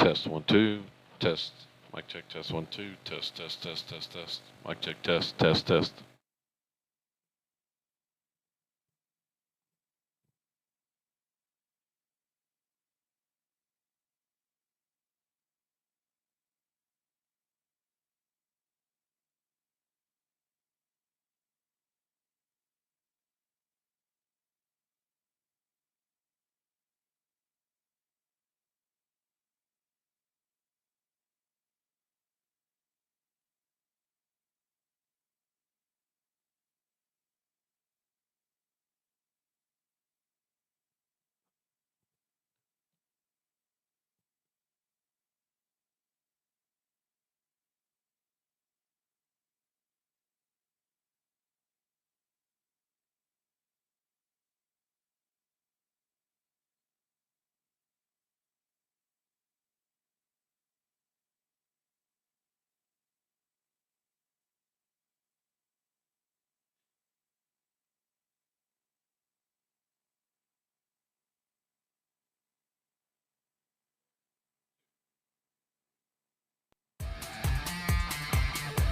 Test 1 2. Test. Mic check. Test 1 2. Test. Mic check. Test.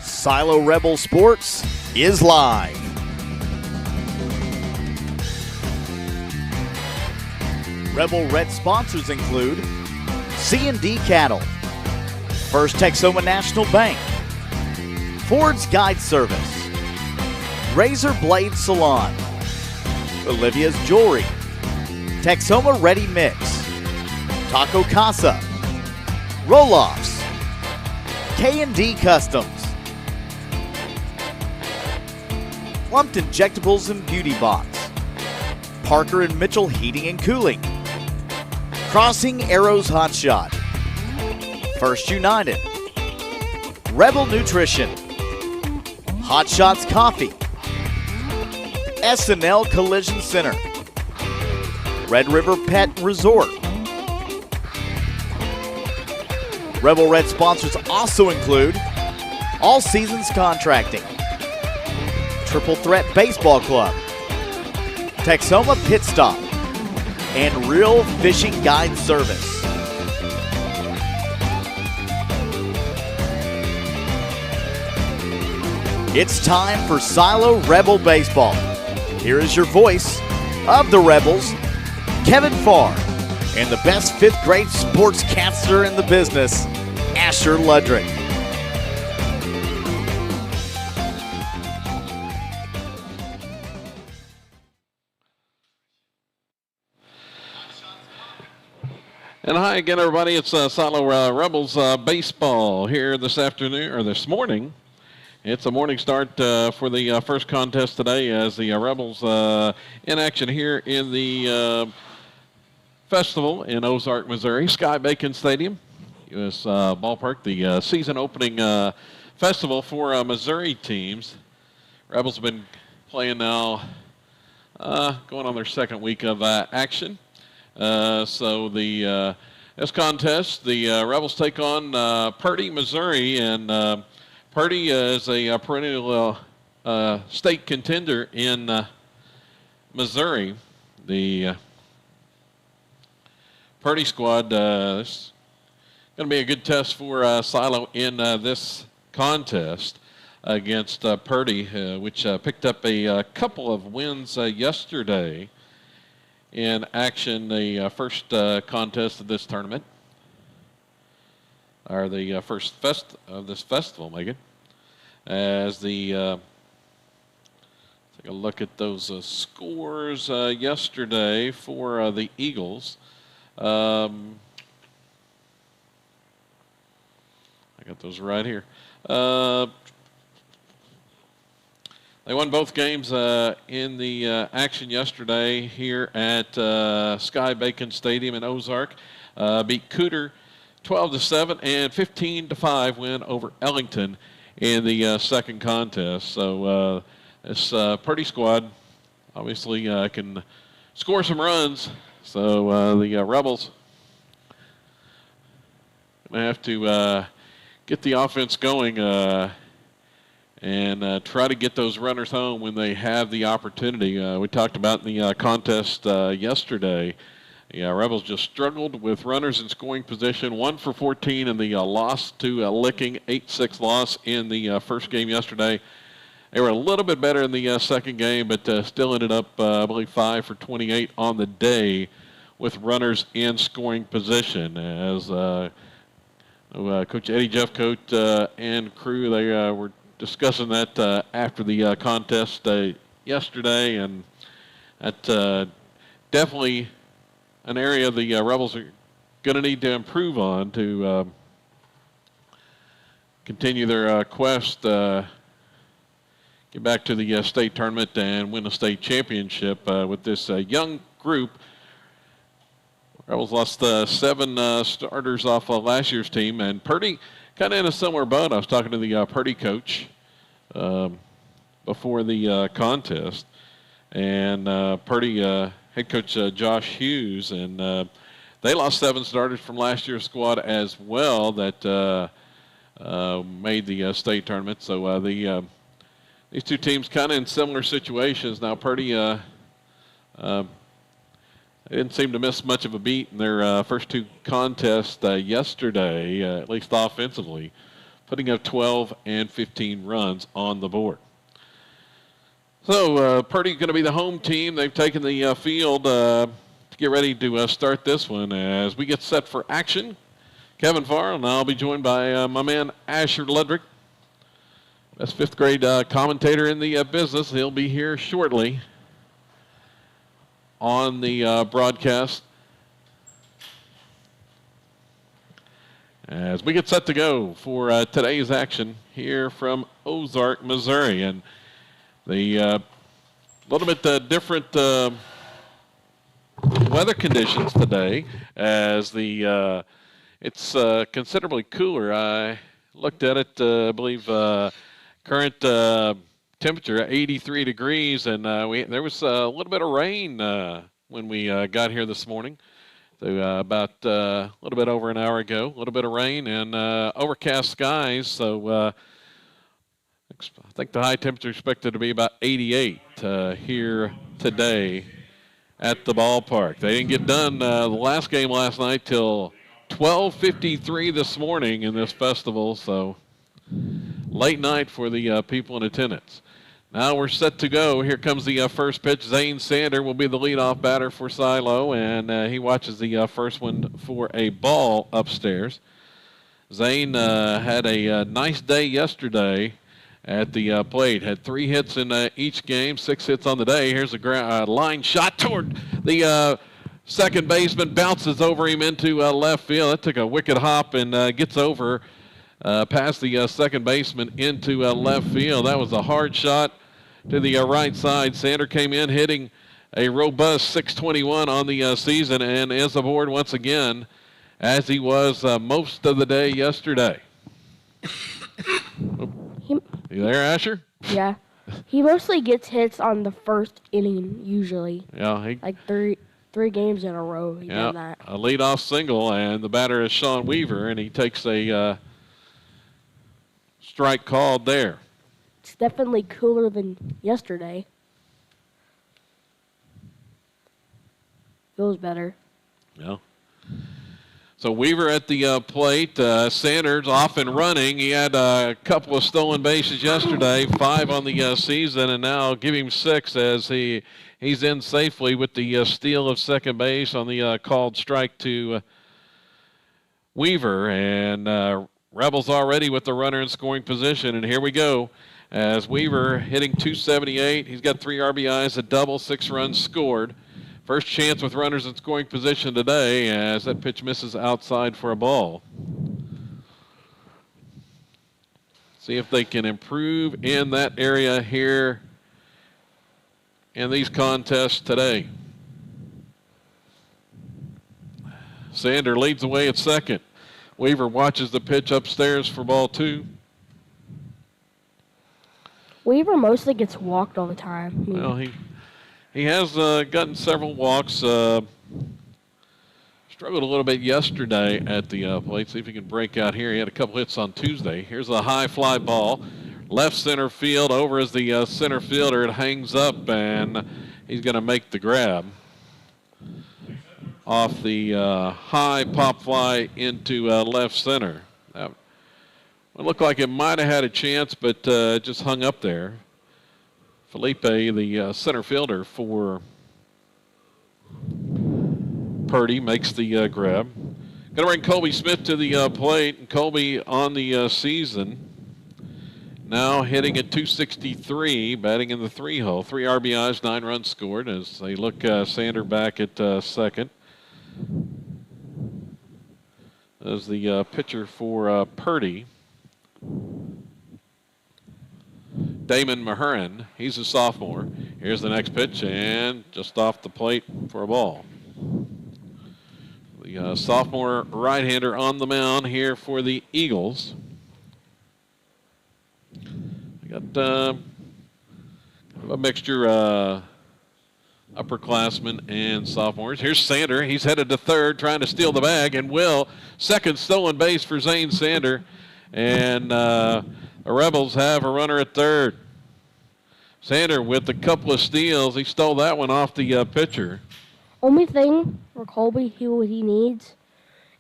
Silo Rebel Sports is live. Rebel Red sponsors include C&D Cattle, First Texoma National Bank, Ford's Guide Service, Razor Blade Salon, Olivia's Jewelry, Texoma Ready Mix, Taco Casa, Roll-Offs, K&D Customs, Plumped Injectables and Beauty Box, Parker and Mitchell Heating and Cooling, Crossing Arrows Hot Shot, First United, Rebel Nutrition, Hot Shots Coffee, S&L Collision Center, Red River Pet Resort. Rebel Red sponsors also include All Seasons Contracting, Triple Threat Baseball Club, Texoma Pit Stop, and Real Fishing Guide Service. It's time for Silo Rebel Baseball. Here is your voice of the Rebels, Kevin Farr, and the best 5th grade sportscaster in the business, Asher Ludrick. And hi again, everybody. It's Silo Rebels baseball here this afternoon, or this morning. It's a morning start for the first contest today as the Rebels in action here in the festival in Ozark, Missouri, Sky Bacon Stadium, U.S. Ballpark, the season opening festival for Missouri teams. Rebels have been playing now, going on their second week of action. So this contest, the Rebels take on Purdy, Missouri, and Purdy is a perennial state contender in Missouri. The Purdy squad is going to be a good test for Silo in this contest against Purdy, which picked up a couple of wins yesterday in action, the first contest of this tournament, or the first of this festival, Megan. As the take a look at those scores yesterday for the Eagles. I got those right here. They won both games in the action yesterday here at Sky Bacon Stadium in Ozark. Beat Cooter 12-7 and 15-5 win over Ellington in the second contest. So this Purdy squad obviously can score some runs. So the Rebels going to have to get the offense going and try to get those runners home when they have the opportunity. We talked about in the contest yesterday Yeah, Rebels just struggled with runners in scoring position. 1 for 14 in the loss to Licking, 8-6 loss in the first game yesterday. They were a little bit better in the second game, but still ended up, I believe, 5 for 28 on the day with runners in scoring position. As Coach Eddie Jeffcoat and crew, they were discussing that after the contest yesterday, and that definitely an area the Rebels are going to need to improve on to continue their quest, get back to the state tournament and win a state championship with this young group. Rebels lost 7 starters off of last year's team, and Purdy kind of in a similar boat. I was talking to the Purdy coach before the contest, and Purdy head coach Josh Hughes, and they lost 7 starters from last year's squad as well that made the state tournament. So these two teams kind of in similar situations. Now Purdy they didn't seem to miss much of a beat in their first 2 contests yesterday, at least offensively, putting up 12 and 15 runs on the board. So Purdy going to be the home team. They've taken the field to get ready to start this one as we get set for action. Kevin Farr, and I'll be joined by my man Asher Ledrick, best 5th grade commentator in the business. He'll be here shortly on the broadcast as we get set to go for today's action here from Ozark, Missouri. And the little bit different weather conditions today, as the it's considerably cooler. I looked at it, I believe current temperature 83 degrees, and there was a little bit of rain when we got here this morning. So about a little bit over an hour ago, a little bit of rain and overcast skies. So I think the high temperature is expected to be about 88 here today at the ballpark. They didn't get done the last game last night till 12:53 this morning in this festival, so late night for the people in attendance. Now we're set to go. Here comes the first pitch. Zane Sander will be the leadoff batter for Silo, and he watches the first one for a ball upstairs. Zane had a nice day yesterday at the plate. Had 3 hits in each game, 6 hits on the day. Here's a line shot toward the second baseman, bounces over him into left field. That took a wicked hop and gets over past the second baseman into left field. That was a hard shot to the right side. Sander came in hitting a robust 621 on the season and is aboard once again, as he was most of the day yesterday. You there, Asher? Yeah. He mostly gets hits on the first inning, usually. Yeah. Like three games in a row he done that. A leadoff single, and the batter is Sean Weaver, and he takes a strike called there. It's definitely cooler than yesterday. Feels better. Yeah. So Weaver at the plate. Sanders off and running. He had a couple of stolen bases yesterday, 5 on the season, and now give him 6 as he's in safely with the steal of second base on the called strike to Weaver. And Rebels already with the runner in scoring position, and here we go. As Weaver hitting .278, he's got 3 RBIs, a double, 6 runs scored. First chance with runners in scoring position today as that pitch misses outside for a ball. See if they can improve in that area here in these contests today. Sander leads the way at second. Weaver watches the pitch upstairs for ball 2. Weaver mostly gets walked all the time. Well, he has gotten several walks. Struggled a little bit yesterday at the plate. See if he can break out here. He had a couple hits on Tuesday. Here's a high fly ball. Left center field. Over is the center fielder. It hangs up, and he's going to make the grab. off the high pop fly into left center. That looked like it might have had a chance, but just hung up there. Felipe, the center fielder for Purdy, makes the grab. Going to bring Colby Smith to the plate, and Colby on the season now hitting at 263, batting in the 3-hole. 3 RBIs, 9 runs scored as they look Sander back at second. As the pitcher for Purdy, Damon Mahurin, he's a sophomore. Here's the next pitch, and just off the plate for a ball. The sophomore right-hander on the mound here for the Eagles. We got a mixture upperclassmen and sophomores. Here's Sander. He's headed to third, trying to steal the bag, and will. Second stolen base for Zane Sander. And the Rebels have a runner at third. Sander with a couple of steals. He stole that one off the pitcher. Only thing for Colby, what he needs,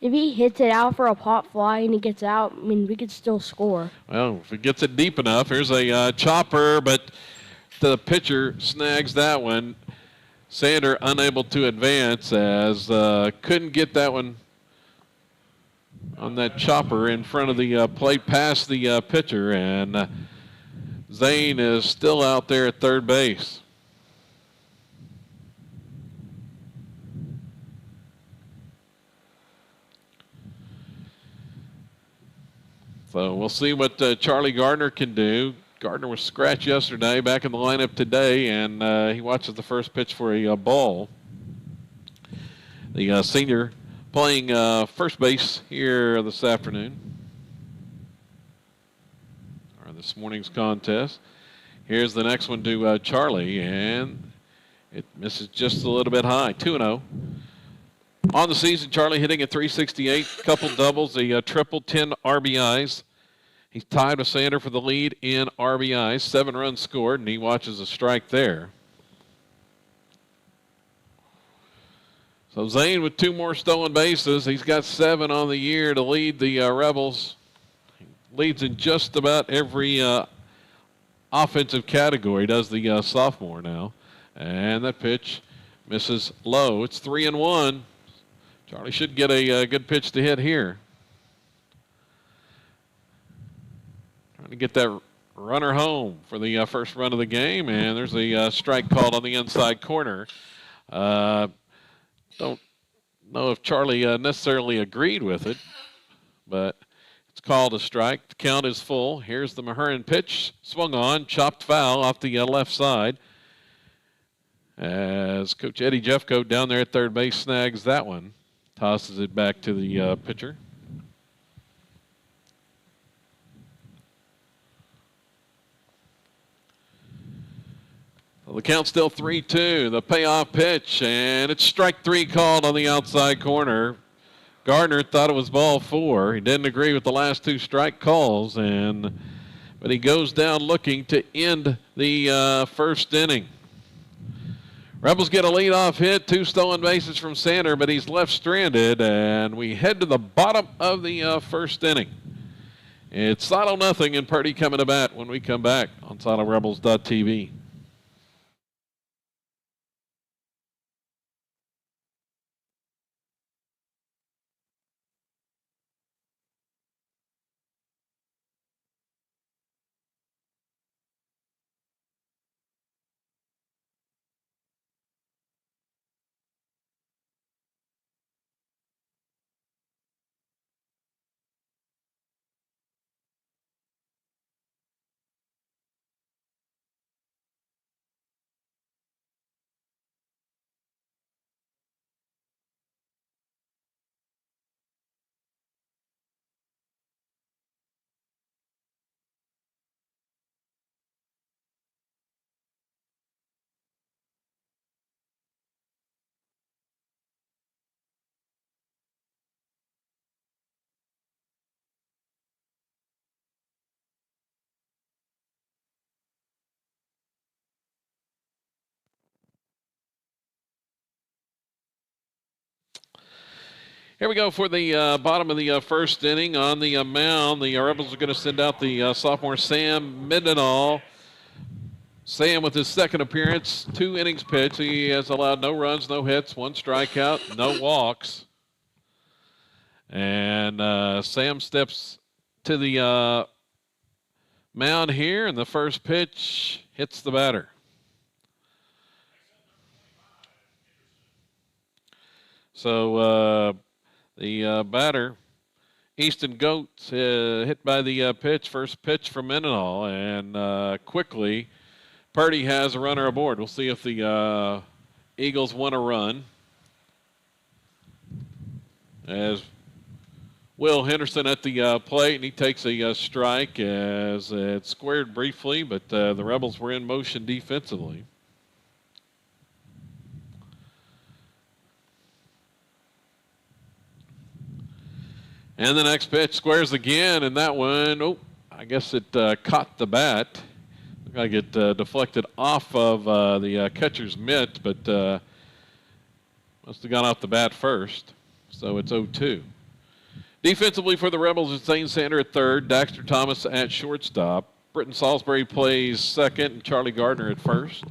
if he hits it out for a pop fly and he gets out, I mean, we could still score. Well, if it gets it deep enough, here's a chopper, but the pitcher snags that one. Sander unable to advance as couldn't get that one on that chopper in front of the plate past the pitcher, and Zane is still out there at third base. So we'll see what Charlie Gardner can do. Gardner was scratched yesterday, back in the lineup today, and he watches the first pitch for a ball. The senior playing first base here this afternoon, or this morning's contest. Here's the next one to Charlie, and it misses just a little bit high, 2-0. On the season, Charlie hitting at 368, couple doubles, a triple, 10 RBIs. He's tied with Sander for the lead in RBIs, 7 runs scored, and he watches a strike there. So Zane with 2 more stolen bases. He's got 7 on the year to lead the Rebels. He leads in just about every offensive category, does the sophomore now. And that pitch misses low. It's 3-1. Charlie should get a good pitch to hit here. Trying to get that runner home for the first run of the game, and there's a strike called on the inside corner. Don't know if Charlie necessarily agreed with it, but it's called a strike. The count is full. Here's the Mahurin pitch. Swung on, chopped foul off the left side. As Coach Eddie Jeffcoat down there at third base snags that one. Tosses it back to the pitcher. Well, the count's still 3-2. The payoff pitch, and it's strike 3 called on the outside corner. Gardner thought it was ball 4. He didn't agree with the last 2 strike calls, but he goes down looking to end the first inning. Rebels get a leadoff hit, 2 stolen bases from Sander, but he's left stranded, and we head to the bottom of the first inning. It's Silo nothing, and Purdy coming to bat when we come back on SiloRebels.tv. Here we go for the bottom of the first inning. On the mound, the Rebels are going to send out the sophomore Sam Mendenhall. Sam with his second appearance, 2 innings pitched. He has allowed no runs, no hits, 1 strikeout, no walks. And Sam steps to the mound here, and the first pitch hits the batter. So the batter, Easton Goats, hit by the pitch, first pitch from Mendenhall, and quickly Purdy has a runner aboard. We'll see if the Eagles want to run. As Will Henderson at the plate, and he takes a strike as it squared briefly, but the Rebels were in motion defensively. And the next pitch squares again, and that one, I guess it caught the bat. Looked like it deflected off of the catcher's mitt, but must have gone off the bat first. So it's 0-2. Defensively for the Rebels, it's Zane Sander at third, Daxter Thomas at shortstop. Britton Salisbury plays second, and Charlie Gardner at first.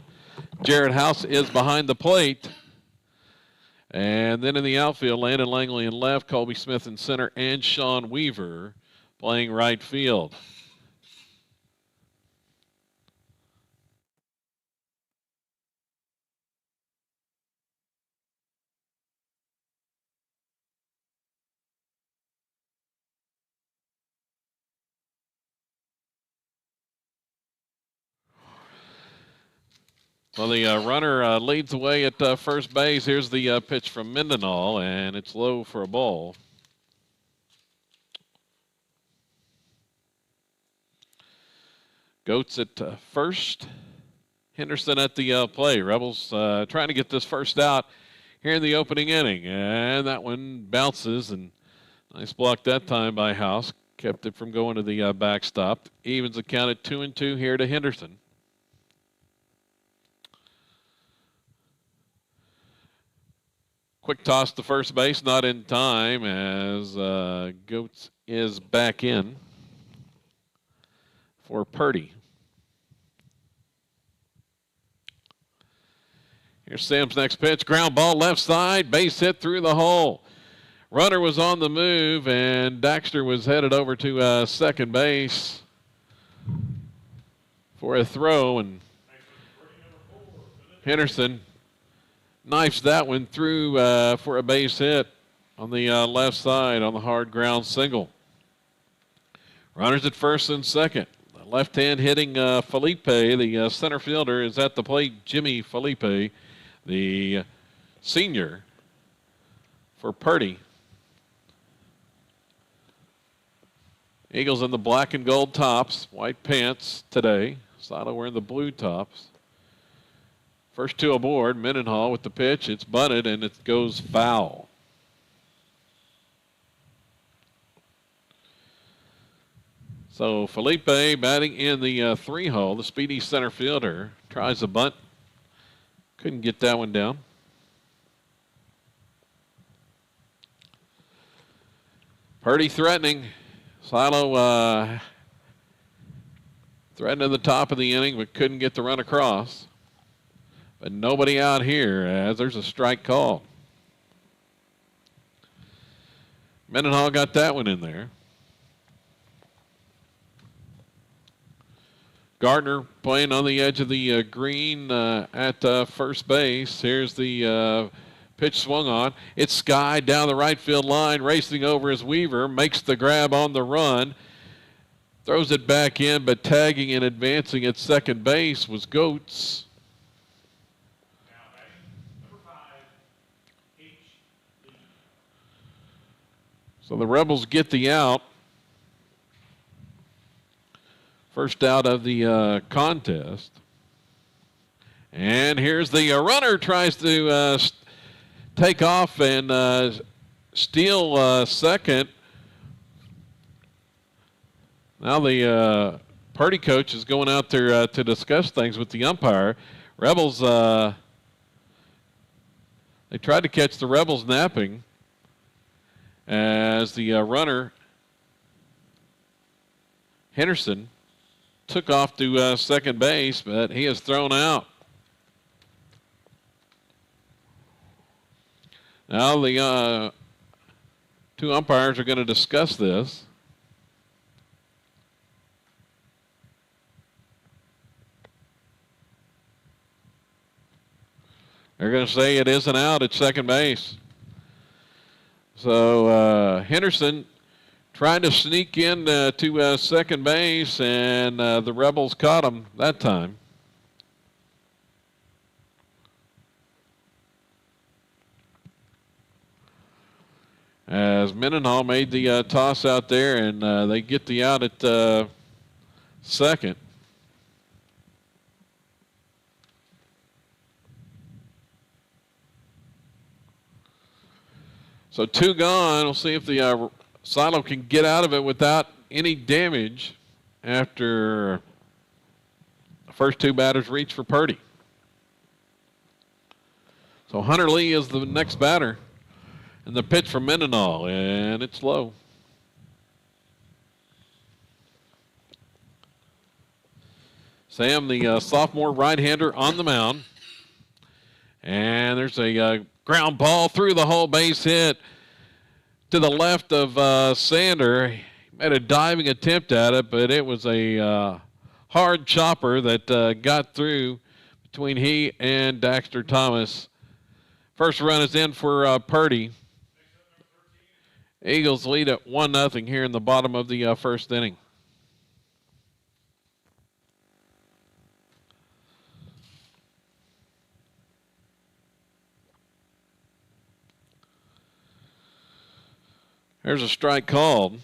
Jared House is behind the plate. And then in the outfield, Landon Langley in left, Colby Smith in center, and Sean Weaver playing right field. Well, the runner leads the way at first base. Here's the pitch from Mendenhall, and it's low for a ball. Goats at first. Henderson at the play. Rebels trying to get this first out here in the opening inning. And that one bounces, and nice block that time by House. Kept it from going to the backstop. Evens the count at 2-2 here to Henderson. Quick toss to first base, not in time as Goats is back in for Purdy. Here's Sam's next pitch. Ground ball left side, base hit through the hole. Runner was on the move, and Daxter was headed over to second base for a throw, and Henderson knifes that one through for a base hit on the left side on the hard ground single. Runners at first and second. The left hand hitting Felipe, the center fielder, is at the plate. Jimmy Felipe, the senior for Purdy. Eagles in the black and gold tops, white pants today. Silo wearing the blue tops. First 2 aboard. Mendenhall with the pitch. It's bunted, and it goes foul. So Felipe batting in the 3 hole. The speedy center fielder tries a bunt. Couldn't get that one down. Purdy threatening. Silo threatened at the top of the inning, but couldn't get the run across. But nobody out here as there's a strike call. Mendenhall got that one in there. Gardner playing on the edge of the green at first base. Here's the pitch swung on. It's Sky down the right field line, racing over as Weaver makes the grab on the run. Throws it back in, but tagging and advancing at second base was Goats. So the Rebels get the out. First out of the contest. And here's the runner tries to take off and steal second. Now the Purdy coach is going out there to discuss things with the umpire. Rebels, they tried to catch the Rebels napping. as the runner, Henderson, took off to second base, but he is thrown out. Now the two umpires are going to discuss this. They're going to say it is an out at second base. So Henderson trying to sneak in to second base, and the Rebels caught him that time. As Mendenhall made the toss out there, and they get the out at second. So 2 gone. We'll see if the Silo can get out of it without any damage after the first 2 batters reach for Purdy. So Hunter Lee is the next batter. And the pitch from Mendenhall, and it's low. Sam, the sophomore right-hander, on the mound. And there's a ground ball through the hole, base hit to the left of Sander. He made a diving attempt at it, but it was a hard chopper that got through between he and Daxter Thomas. First run is in for Purdy. Eagles lead at 1-0 here in the bottom of the first inning. There's a strike called.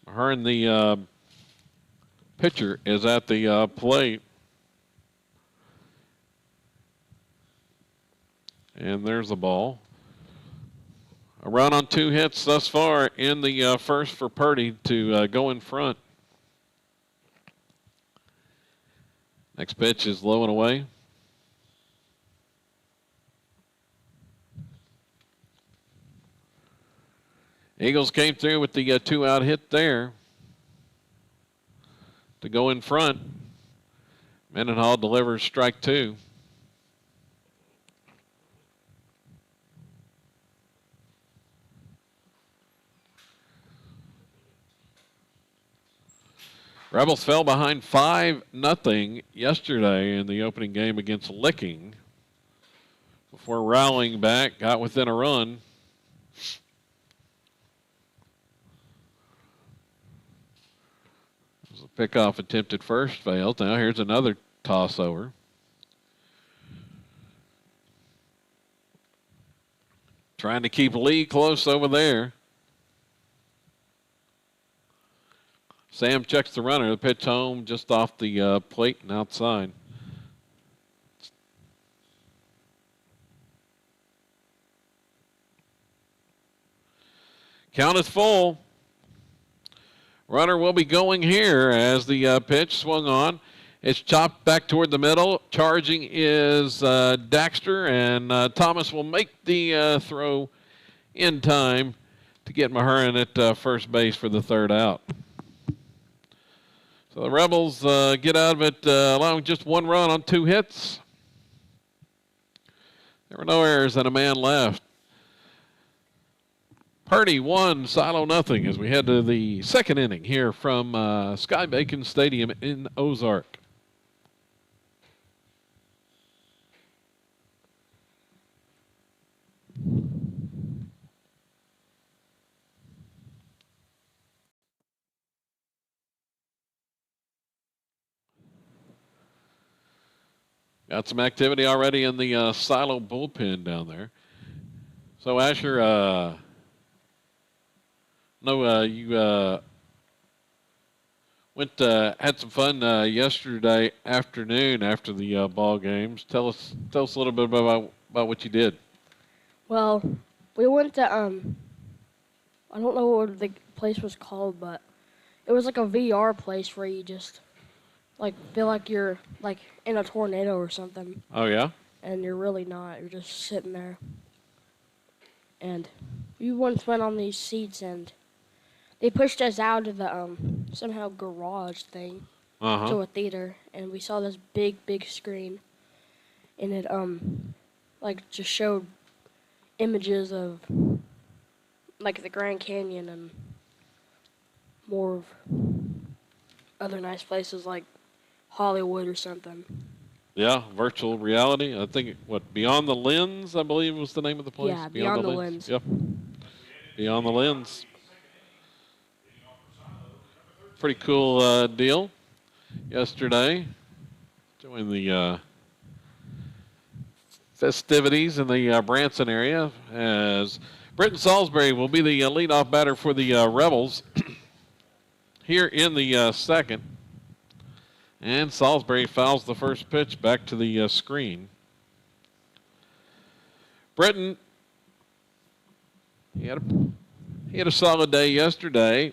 Hearn, the pitcher, is at the plate. And there's the ball. A run on 2 hits thus far in the first for Purdy to go in front. Next pitch is low and away. Eagles came through with the 2-out hit there to go in front. Mendenhall delivers strike 2. Rebels fell behind 5-0 yesterday in the opening game against Licking before rallying back, got within a run. It was a pickoff attempt at first, failed. Now here's another toss over. Trying to keep Lee close over there. Sam checks the runner. The pitch home just off the plate and outside. Count is full. Runner will be going here as the pitch swung on. It's chopped back toward the middle. Charging is Daxter, and Thomas will make the throw in time to get Mahurin at first base for the 3rd out. So the Rebels get out of it allowing just 1 run on 2 hits. There were no errors and a man left. Purdy 1, Silo 0 as we head to the 2nd inning here from Sky Bacon Stadium in Ozark. Got some activity already in the Silo bullpen down there. So Asher, you went had some fun yesterday afternoon after the ball games. Tell us a little bit about what you did. Well, we went to I don't know what the place was called, but it was like a VR place where you just feel like you're in a tornado or something. Oh yeah? And you're really not. You're just sitting there. and we once went on these seats, and they pushed us out of the somehow garage thing to a theater, and we saw this big screen, and it like just showed images of like the Grand Canyon and more of other nice places like Hollywood or something. Yeah, virtual reality. I think, Beyond the Lens, I believe was the name of the place? Yeah, Beyond the Lens. Yep. Beyond the Lens. Pretty cool deal yesterday. Joined the festivities in the Branson area as Britton Salisbury will be the leadoff batter for the Rebels here in the second. And Salisbury fouls the first pitch back to the screen. Britton, he had a solid day yesterday.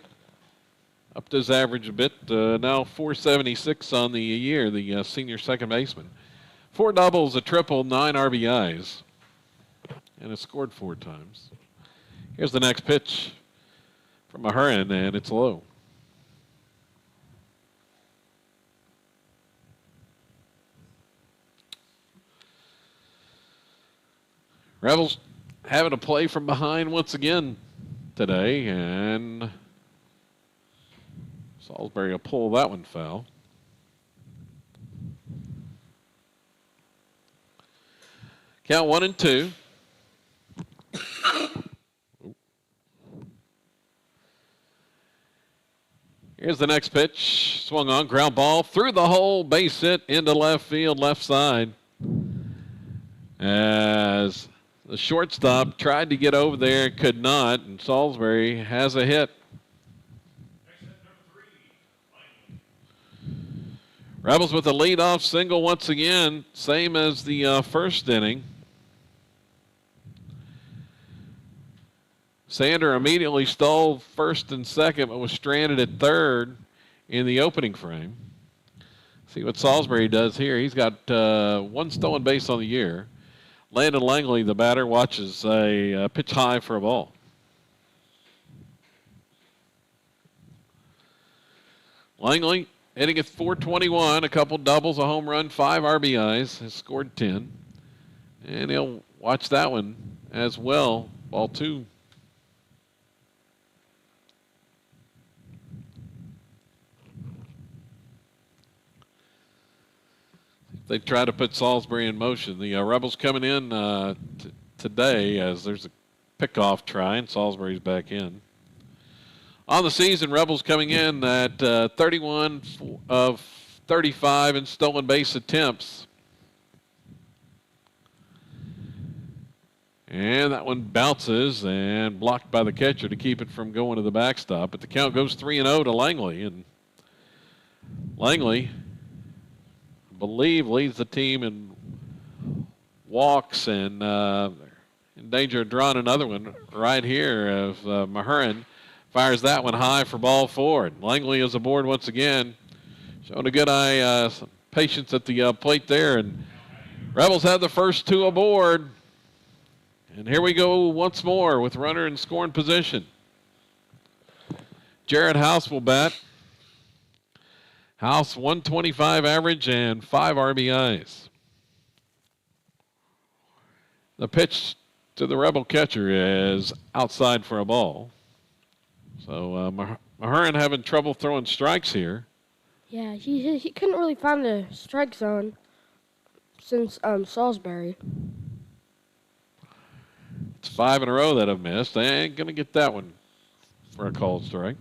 Upped his average a bit. Now 476 on the year, the senior second baseman. 4 doubles, a triple, 9 RBIs. And has scored 4 times. Here's the next pitch from Mahurin, and it's low. Rebels having to play from behind once again today, and Salisbury will pull that one foul. Count 1-2. Here's the next pitch. Swung on, ground ball through the hole, base hit into left field, left side. As the shortstop tried to get over there, could not, and Salisbury has a hit. Rebels with a leadoff single once again, same as the first inning. Sander immediately stole first and second, but was stranded at third in the opening frame. See what Salisbury does here. He's got 1 stolen base on the year. Landon Langley, the batter, watches a pitch high for a ball. Langley hitting at .421, a couple doubles, a home run, 5 RBIs, has scored 10. And he'll watch that one as well. Ball 2. They try to put Salisbury in motion. The Rebels coming in today as there's a pickoff try, and Salisbury's back in. On the season, Rebels coming in at 31 of 35 in stolen base attempts. And that one bounces and blocked by the catcher to keep it from going to the backstop. But the count goes 3-0 to Langley. And Langley, I believe, leads the team in walks and in danger of drawing another one right here as Mahurin fires that one high for ball 4. Langley is aboard once again. Showing a good eye, some patience at the plate there. And Rebels have the first 2 aboard. And here we go once more with runner in scoring position. Jared House will bat. House 125 average and 5 RBIs. The pitch to the Rebel catcher is outside for a ball. So Mahurin having trouble throwing strikes here. Yeah, he couldn't really find the strike zone since Salisbury. It's 5 in a row that have missed. They ain't going to get that one for a called strike.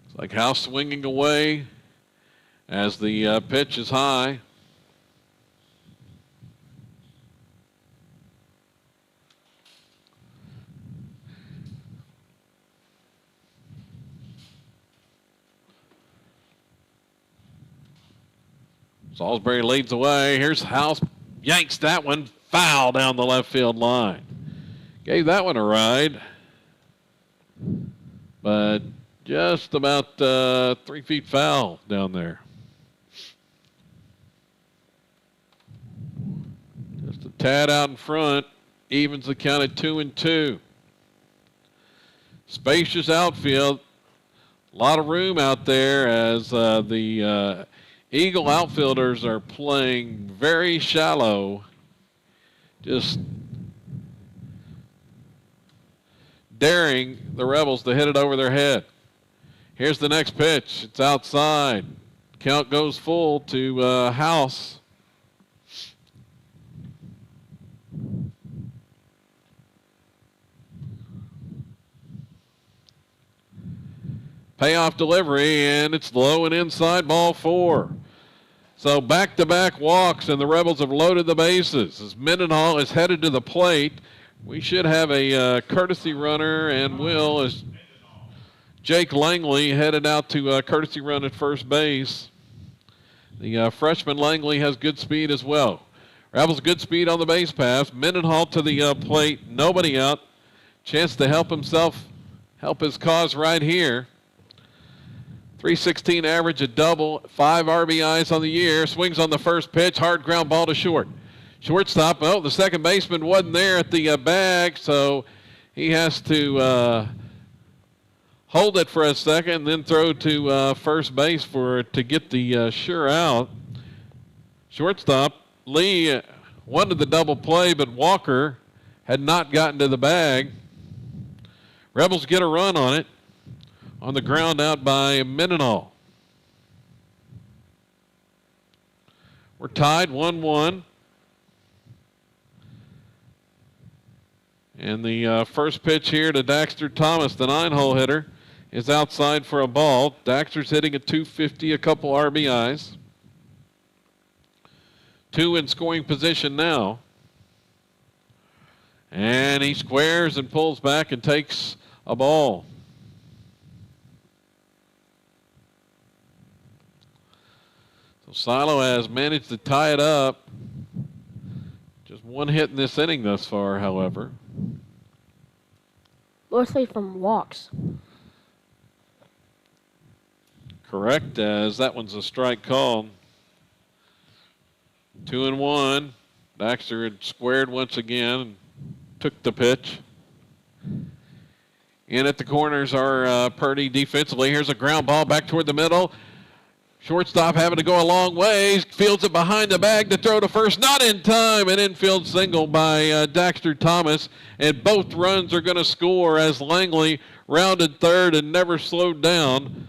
It's like House swinging away as the pitch is high. Salisbury leads away. Here's House. Yanks that one foul down the left field line. Gave that one a ride. But Just about 3 feet foul down there. Just a tad out in front. Evens the count at 2-2. Spacious outfield. A lot of room out there as the Eagle outfielders are playing very shallow. Just daring the Rebels to hit it over their head. Here's the next pitch. It's outside. Count goes full to House. Payoff delivery, and it's low and inside, ball 4. So back-to-back walks, and the Rebels have loaded the bases. As Mendenhall is headed to the plate, we should have a courtesy runner, and will, as Jake Langley headed out to courtesy run at first base. The freshman Langley has good speed as well. Rebels good speed on the base pass. Mendenhall to the plate, nobody out. Chance to help his cause right here. 316 average, a double, 5 RBIs on the year. Swings on the first pitch, hard ground ball to short. Shortstop, oh, the second baseman wasn't there at the bag, so he has to hold it for a second, then throw to first base to get the sure out. Shortstop, Lee wanted the double play, but Walker had not gotten to the bag. Rebels get a run on it. On the ground out by Mendenhall. We're tied 1-1. And the first pitch here to Daxter Thomas, the 9-hole hitter, is outside for a ball. Daxter's hitting a .250, a couple RBIs. 2 in scoring position now. And he squares and pulls back and takes a ball. So Silo has managed to tie it up. Just 1 hit in this inning thus far, however. Mostly from walks. Correct, as that one's a strike call. 2-1. Daxter had squared once again and took the pitch. In at the corners are Purdy defensively. Here's a ground ball back toward the middle. Shortstop having to go a long way. Fields it behind the bag to throw to first. Not in time. An infield single by Daxter Thomas. And both runs are going to score as Langley rounded third and never slowed down.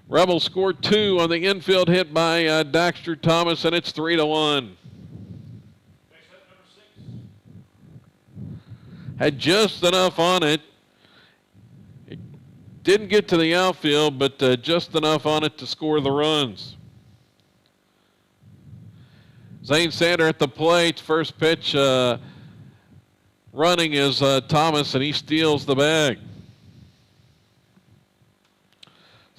Rebels scored 2 on the infield hit by Daxter Thomas, and it's 3-1. Had just enough on it. Didn't get to the outfield, but just enough on it to score the runs. Zane Sander at the plate. First pitch running is Thomas, and he steals the bag.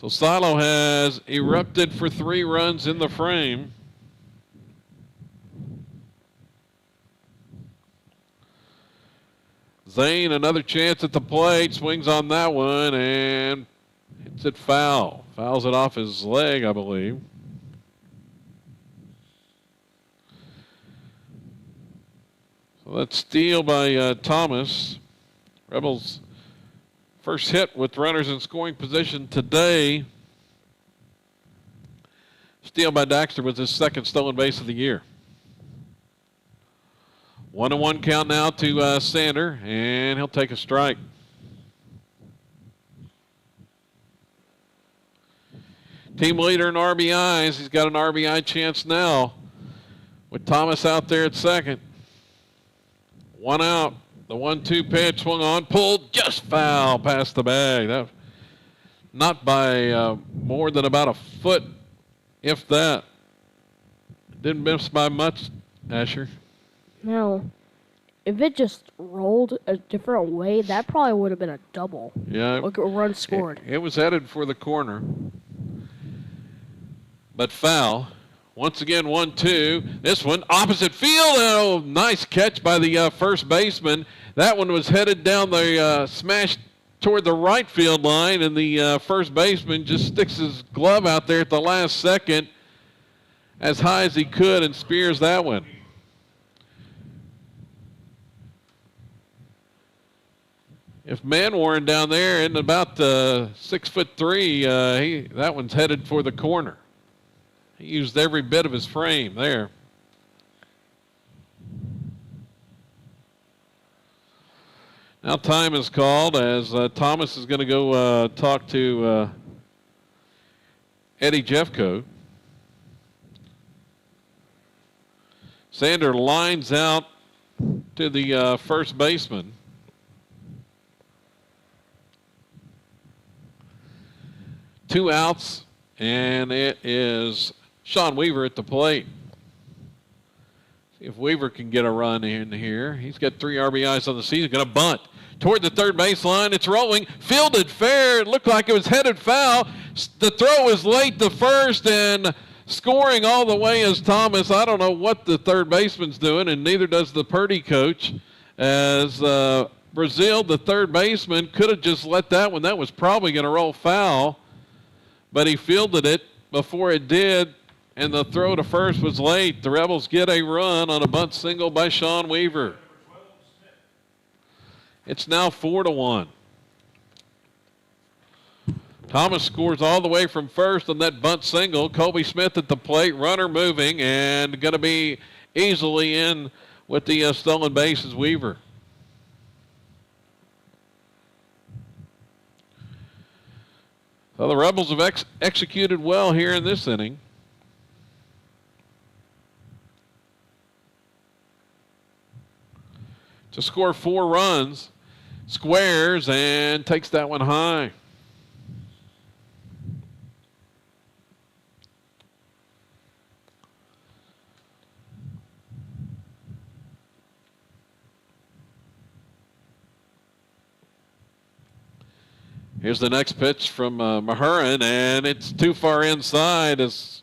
So Silo has erupted for 3 runs in the frame. Zane, another chance at the plate, swings on that one and hits it foul. Fouls it off his leg, I believe. So that's steal by Thomas. Rebels first hit with runners in scoring position today. Steal by Daxter was his second stolen base of the year. 1-1 count now to Sander, and he'll take a strike. Team leader in RBIs. He's got an RBI chance now with Thomas out there at second. 1 out. The 1-2 pitch swung on, pulled, just foul past the bag. That, not by more than about a foot, if that. Didn't miss by much, Asher. No. If it just rolled a different way, that probably would have been a double. Yeah. Look at a run scored. It was headed for the corner. But foul. Once again, 1-2. This one, opposite field. Oh, nice catch by the first baseman. That one was headed down the smashed toward the right field line, and the first baseman just sticks his glove out there at the last second as high as he could and spears that one. If Manwarren down there isn't about 6'3", that one's headed for the corner. He used every bit of his frame there. Now time is called as Thomas is going to go talk to Eddie Jeffcoat. Sander lines out to the first baseman. Two outs, and it is Sean Weaver at the plate. See if Weaver can get a run in here. He's got 3 RBIs on the season. Going to bunt toward the third baseline. It's rolling. Fielded fair. It looked like it was headed foul. The throw is late to first, and scoring all the way is Thomas. I don't know what the third baseman's doing, and neither does the Purdy coach, as Brazil, the third baseman, could have just let that one. That was probably going to roll foul, but he fielded it before it did, and the throw to first was late. The Rebels get a run on a bunt single by Sean Weaver. It's now 4-1. Thomas scores all the way from first on that bunt single. Colby Smith at the plate, runner moving, and going to be easily in with the stolen bases, Weaver. So the Rebels have executed well here in this inning. To score 4 runs, squares and takes that one high. Here's the next pitch from Mahurin, and it's too far inside as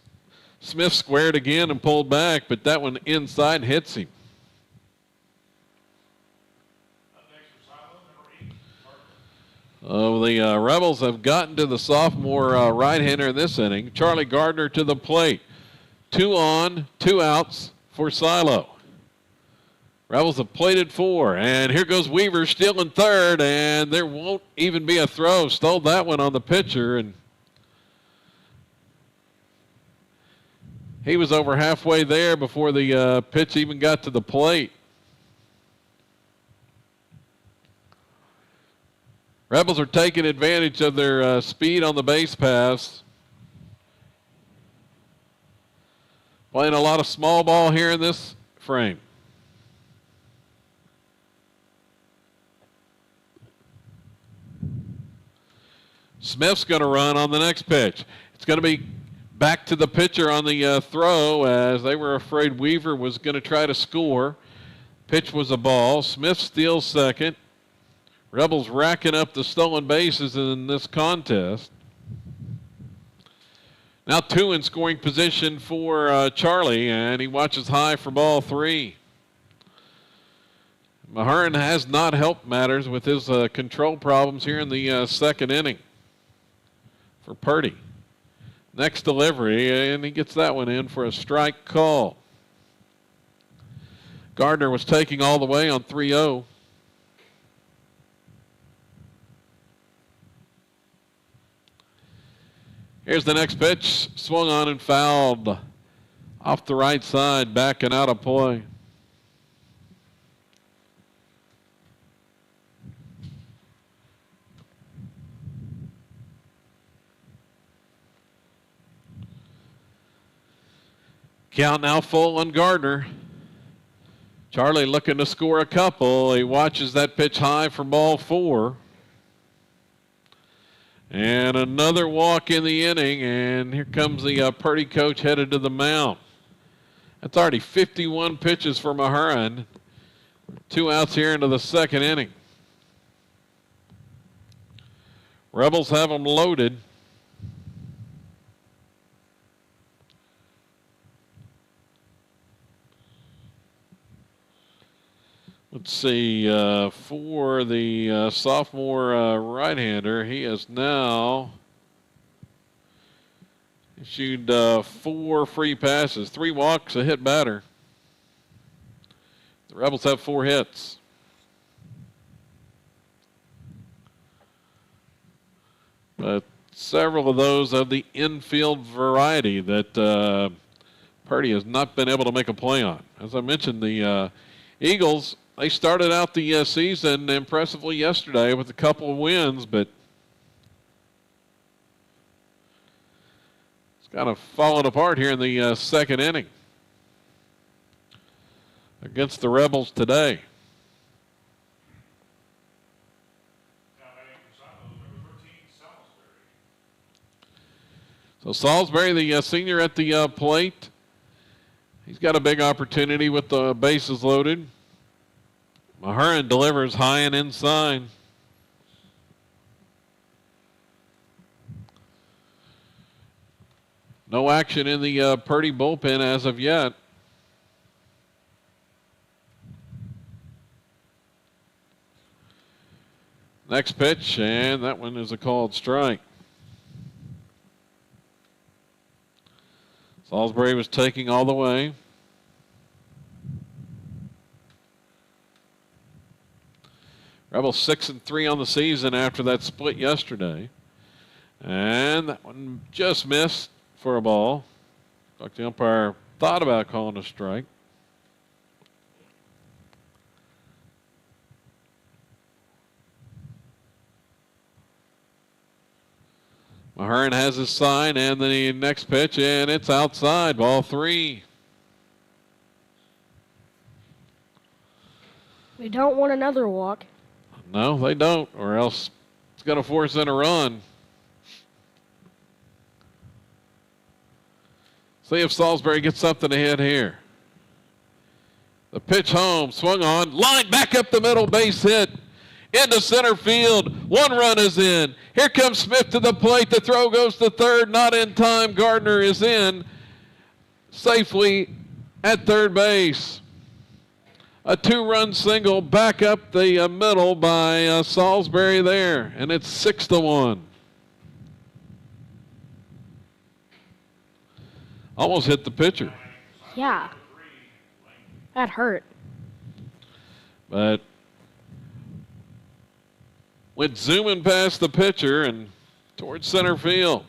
Smith squared again and pulled back, but that one inside hits him. The Rebels have gotten to the sophomore right-hander in this inning. Charlie Gardner to the plate. 2 on, 2 outs for Silo. Rebels have plated 4, and here goes Weaver stealing third, and there won't even be a throw. Stole that one on the pitcher, and he was over halfway there before the pitch even got to the plate. Rebels are taking advantage of their speed on the base paths. Playing a lot of small ball here in this frame. Smith's going to run on the next pitch. It's going to be back to the pitcher on the throw, as they were afraid Weaver was going to try to score. Pitch was a ball. Smith steals second. Rebels racking up the stolen bases in this contest. Now 2 in scoring position for Charlie, and he watches high for ball 3. Mahurin has not helped matters with his control problems here in the second inning for Purdy. Next delivery, and he gets that one in for a strike call. Gardner was taking all the way on 3-0. Here's the next pitch, swung on and fouled off the right side, back and out of play. Count now full on Gardner. Charlie looking to score a couple. He watches that pitch high for ball 4. And another walk in the inning, and here comes the Purdy coach headed to the mound. That's already 51 pitches for Mahurin. 2 outs here into the second inning. Rebels have them loaded. Let's see, for the sophomore right-hander, he has now issued 4 free passes, 3 walks, a hit batter. The Rebels have 4 hits. But several of those of the infield variety that Purdy has not been able to make a play on. As I mentioned, the Eagles, they started out the season impressively yesterday with a couple of wins, but it's kind of fallen apart here in the second inning against the Rebels today. So Salisbury, the senior at the plate, he's got a big opportunity with the bases loaded. Mahurin delivers high and inside. No action in the Purdy bullpen as of yet. Next pitch, and that one is a called strike. Salisbury was taking all the way. Rebels 6-3 on the season after that split yesterday. And that one just missed for a ball. Like the umpire thought about calling a strike. Mahurin has his sign, and the next pitch, and it's outside, ball 3. We don't want another walk. No, they don't, or else it's going to force in a run. See if Salisbury gets something to hit here. The pitch home, swung on, line back up the middle, base hit. Into center field. 1 run is in. Here comes Smith to the plate. The throw goes to third. Not in time. Gardner is in safely at third base. A 2-run single back up the middle by Salisbury there. And it's 6-1. Almost hit the pitcher. Yeah. That hurt. But went zooming past the pitcher and towards center field.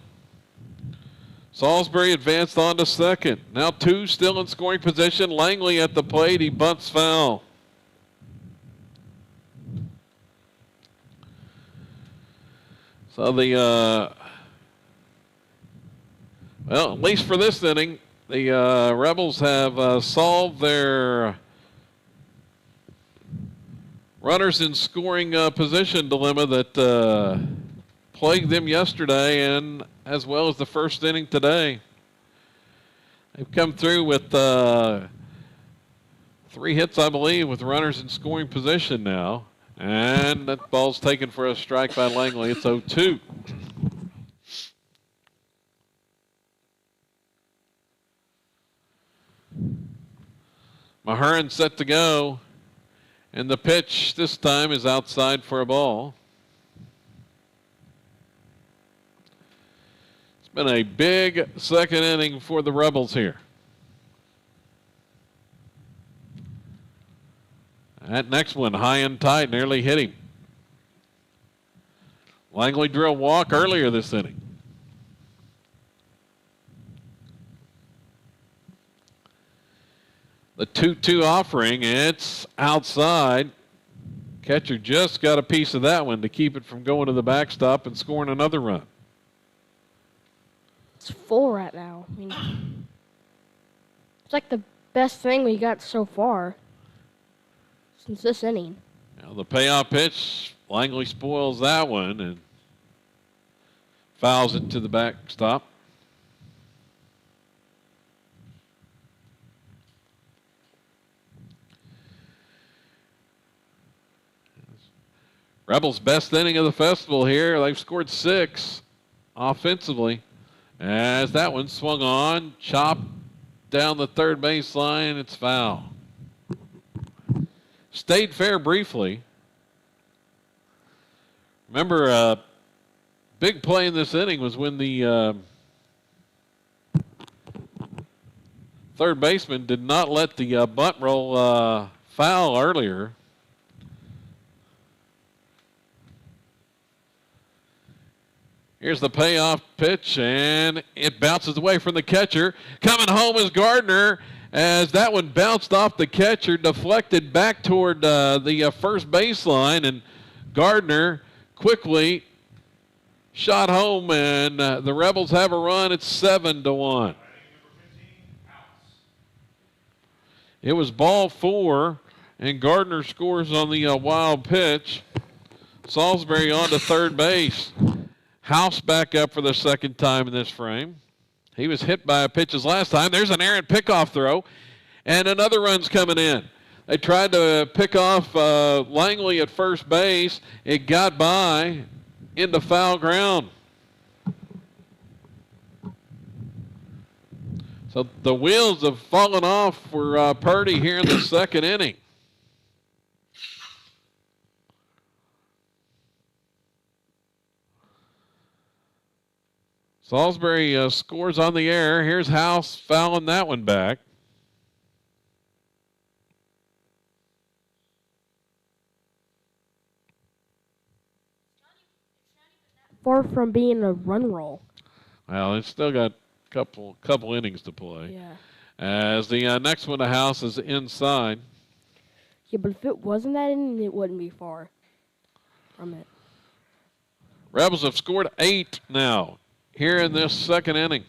Salisbury advanced on to second. Now 2 still in scoring position. Langley at the plate. He bunts foul. So the, well, at least for this inning, the Rebels have solved their runners in scoring position dilemma that plagued them yesterday and as well as the first inning today. They've come through with 3 hits, I believe, with runners in scoring position now. And that ball's taken for a strike by Langley. It's 0-2. Mahurin set to go. And the pitch this time is outside for a ball. It's been a big second inning for the Rebels here. That next one, high and tight, nearly hit him. Langley drew a walk earlier this inning. The 2-2 offering, it's outside. Catcher just got a piece of that one to keep it from going to the backstop and scoring another run. It's full right now. I mean, it's like the best thing we got so far since this inning. Now the payoff pitch, Langley spoils that one and fouls it to the backstop. Rebels' best inning of the festival here. They've scored 6 offensively. As that one swung on, chopped down the third baseline, it's foul. stayed fair briefly. Remember, big play in this inning was when the third baseman did not let the bunt roll foul earlier. Here's the payoff pitch, and it bounces away from the catcher. Coming home is Gardner, as that one bounced off the catcher, deflected back toward the first baseline, and Gardner quickly shot home, and the Rebels have a run. It's 7-1. It was ball 4, and Gardner scores on the wild pitch. Salisbury on to third base. House back up for the second time in this frame. He was hit by a pitch his last time. There's an errant pickoff throw, and another run's coming in. They tried to pick off Langley at first base. It got by into foul ground. So the wheels have fallen off for Purdy here in the second inning. Salisbury scores on the air. Here's House fouling that one back. Far from being a run roll. Well, it's still got a couple innings to play. Yeah. As the next one to House is inside. Yeah, but if it wasn't that inning, it wouldn't be far from it. Rebels have scored 8 now here in this second inning.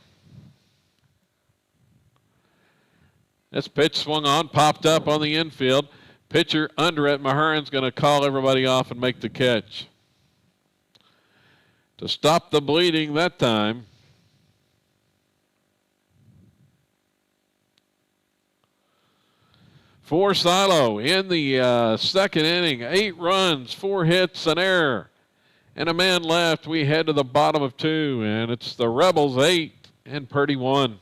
This pitch swung on, popped up on the infield. Pitcher under it. Mahurin's going to call everybody off and make the catch. To stop the bleeding that time. For Silo in the second inning, 8 runs, 4 hits, an error, and a man left. We head to the bottom of 2, and it's the Rebels 8 and Purdy 1.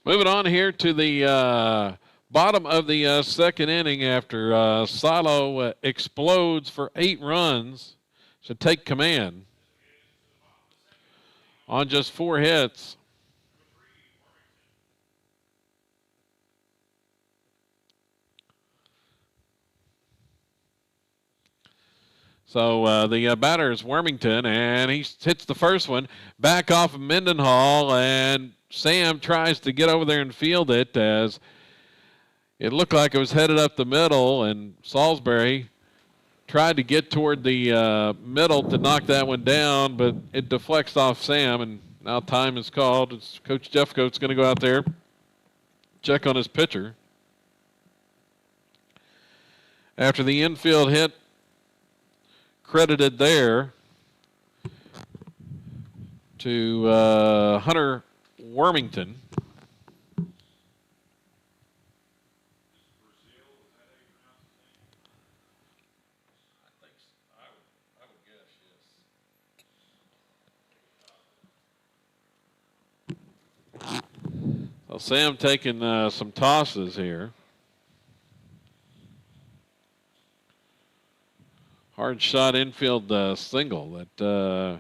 Moving on here to the bottom of the second inning after Silo explodes for 8 runs to take command on just 4 hits. So the batter is Wormington, and he hits the first one back off of Mendenhall, and Sam tries to get over there and field it as it looked like it was headed up the middle, and Salisbury tried to get toward the middle to knock that one down, but it deflects off Sam, and now time is called. It's Coach Jeffcoat's going to go out there, check on his pitcher. After the infield hit, credited there to Hunter Wormington. So Sam taking some tosses here. Hard shot infield single that I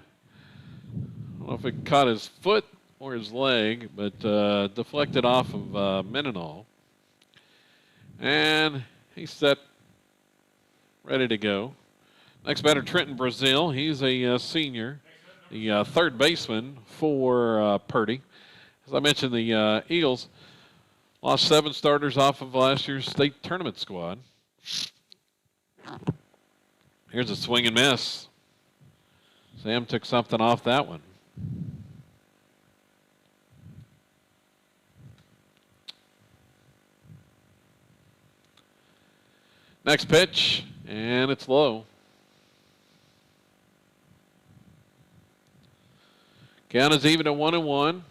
don't know if it caught his foot or his leg, but deflected off of Mendenhall. And he's set, ready to go. Next batter, Trenton Brazil. He's a senior, the third baseman for Purdy. As I mentioned, the Eagles lost 7 starters off of last year's state tournament squad. Here's a swing and miss. Sam took something off that one. Next pitch, and it's low. Count is even at 1-1.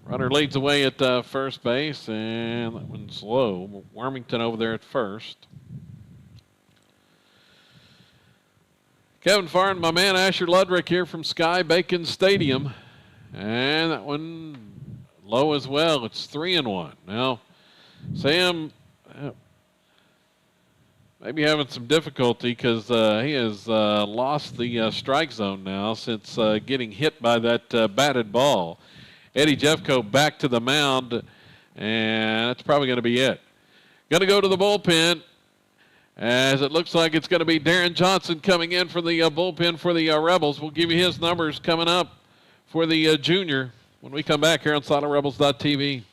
Runner leads away at first base, and that one's low. Wormington over there at first. Kevin Farr and my man Asher Ludwig here from Sky Bacon Stadium. And that one low as well. It's 3-1. Now, Sam maybe having some difficulty because he has lost the strike zone now since getting hit by that batted ball. Eddie Jeffco back to the mound, and that's probably going to be it. Going to go to the bullpen, as it looks like it's going to be Darren Johnson coming in for the bullpen for the Rebels. We'll give you his numbers coming up for the junior when we come back here on SilentRebels.tv.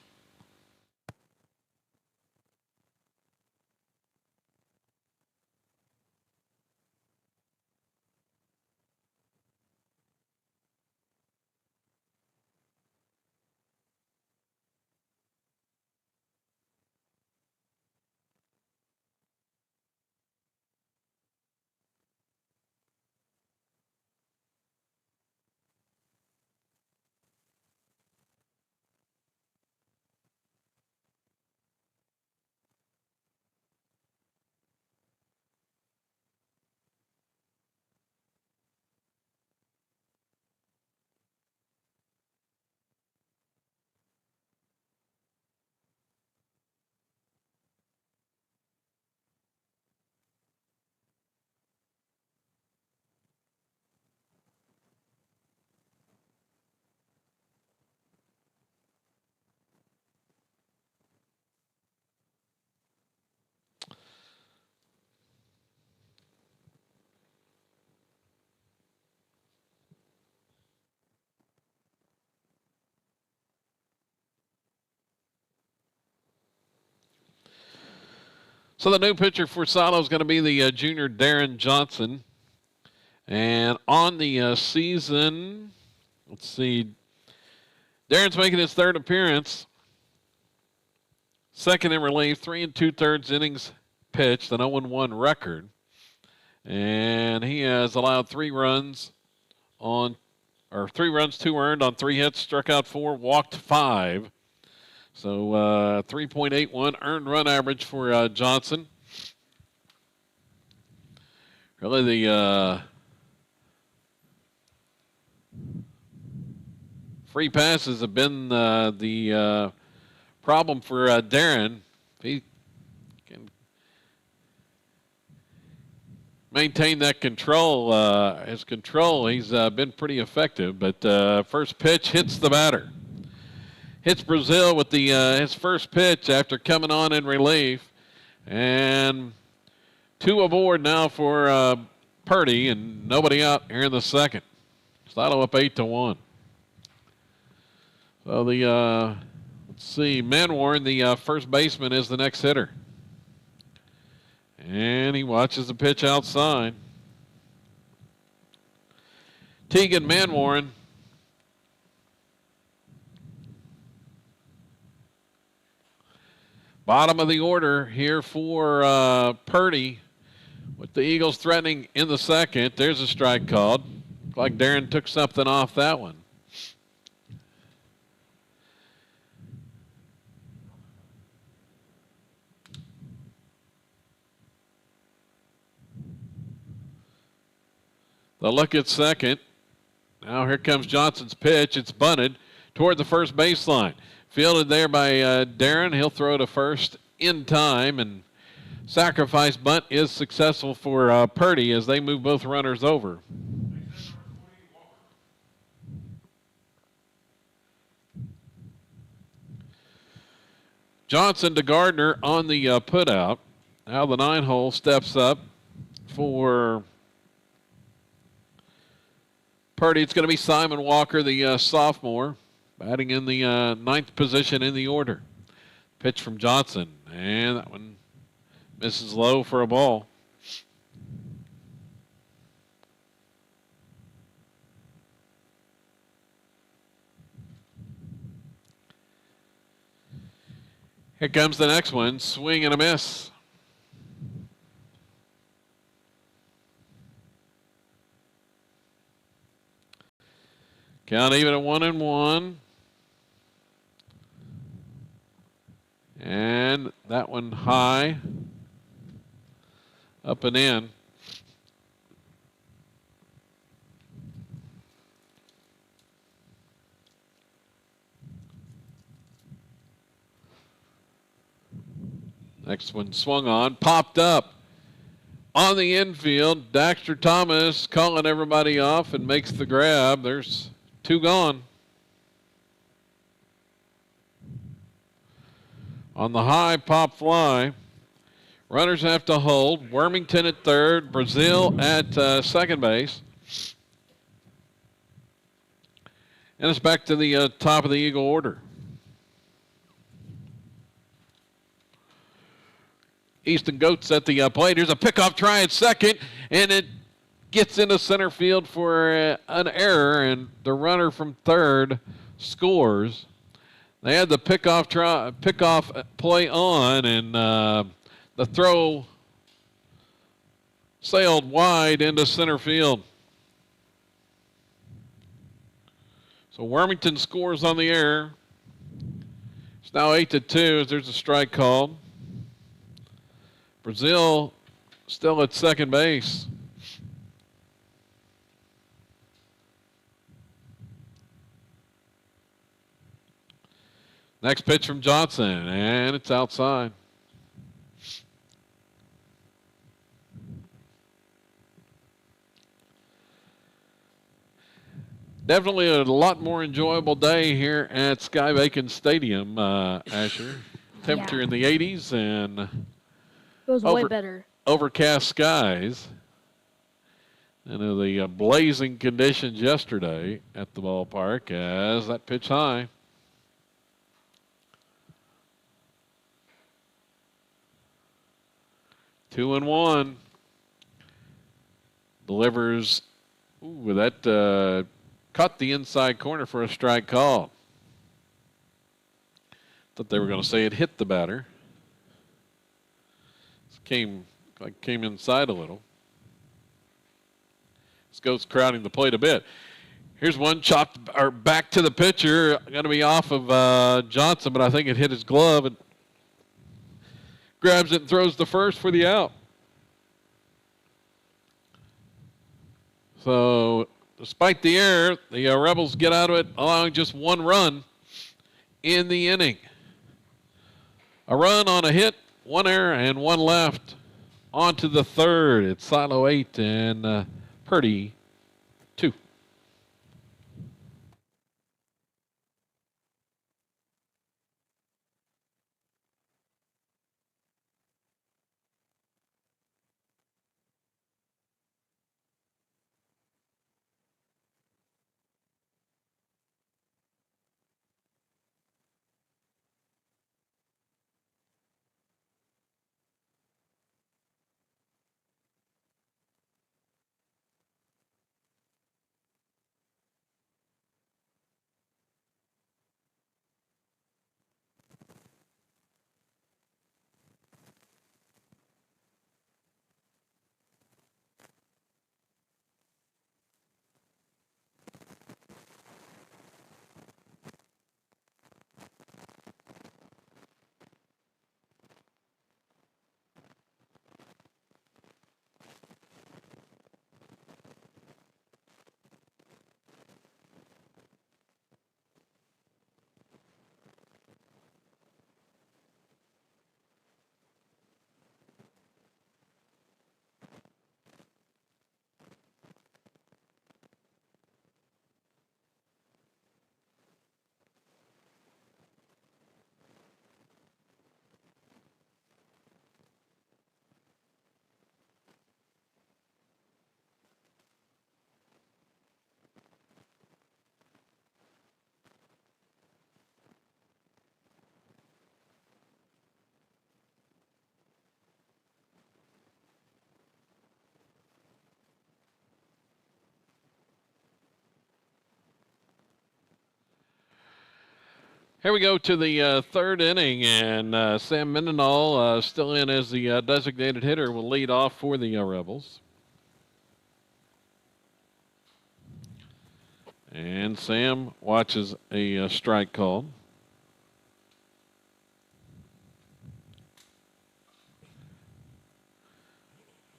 So the new pitcher for Silo is going to be the junior Darren Johnson. And on the season, let's see, Darren's making his 3rd appearance. 2nd in relief, 3 2/3 innings pitched, an 0-1 record. And he has allowed 3 runs, 2 earned on 3 hits, struck out 4, walked 5. So 3.81 earned run average for Johnson. Really the free passes have been the problem for Darren. If he can maintain that control, his control, he's been pretty effective. But first pitch hits the batter. Hits Brazil with the his first pitch after coming on in relief. And 2 aboard now for Purdy, and nobody out here in the 2nd. Silo up 8-1. So the, let's see, Manwarn, the first baseman, is the next hitter. And he watches the pitch outside. Tegan Manwarn. Bottom of the order here for Purdy, with the Eagles threatening in the 2nd. There's a strike called. Looked like Darren took something off that one. The look at 2nd. Now here comes Johnson's pitch. It's bunted toward the first baseline. Fielded there by Darren. He'll throw to first in time, and sacrifice bunt is successful for Purdy as they move both runners over. Johnson to Gardner on the putout. Now the 9-hole steps up for Purdy. It's going to be Simon Walker, the sophomore, batting in the 9th position in the order. Pitch from Johnson, and that one misses low for a ball. Here comes the next one. Swing and a miss. Count even at 1-1. And that one high. Up and in. Next one swung on, popped up on the infield. Daxter Thomas calling everybody off and makes the grab. There's 2 gone. On the high pop fly. Runners have to hold. Wormington at third. Brazil at second base. And it's back to the top of the Eagle order. Easton Goats at the plate. Here's a pickoff try at second, and it gets into center field for an error, and the runner from third scores. They had the pickoff play on, and the throw sailed wide into center field. So Wormington scores on the error. It's now 8-2 as there's a strike called. Brazil still at second base. Next pitch from Johnson, and it's outside. Definitely a lot more enjoyable day here at Sky Bacon Stadium, Asher. Temperature in the 80s and It was way better. Overcast skies. And the blazing conditions yesterday at the ballpark as that pitch high. Two and one. Delivers. Ooh, that cut the inside corner for a strike call. Thought they were going to say it hit the batter. Came inside a little. Scott's crowding the plate a bit. Here's one chopped or back to the pitcher. Going to be off of Johnson, but I think it hit his glove and grabs it and throws the first for the out. So, despite the error, the Rebels get out of it, allowing just 1 run in the inning. A run on a hit, 1 error, and 1 left. On to the third. It's Silo 8 and Purdy 2. Here we go to the third inning, and Sam Mendenhall, still in as the designated hitter, will lead off for the Rebels. And Sam watches a strike call.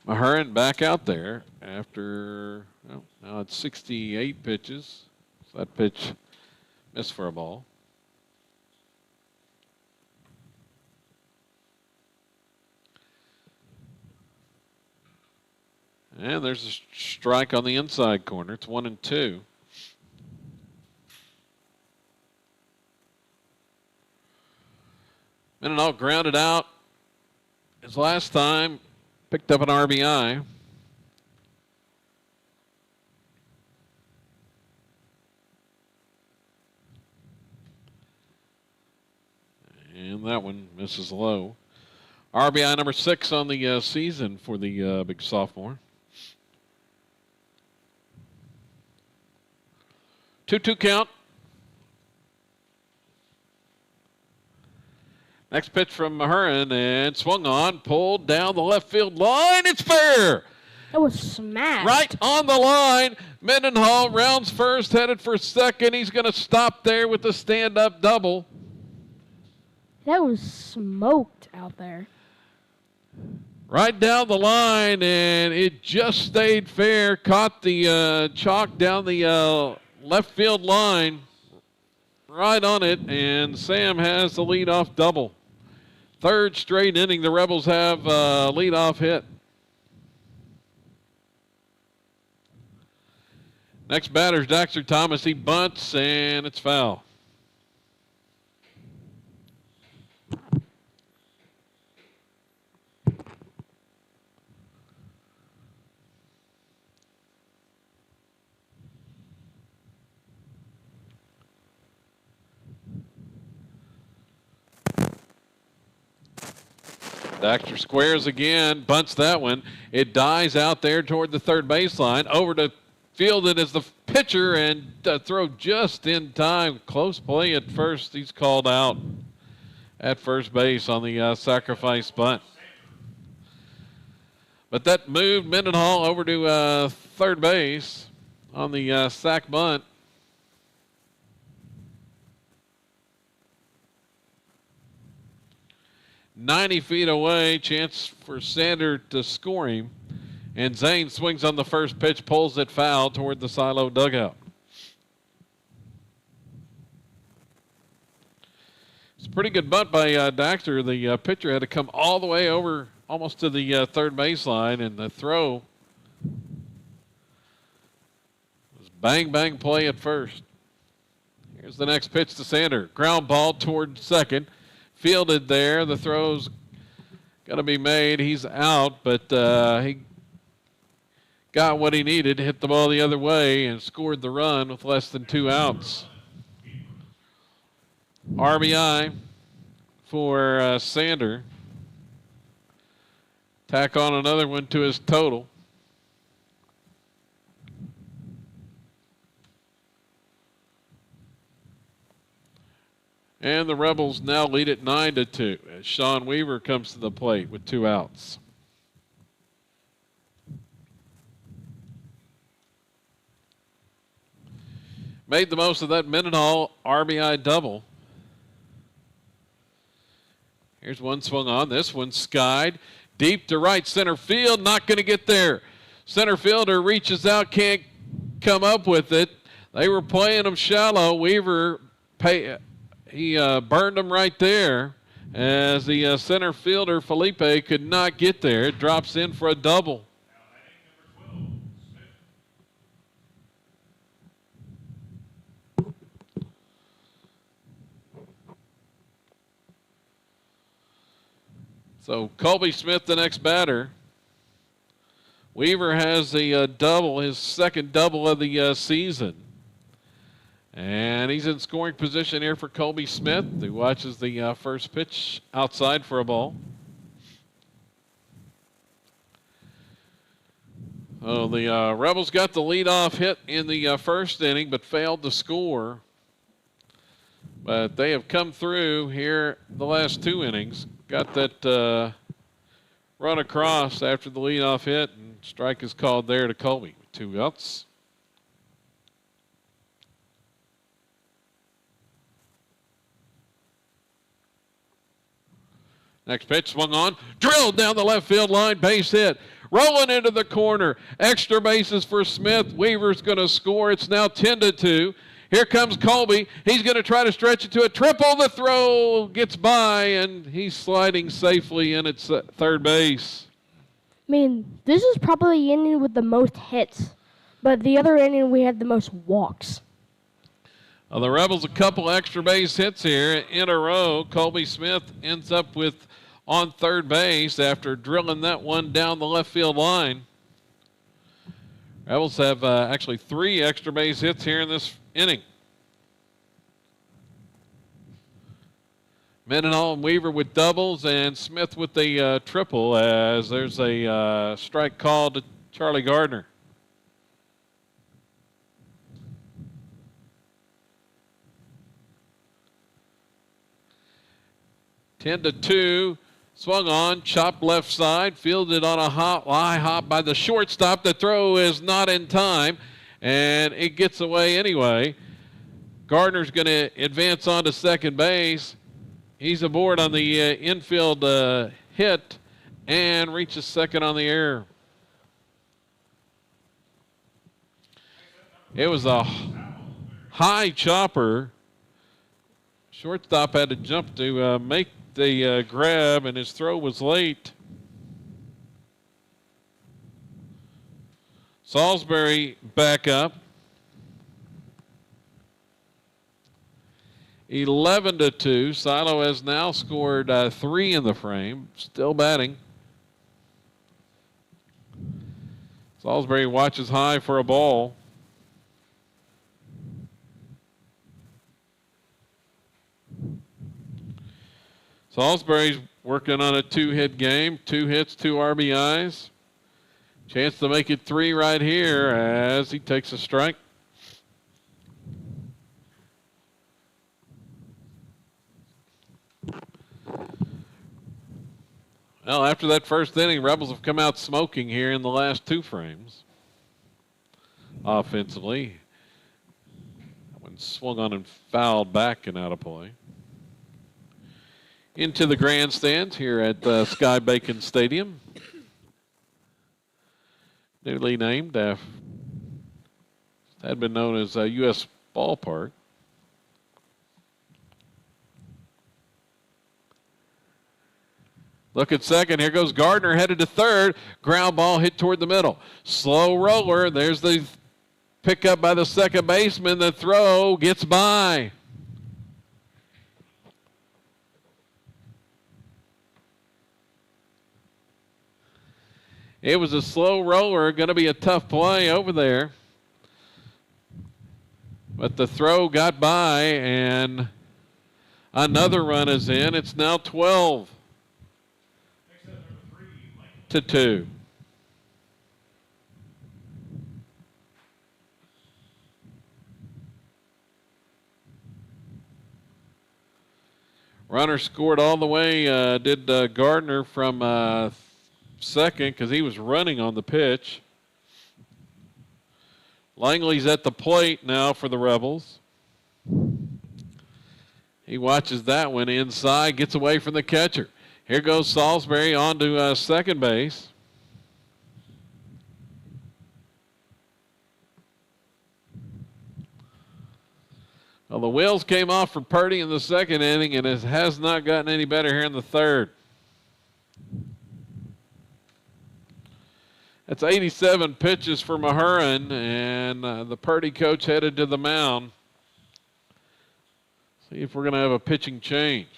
Mahurin back out there after, well, now it's 68 pitches. So that pitch missed for a ball. And there's a strike on the inside corner. It's 1-2. Mendenhall grounded out his last time, picked up an RBI. And that one misses low. RBI number 6 on the season for the big sophomore. 2-2 count. Next pitch from Mahurin, and swung on, pulled down the left field line. It's fair. That was smashed. Right on the line. Mendenhall rounds first, headed for second. He's going to stop there with the stand-up double. That was smoked out there. Right down the line, and it just stayed fair. Caught the chalk down the left field line. Right on it, and Sam has the leadoff double. Third straight inning, the Rebels have a leadoff hit. Next batter's Daxter Thomas. He bunts, and it's foul. Daxter squares again, bunts that one. It dies out there toward the third baseline. Over to field it as the pitcher, and throw just in time. Close play at first. He's called out at first base on the sacrifice bunt. But that moved Mendenhall over to third base on the sac bunt. "90 feet away, chance for Sander to score him. And Zane swings on the first pitch, pulls it foul toward the silo dugout. It's a pretty good bunt by Daxter. The pitcher had to come all the way over almost to the third baseline, and the throw was bang play at first. Here's the next pitch to Sander. Ground ball toward second. Fielded there. The throw's going to be made. He's out, but he got what he needed, hit the ball the other way, and scored the run with less than 2 outs. RBI for Sander. Tack on another one to his total. And the Rebels now lead it 9-2 as Sean Weaver comes to the plate with 2 outs. Made the most of that Mendenhall RBI double. Here's one swung on. This one skied deep to right center field. Not going to get there. Center fielder reaches out, can't come up with it. They were playing him shallow. Weaver he burned him right there as the center fielder, Felipe, could not get there. It drops in for a double. So Colby Smith, the next batter. Weaver has the double, his second double of the season. And he's in scoring position here for Colby Smith, who watches the first pitch outside for a ball. Oh, the Rebels got the leadoff hit in the first inning, but failed to score But they have come through here the last 2 innings. Got that run across after the leadoff hit, and strike is called there to Colby. 2 outs. Next pitch swung on, drilled down the left field line, base hit. Rolling into the corner. Extra bases for Smith. Weaver's going to score. It's now 10-2. Here comes Colby. He's going to try to stretch it to a triple. The throw gets by, and he's sliding safely in at third base. I mean, this is probably the inning with the most hits, but the other inning we had the most walks. Well, the Rebels a couple extra base hits here in a row. Colby Smith ends up with on third base after drilling that one down the left field line. Rebels have actually 3 extra base hits here in this inning. Mendenhall and Weaver with doubles, and Smith with the triple, as there's a strike called to Charlie Gardner. Ten to 2. Swung on, chopped left side, fielded on a high hop by the shortstop. The throw is not in time, and it gets away anyway. Gardner's going to advance on to second base. He's aboard on the infield hit and reaches second on the error. It was a high chopper. Shortstop had to jump to make the grab, and his throw was late. Salisbury back up. 11-2. Silo has now scored 3 in the frame. Still batting. Salisbury watches high for a ball. Salisbury's working on a 2-hit game. 2 hits, 2 RBIs. Chance to make it 3 right here as he takes a strike. Well, after that first inning, Rebels have come out smoking here in the last 2 frames. Offensively. That one swung on and fouled back and out of play. Into the grandstands here at Sky Bacon Stadium. Newly named. Had been known as U.S. Ballpark. Look at second. Here goes Gardner headed to third. Ground ball hit toward the middle. Slow roller. There's the pickup by the second baseman. The throw gets by. It was a slow roller, going to be a tough play over there. But the throw got by, and another run is in. It's now 12-2. Runner scored all the way, did Gardner from second because he was running on the pitch. Langley's at the plate now for the Rebels. He watches that one inside, gets away from the catcher. Here goes Salisbury on to second base. Well, the wheels came off for Purdy in the second inning, and it has not gotten any better here in the third. That's 87 pitches for Mahurin, and the Purdy coach headed to the mound. See if we're going to have a pitching change.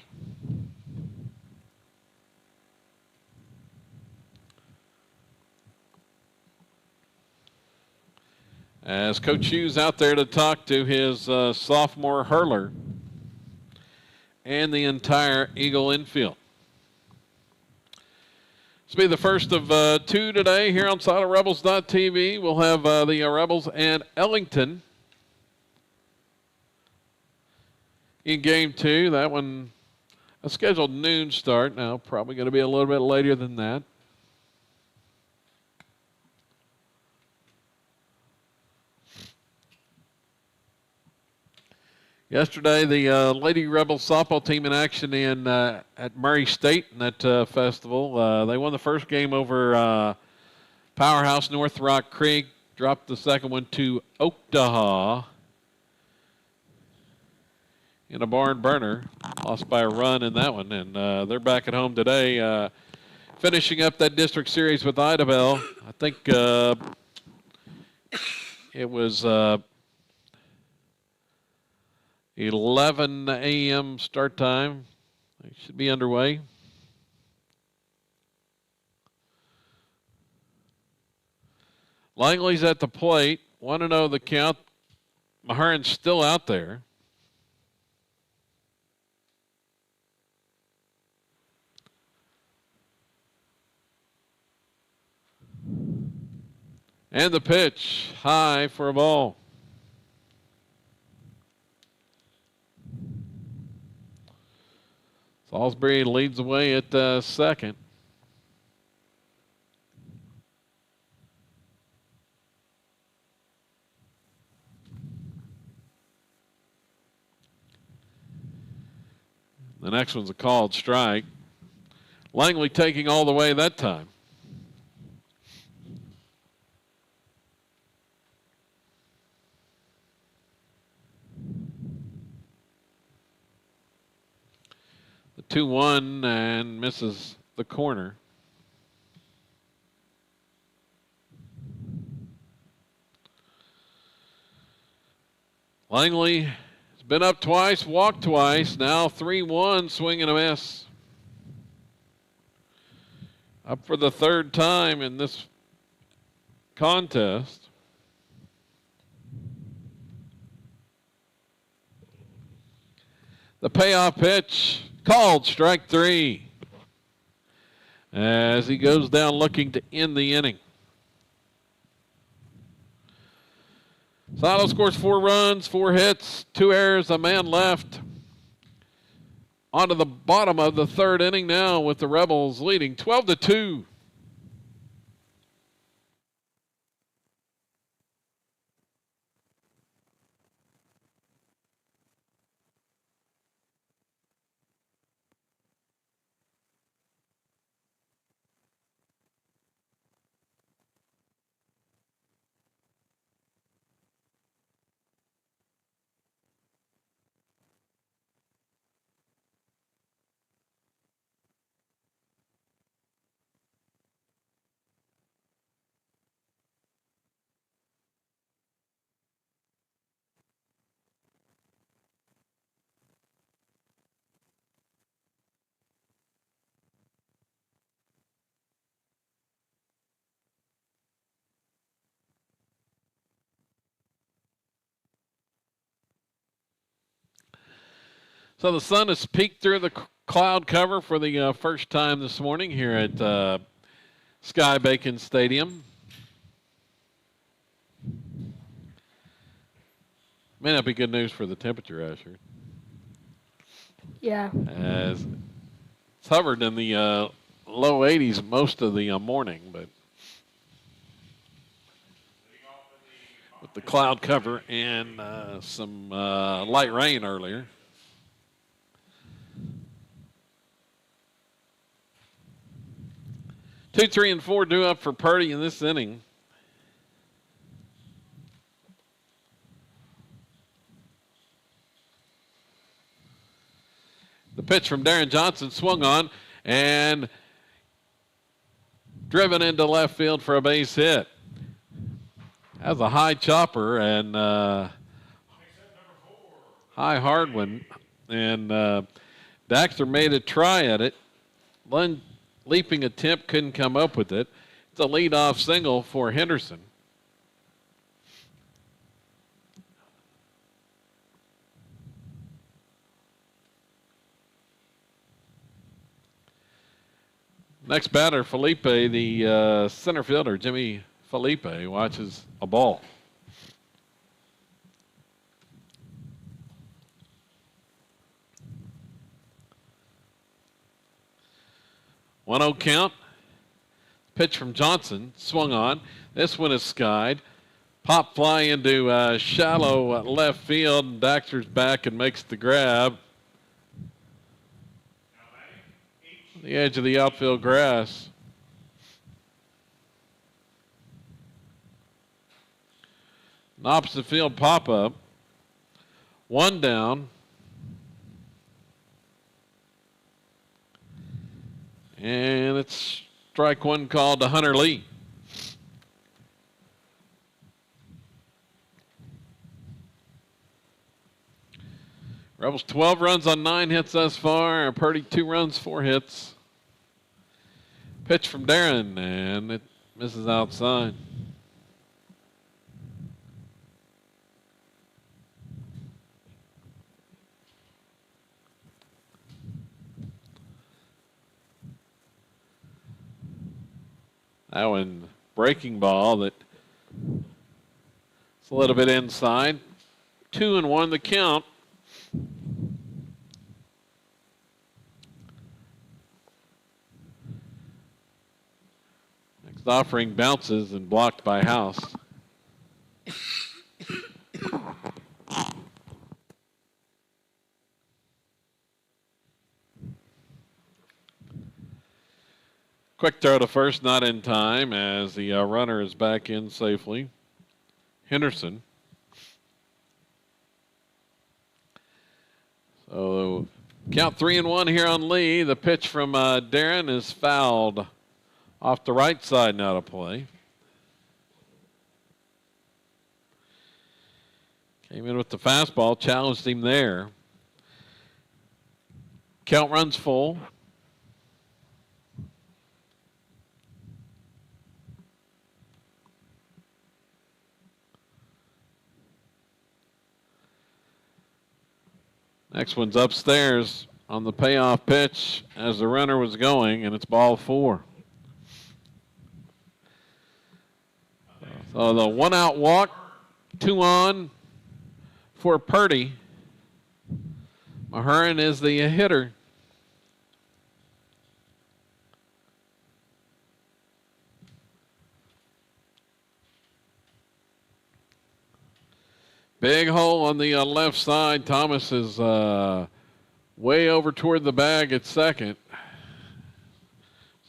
As Coach Hughes out there to talk to his sophomore hurler and the entire Eagle infield. This will be the first of 2 today here on SiloRebels.tv. We'll have the Rebels and Ellington. in game 2. That one a scheduled noon start. Now probably going to be a little bit later than that. Yesterday, the Lady Rebels softball team in action at Murray State in that festival. They won the first game over Powerhouse North Rock Creek. Dropped the second one to Oktaha in a barn burner. Lost by a run in that one, and they're back at home today, finishing up that district series with Idabel. I think it was 11 a.m. start time. They should be underway. Langley's at the plate. 1-0 the count. Maharan's still out there. And the pitch, high for a ball. Salisbury leads the way at second. The next one's a called strike. Langley taking all the way that time. The 2-1 and misses the corner. Langley been up twice, walked twice. Now 3-1, swing and a miss. Up for the third time in this contest. The payoff pitch, called strike 3. As he goes down looking to end the inning. Silo scores 4 runs, 4 hits, 2 errors, a man left. On to the bottom of the third inning now with the Rebels leading 12-2. So the sun has peeked through the cloud cover for the first time this morning here at Sky Bacon Stadium. May not be good news for the temperature, Asher. Yeah. As it's hovered in the low 80s most of the morning, but with the cloud cover and some light rain earlier. 2, 3, and 4 due up for Purdy in this inning. The pitch from Darren Johnson swung on and driven into left field for a base hit. That was a high chopper and high hard one. And Daxter made a try at it. Leaping attempt, couldn't come up with it. It's a leadoff single for Henderson. Next batter, Felipe, the center fielder, Jimmy Felipe, watches a ball. 1-0 count. Pitch from Johnson, swung on. This one is skied. Pop fly into shallow left field. Daxter's back and makes the grab. The edge of the outfield grass. An opposite field pop-up. 1 down. And it's strike 1 called to Hunter Lee. Rebels 12 runs on 9 hits thus far. Purdy 2 runs, 4 hits. Pitch from Darren, and it misses outside. That one, breaking ball that it's a little bit inside. 2-1 the count. Next offering bounces and blocked by House. Quick throw to first, not in time as the runner is back in safely. Henderson. So count 3-1 here on Lee. The pitch from Darren is fouled off the right side now to play. Came in with the fastball, challenged him there. Count runs full. Next one's upstairs on the payoff pitch as the runner was going, and it's ball 4. So the 1-out walk, 2 on for Purdy. Mahurin is the hitter. Big hole on the left side. Thomas is way over toward the bag at second.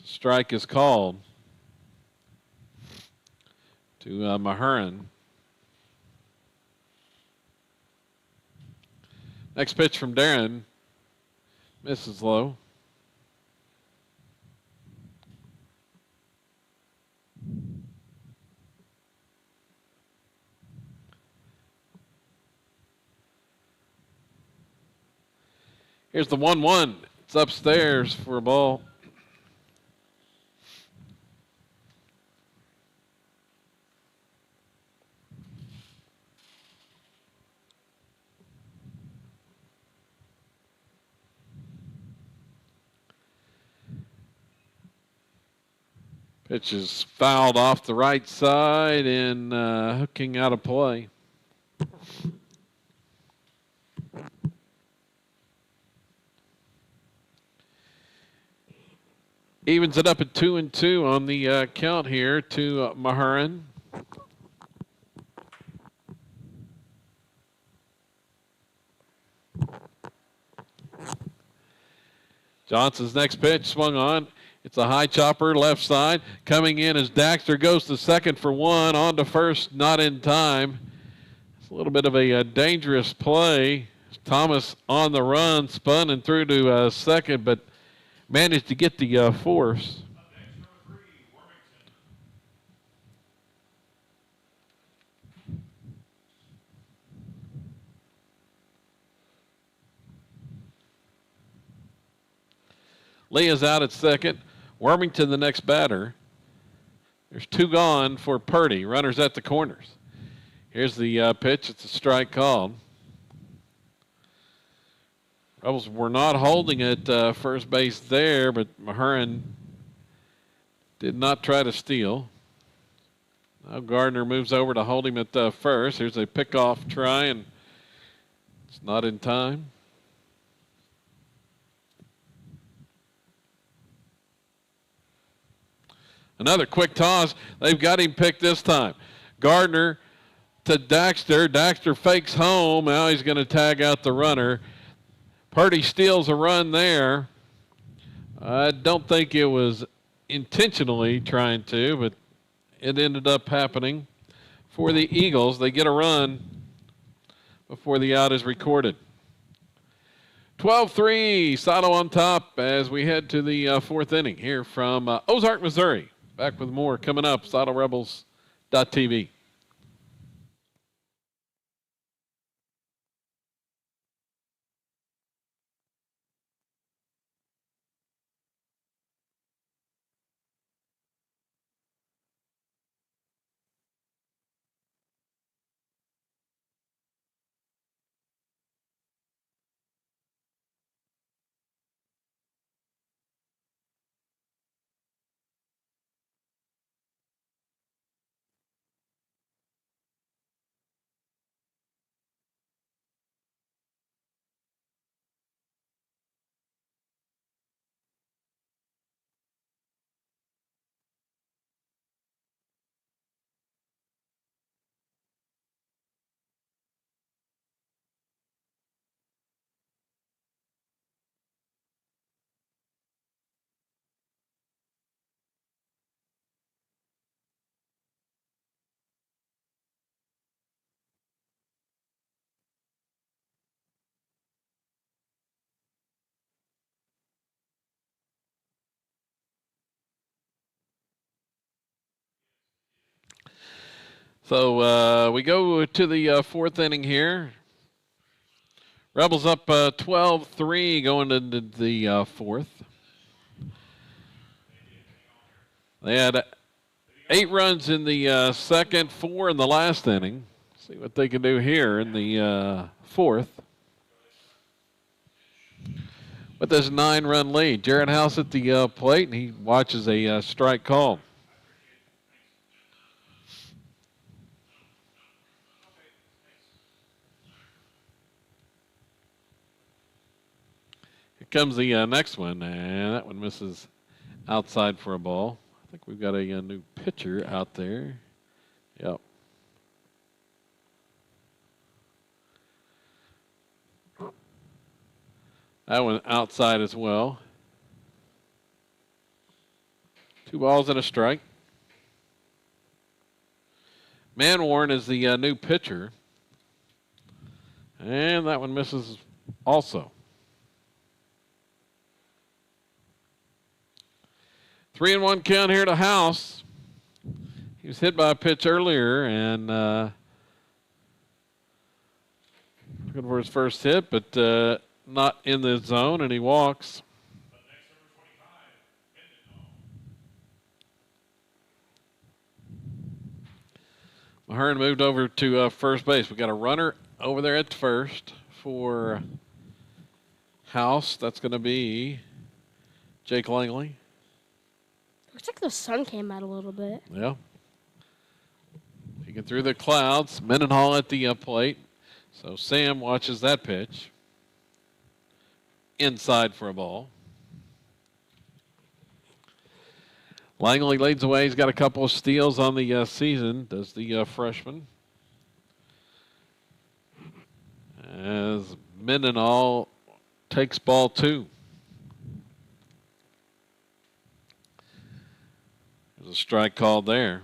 Strike is called to Mahurin. Next pitch from Darren. Misses low. Here's the 1-1. It's upstairs for a ball. Pitch is fouled off the right side and hooking out of play. Evens it up at 2-2 on the count here to Mahurin. Johnson's next pitch swung on. It's a high chopper left side. Coming in as Daxter goes to second for 1. On to first, not in time. It's a little bit of a dangerous play. Thomas on the run, spun and through to second, but managed to get the force. Lee is out at second. Wormington the next batter. There's 2 gone for Purdy. Runners at the corners. Here's the pitch. It's a strike called. Rebels were not holding it first base there, but Mahurin did not try to steal. Now Gardner moves over to hold him at first. Here's a pickoff try, and it's not in time. Another quick toss. They've got him picked this time. Gardner to Daxter. Daxter fakes home. Now he's going to tag out the runner. Purdy steals a run there. I don't think it was intentionally trying to, but it ended up happening for the Eagles. They get a run before the out is recorded. 12-3, Silo on top as we head to the fourth inning here from Ozark, Missouri. Back with more coming up, SiloRebels.tv. So we go to the fourth inning here. Rebels up 12-3 going into the fourth. They had 8 runs in the second, 4 in the last inning. See what they can do here in the fourth. With this 9-run lead, Jared House at the plate, and he watches a strike call. Here comes the next one, and that one misses outside for a ball. I think we've got a new pitcher out there. Yep. That one outside as well. 2 balls and a strike. Manwarn is the new pitcher. And that one misses also. 3-1 count here to House. He was hit by a pitch earlier and looking for his first hit, but not in the zone, and he walks. Mahern moved over to first base. We got a runner over there at first for House. That's going to be Jake Langley. Looks like the sun came out a little bit. Yeah. Peeking through the clouds. Mendenhall at the plate. So Sam watches that pitch. Inside for a ball. Langley leads away. He's got a couple of steals on the season, does the freshman. As Mendenhall takes ball 2. There's a strike called there.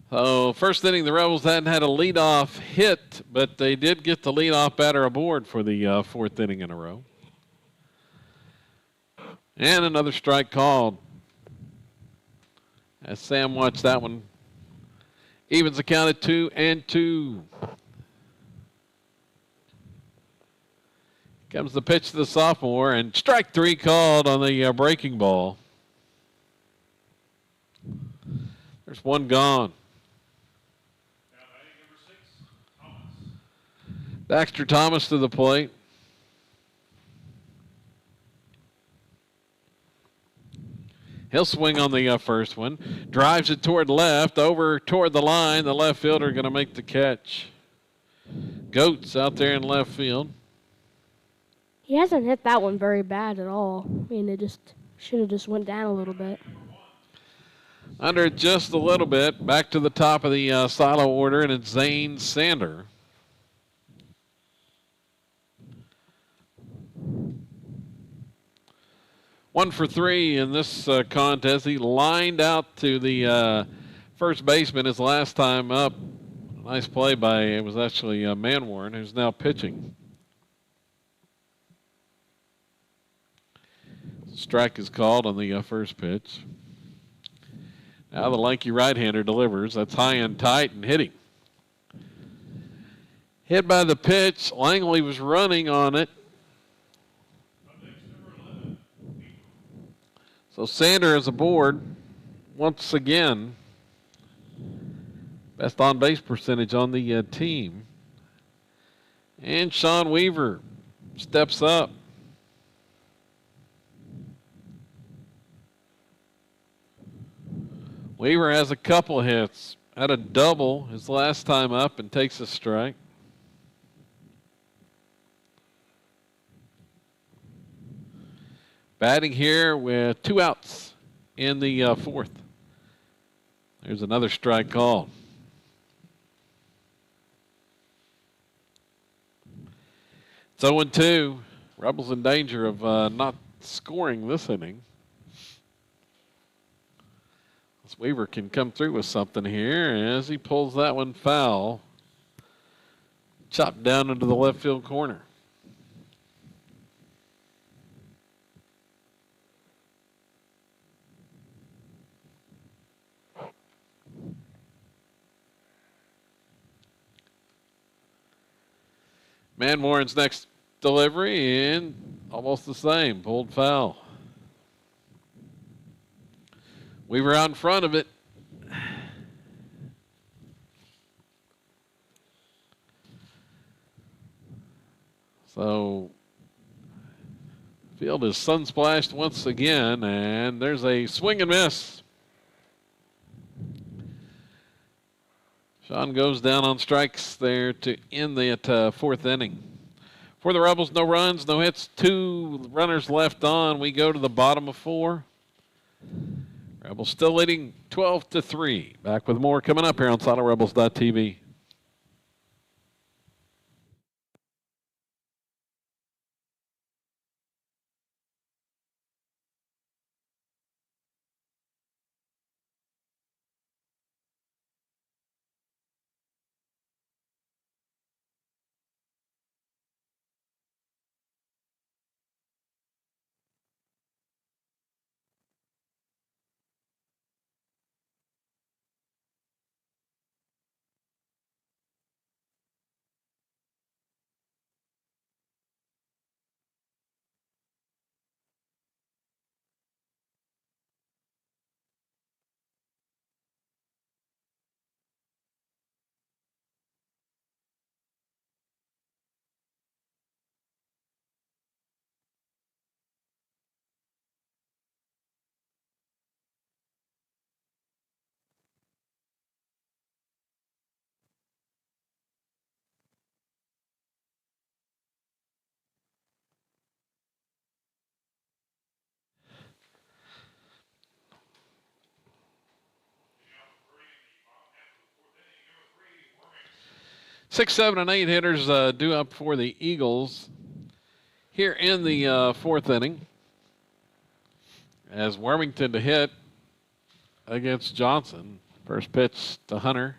So first inning, the Rebels hadn't had a leadoff hit, but they did get the leadoff batter aboard for the fourth inning in a row. And another strike called. As Sam watched that one. Evens the count at 2-2. Comes the pitch to the sophomore, and strike 3 called on the breaking ball. There's one gone. Daxter Thomas to the plate. He'll swing on the first one. Drives it toward left, over toward the line. The left fielder going to make the catch. Goats out there in left field. He hasn't hit that one very bad at all. I mean, it just should have just went down a little bit. Under it just a little bit. Back to the top of the silo order, and it's Zane Sander. One for three in this contest. He lined out to the first baseman his last time up. Nice play by, it was actually Manwarren, who's now pitching. Strike is called on the first pitch. Now the lanky right-hander delivers. That's high and tight and hitting. Hit by the pitch. Langley was running on it. So Sander is aboard once again. Best on-base percentage on the team. And Sean Weaver steps up. Weaver has a couple hits. Had a double his last time up and takes a strike. Batting here with 2 outs in the fourth. There's another strike called. It's 0-2. Rebels in danger of not scoring this inning. This Weaver can come through with something here as he pulls that one foul. Chopped down into the left field corner. Manwarren's next delivery, and almost the same, pulled foul. Weaver out in front of it. So, field is sun-splashed once again, and there's a swing and miss. Sean goes down on strikes there to end the fourth inning. For the Rebels, no runs, no hits, 2 runners left on. We go to the bottom of 4. Rebels still leading 12-3. Back with more coming up here on SoloRebels.tv. Six, 7, and 8 hitters due up for the Eagles here in the fourth inning. As Wormington to hit against Johnson. First pitch to Hunter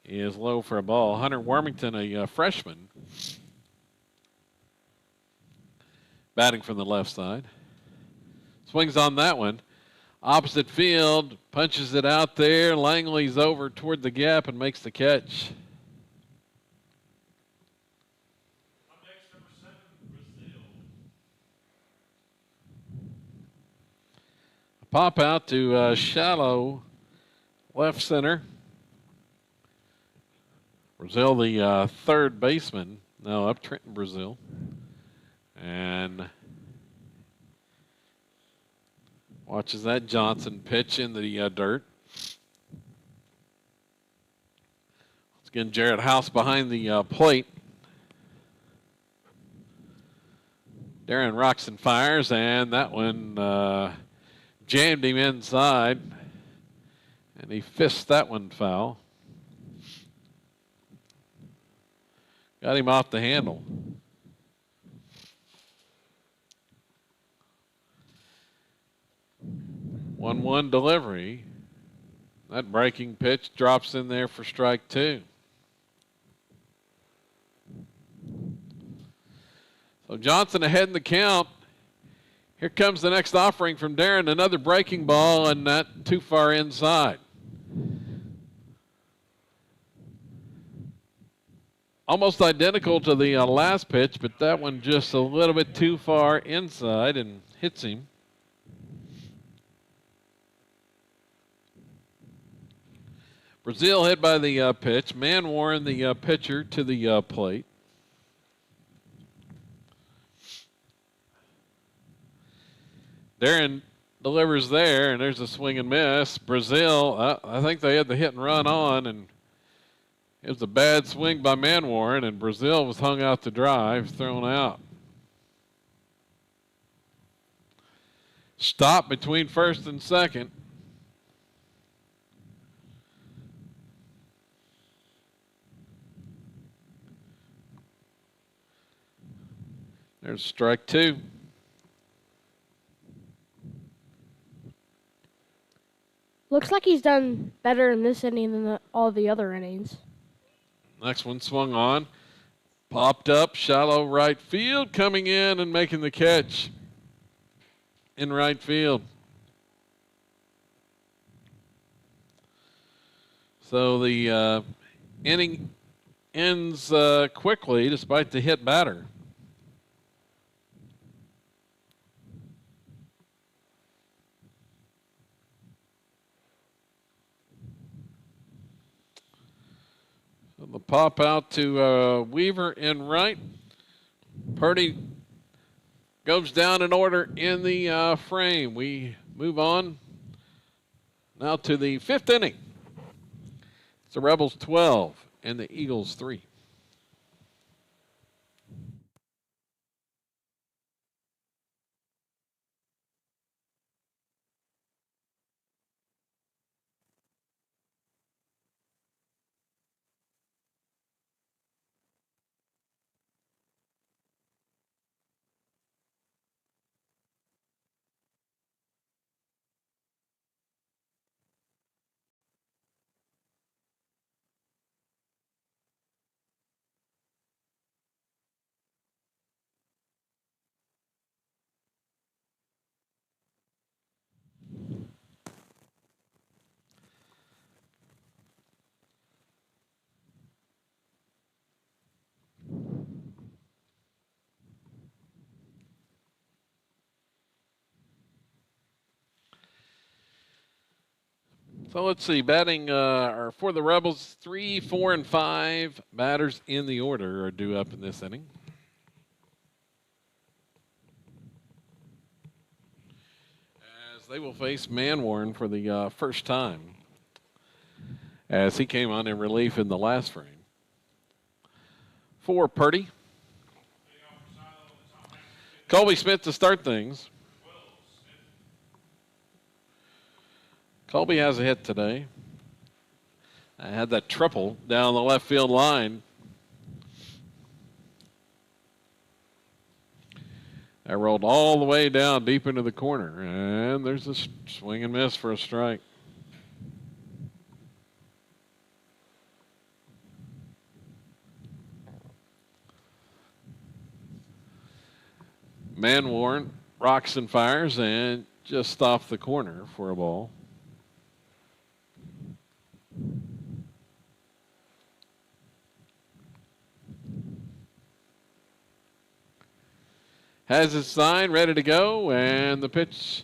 is low for a ball. Hunter Wormington, a freshman, batting from the left side. Swings on that one. Opposite field, punches it out there. Langley's over toward the gap and makes the catch. Pop out to shallow left center. Brazil, the third baseman, now up Trenton Brazil. And watches that Johnson pitch in the dirt. Once again, Jared House behind the plate. Darren Roxon fires, and that one jammed him inside. And he fists that one foul. Got him off the handle. One delivery. That breaking pitch drops in there for strike two. So Johnson ahead in the count. Here comes the next offering from Darren. Another breaking ball, and not too far inside. Almost identical to the last pitch, but that one just a little bit too far inside and hits him. Brazil hit by the pitch. Manwarren, the pitcher, to the plate. Darren delivers there, and there's a swing and miss. Brazil, I think they had the hit and run on, and it was a bad swing by Manwarren, and Brazil was hung out to dry, thrown out. Stop between first and second. There's strike two. Looks like he's done better in this inning than all the other innings. Next one swung on. Popped up, shallow right field, coming in and making the catch in right field. So the inning ends quickly despite the hit batter. The pop out to Weaver in right. Purdy goes down in order in the frame. We move on now to the fifth inning. It's the Rebels 12 and the Eagles 3. So let's see, batting or for the Rebels, 3, 4, and 5 batters in the order are due up in this inning. As they will face Manwarren for the first time, as he came on in relief in the last frame. For Purdy. Colby Smith to start things. Colby has a hit today. I had that triple down the left field line. I rolled all the way down deep into the corner, and there's a swing and miss for a strike. Manwarren rocks and fires and just off the corner for a ball. Has his sign ready to go, and the pitch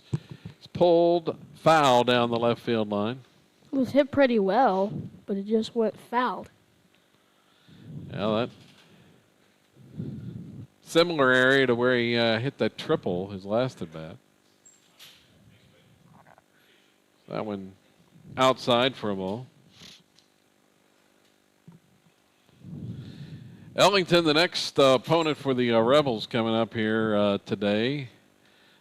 is pulled foul down the left field line. It was hit pretty well, but it just went fouled. Yeah, that similar area to where he hit that triple his last at bat. That one outside for a ball. Ellington, the next opponent for the Rebels coming up here today.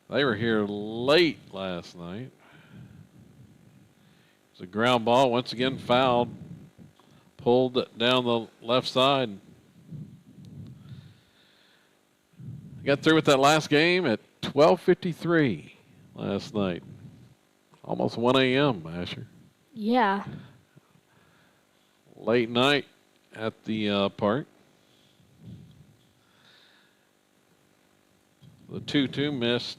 They were here late last night. It's a ground ball, once again fouled. Pulled down the left side. Got through with that last game at 12:53 last night. Almost 1 a.m., Asher. Yeah. Late night at the park. The 2-2 missed.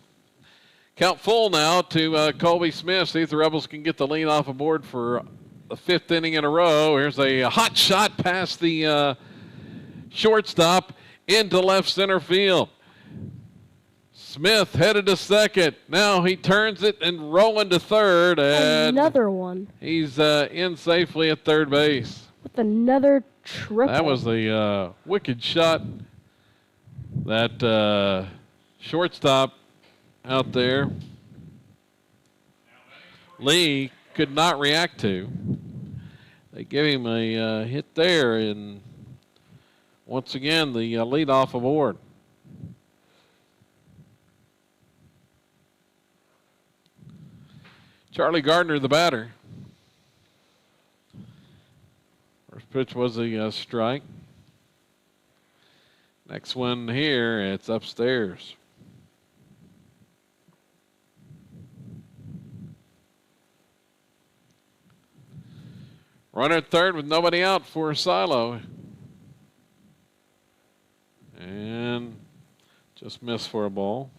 Count full now to Colby Smith. See if the Rebels can get the lead off the board for the 5th inning in a row. Here's a hot shot past the shortstop into left center field. Smith headed to second. Now he turns it and rolling to third. And another one. He's in safely at third base. With another triple. That was a wicked shot. That shortstop out there, Lee, could not react to. They give him a hit there, and once again the leadoff aboard. Charlie Gardner, the batter. First pitch was a strike. Next one here, it's upstairs. Runner at third with nobody out for Silo. And just missed for a ball.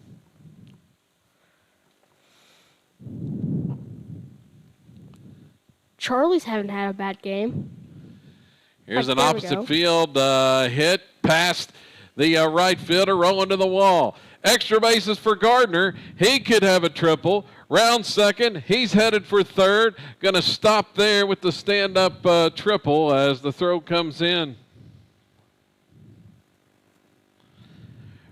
Charlie's haven't had a bad game. Here's an opposite field hit past the right fielder, rolling to the wall. Extra bases for Gardner. He could have a triple. Round second. He's headed for third. Going to stop there with the stand-up triple as the throw comes in.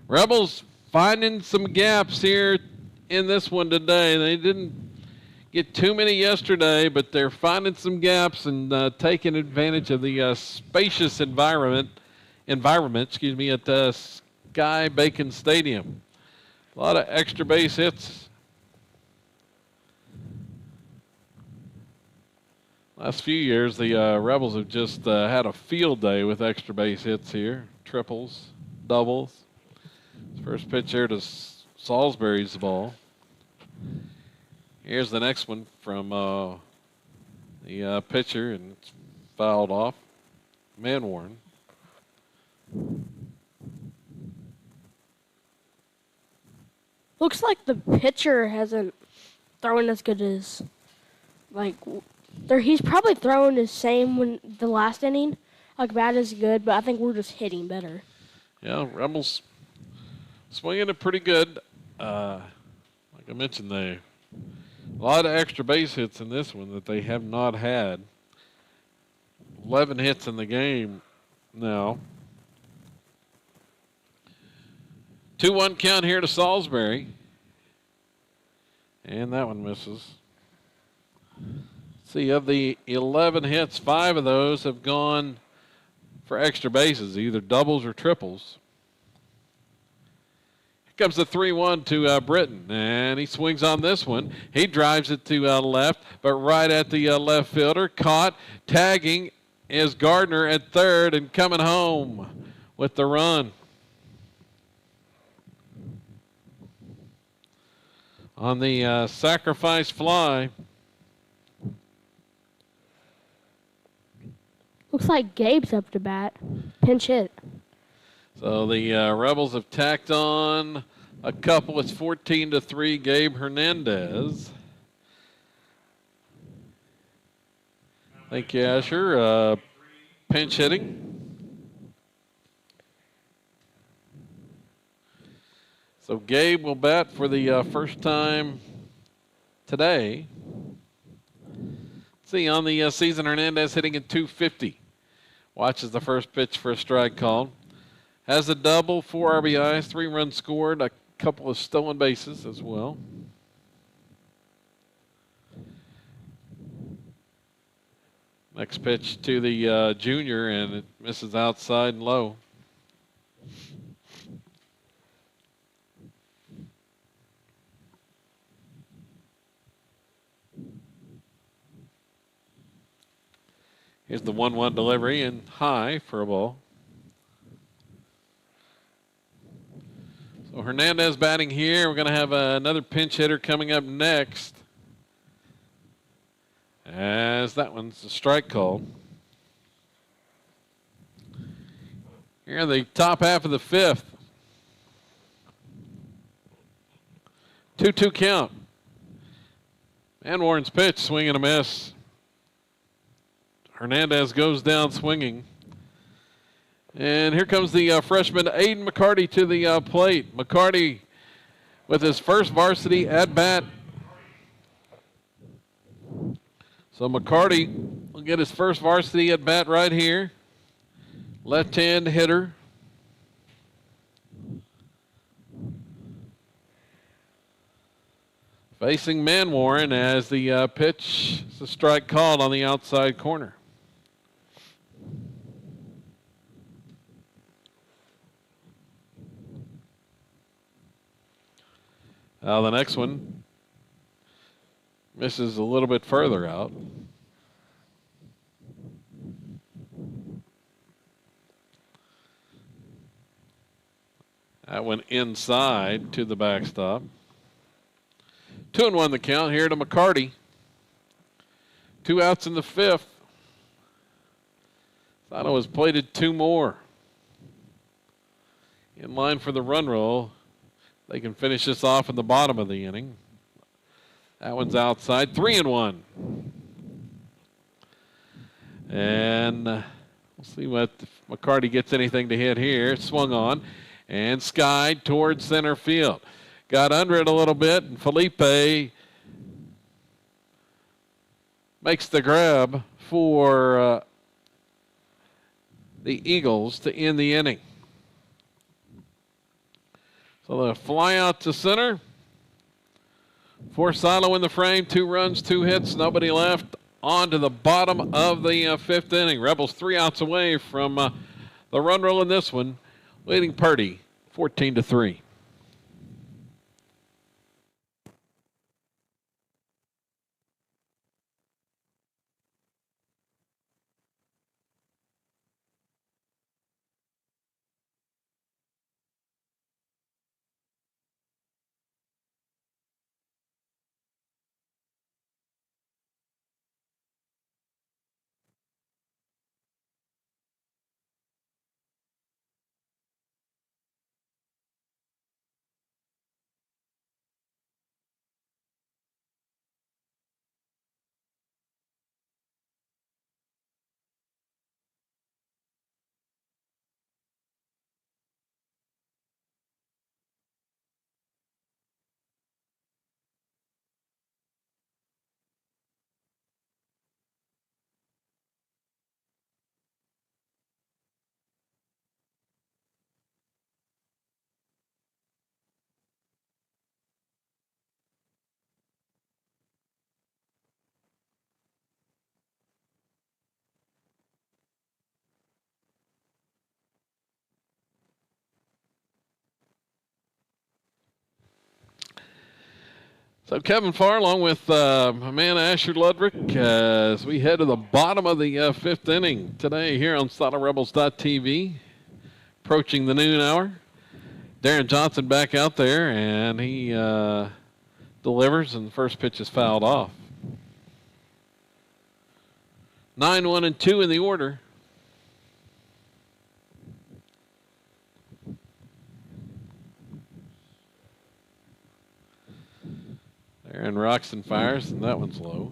Rebels finding some gaps here in this one today. They didn't get too many yesterday, but they're finding some gaps and taking advantage of the spacious environment, at Sky Bacon Stadium. A lot of extra base hits. Last few years, the Rebels have just had a field day with extra base hits here. Triples, doubles. First pitch here to Salisbury's ball. Here's the next one from the pitcher, and it's fouled off. Manwarren. Looks like the pitcher hasn't thrown as good as, he's probably throwing the same when the last inning. Like, bad is good, but I think we're just hitting better. Yeah, Rebels swinging it pretty good. Like I mentioned, a lot of extra base hits in this one that they have not had. 11 hits in the game now. 2-1 count here to Salisbury. And that one misses. See, of the 11 hits, 5 of those have gone for extra bases, either doubles or triples. Here comes the 3-1 to Britton, and he swings on this one. He drives it to left, but right at the left fielder. Caught, tagging is Gardner at third and coming home with the run. On the sacrifice fly. Looks like Gabe's up to bat. Pinch hit. So the Rebels have tacked on a couple. It's 14-3, Gabe Hernandez. Thank you, Asher. Pinch hitting. So Gabe will bat for the first time today. Let's see, on the season, Hernandez hitting at .250. Watches the first pitch for a strike called. Has a double, 4 RBIs, 3 runs scored, a couple of stolen bases as well. Next pitch to the junior, and it misses outside and low. Here's the 1-1 delivery and high for a ball. So Hernandez batting here. We're going to have another pinch hitter coming up next, as that one's a strike call. Here in the top half of the fifth. 2-2 count. Van Warren's pitch, swing and a miss. Hernandez goes down swinging. And here comes the freshman Aiden McCarty to the plate. McCarty with his first varsity at bat. So McCarty will get his first varsity at bat right here. Left-hand hitter. Facing Manwarren as the pitch is a strike called on the outside corner. The next one misses a little bit further out. That went inside to the backstop. 2-1 the count here to McCarty. 2 outs in the fifth. Sano has plated 2 more. In line for the run roll. They can finish this off in the bottom of the inning. That one's outside. 3-1. And we'll see what if McCarty gets anything to hit here. Swung on and skied towards center field. Got under it a little bit, and Felipe makes the grab for the Eagles to end the inning. So the fly out to center. For Silo in the frame, 2 runs, 2 hits, nobody left. On to the bottom of the fifth inning. Rebels 3 outs away from the run roll in this one, leading Purdy 14-3. So Kevin Farr along with my man Asher Ludwig as we head to the bottom of the fifth inning today here on SoloRebels.tv, approaching the noon hour. Darren Johnson back out there, and he delivers, and the first pitch is fouled off. 9-1-2 in the order. Aaron Roxton fires, and that one's low.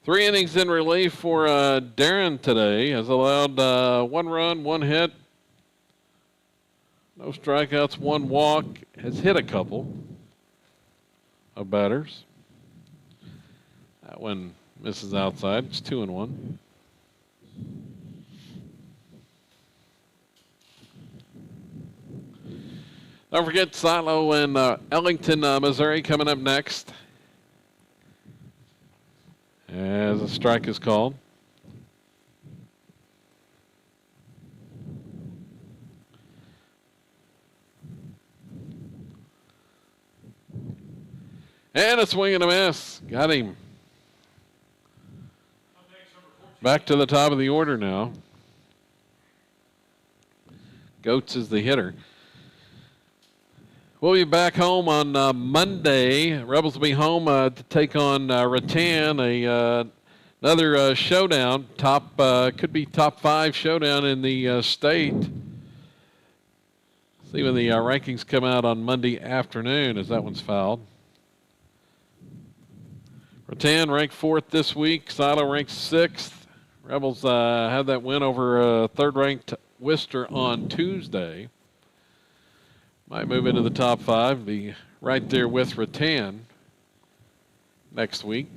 3 innings in relief for Darren today. Has allowed 1 run, 1 hit, no strikeouts, 1 walk. Has hit a couple of batters. That one misses outside. It's 2-1. Don't forget Silo and Ellington, Missouri coming up next as a strike is called. And a swing and a miss. Got him. Back to the top of the order now. Goetz is the hitter. We'll be back home on Monday. Rebels will be home to take on Rattan, another showdown. Could be top 5 showdown in the state. See when the rankings come out on Monday afternoon as that one's fouled. Rattan ranked 4th this week. Silo ranked 6th. Rebels had that win over third-ranked Worcester on Tuesday. Might move into the top 5, be right there with Rattan next week.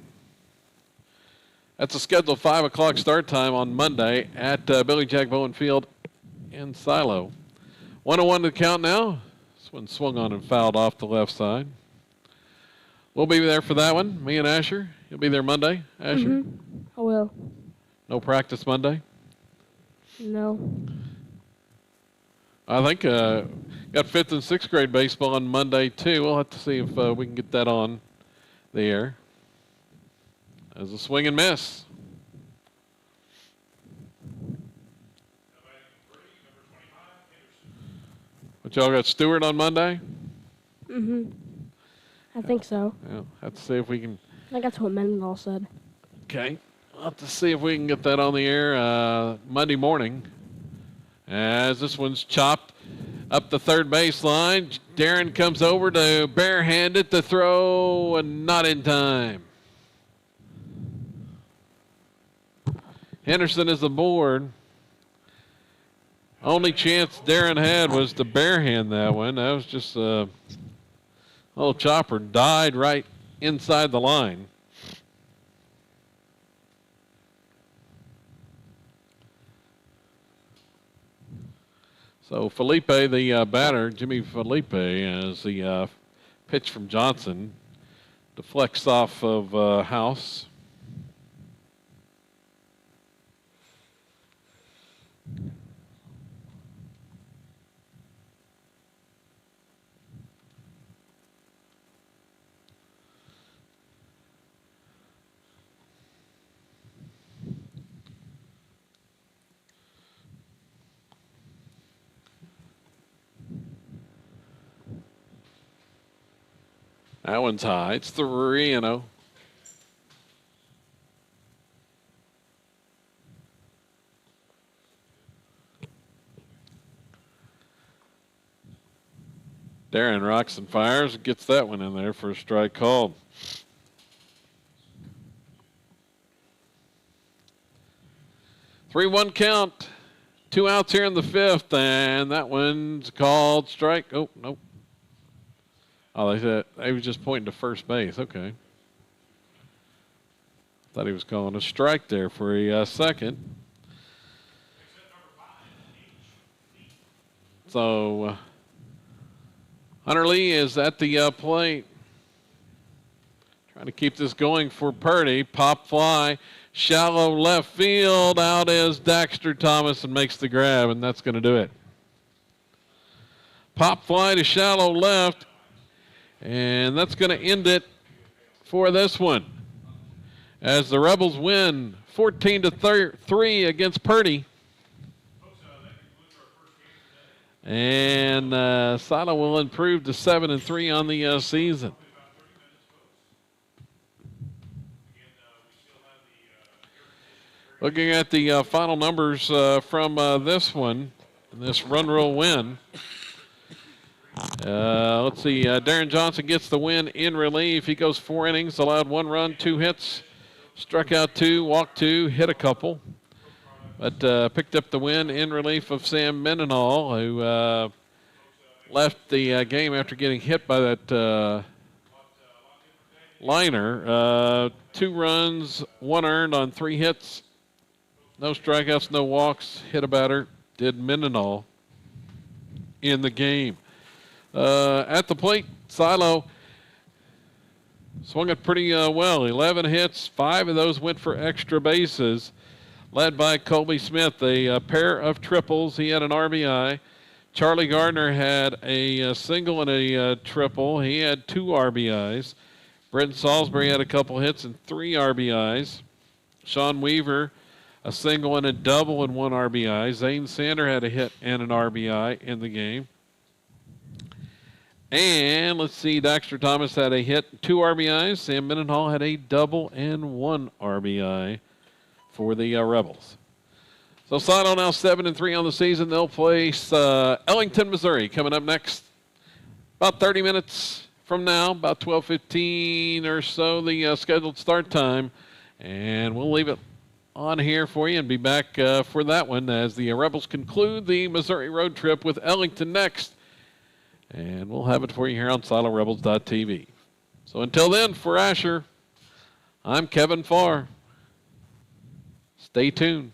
That's a scheduled 5 o'clock start time on Monday at Billy Jack Bowen Field in Silo. 1-1 to count now. This one swung on and fouled off the left side. We'll be there for that one, me and Asher. You'll be there Monday, Asher? Mm-hmm. I will. No practice Monday? No. I think got 5th and 6th grade baseball on Monday, too. We'll have to see if we can get that on the air. As a swing and miss. But y'all got Stewart on Monday? Mm-hmm. I think so. Yeah, have to see if we can. I got to what Mendenhall said. Okay. We'll have to see if we can get that on the air Monday morning. As this one's chopped up the third baseline. Darren comes over to barehand it to throw, and not in time. Henderson is aboard. Only chance Darren had was to barehand that one. That was just a little chopper. Died right inside the line. So Felipe, the batter, Jimmy Felipe, as the pitch from Johnson deflects off of House. That one's high. It's 3-0. Darren rocks and fires, gets that one in there for a strike called. Three-one count. 2 outs here in the 5th, and that one's called strike. Oh, nope. Oh, they said he was just pointing to first base. Okay. Thought he was calling a strike there for a second. So Hunter Lee is at the plate. Trying to keep this going for Purdy. Pop fly. Shallow left field. Out is Daxter Thomas and makes the grab, and that's going to do it. Pop fly to shallow left. And that's going to end it for this one. As the Rebels win 14-3 against Purdy. And Silo will improve to 7-3 on the season. Looking at the final numbers from this one, this run rule win. Let's see. Darren Johnson gets the win in relief. He goes 4 innings, allowed 1 run, 2 hits, struck out 2, walked 2, hit a couple, but picked up the win in relief of Sam Mendenhall, who left the game after getting hit by that liner. 2 runs, 1 earned on 3 hits, no strikeouts, no walks, hit a batter. Did Mendenhall in the game. At the plate, Silo swung it pretty well. 11 hits, 5 of those went for extra bases, led by Colby Smith. A pair of triples. He had an RBI. Charlie Gardner had a single and a triple. He had 2 RBIs. Brenton Salisbury had a couple hits and 3 RBIs. Sean Weaver, a single and a double and 1 RBI. Zane Sander had a hit and an RBI in the game. And let's see, Dexter Thomas had a hit, 2 RBIs. Sam Mendenhall had a double and 1 RBI for the Rebels. So Silo now 7-3 on the season. They'll face Ellington, Missouri, coming up next. About 30 minutes from now, about 12:15 or so, the scheduled start time. And we'll leave it on here for you and be back for that one as the Rebels conclude the Missouri road trip with Ellington next. And we'll have it for you here on SiloRebels.tv. So until then, for Asher, I'm Kevin Farr. Stay tuned.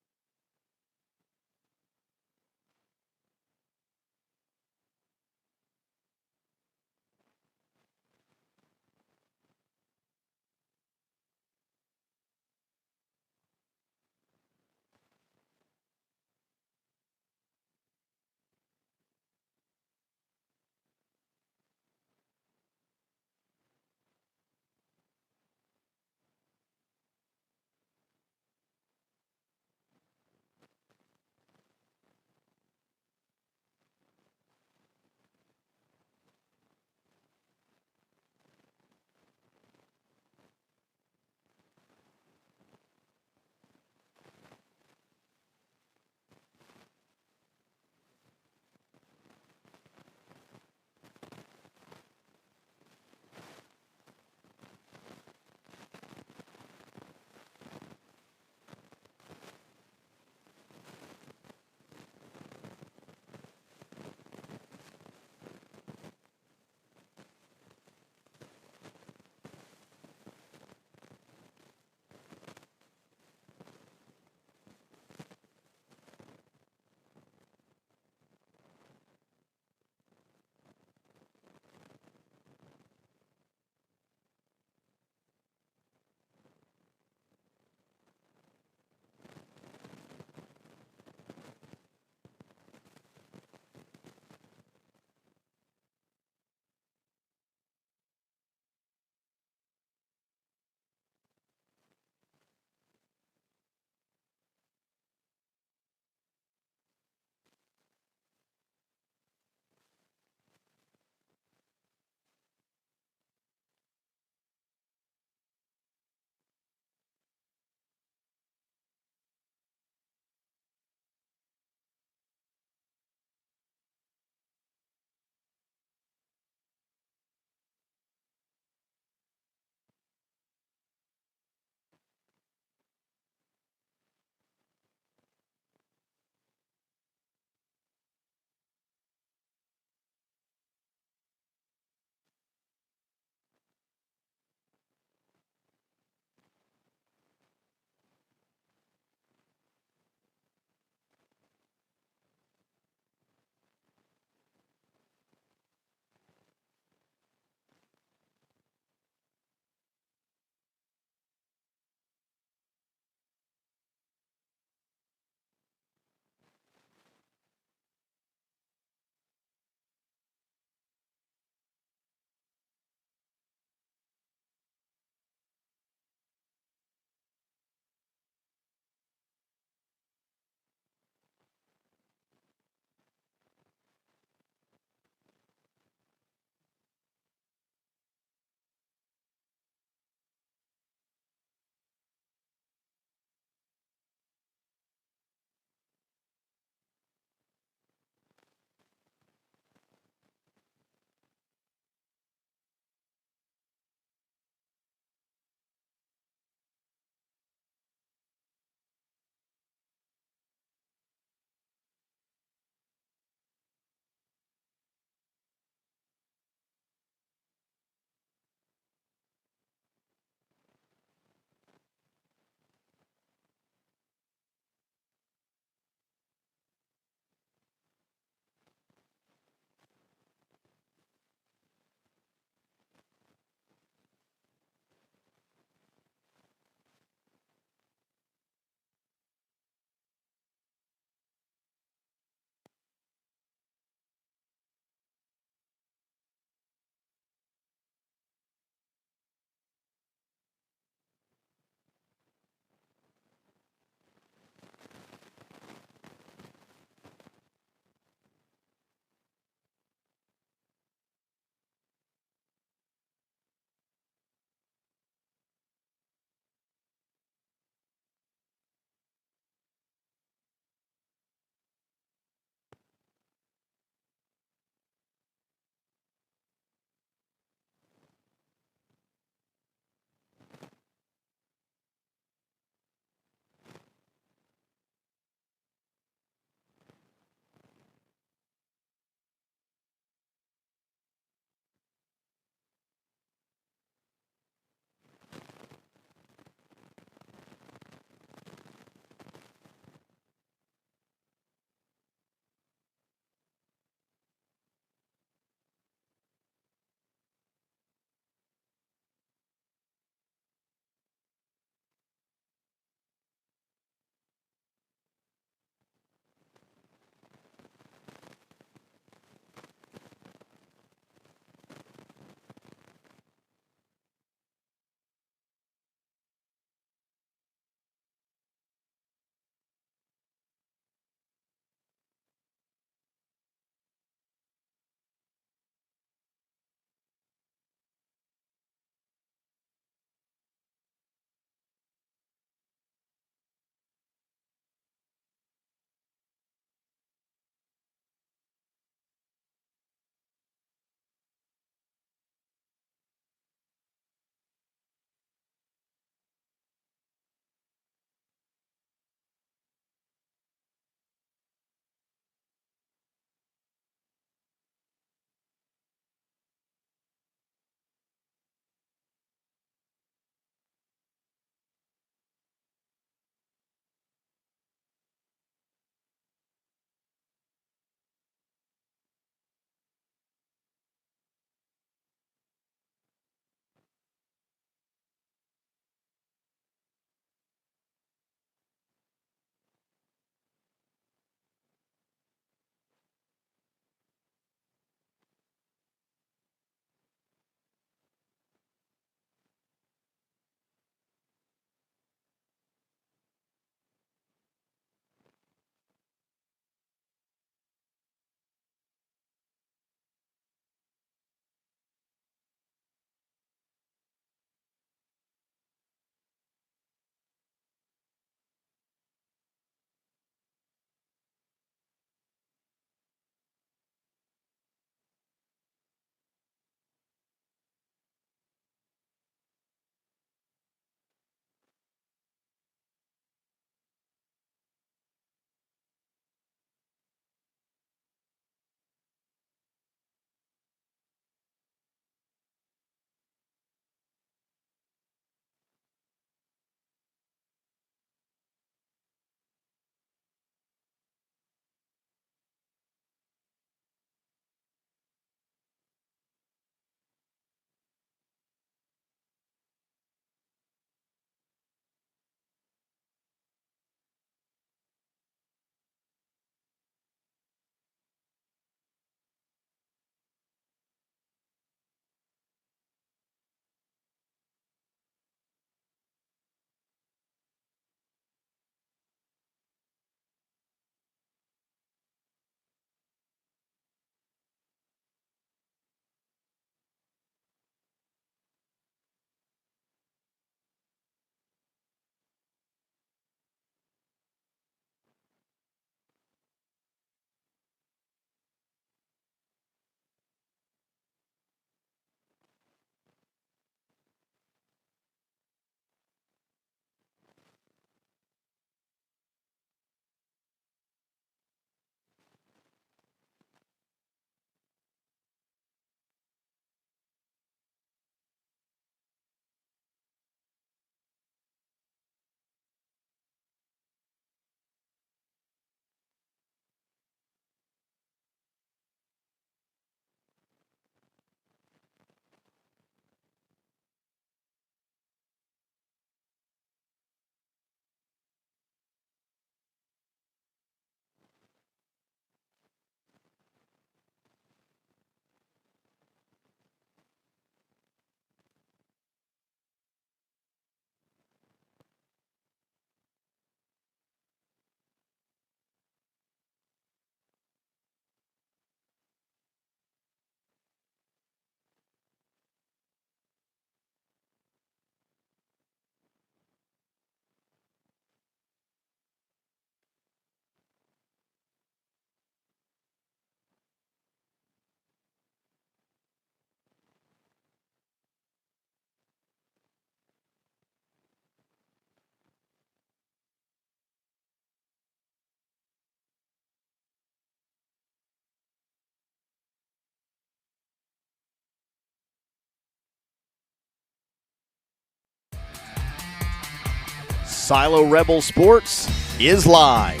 Silo Rebel Sports is live.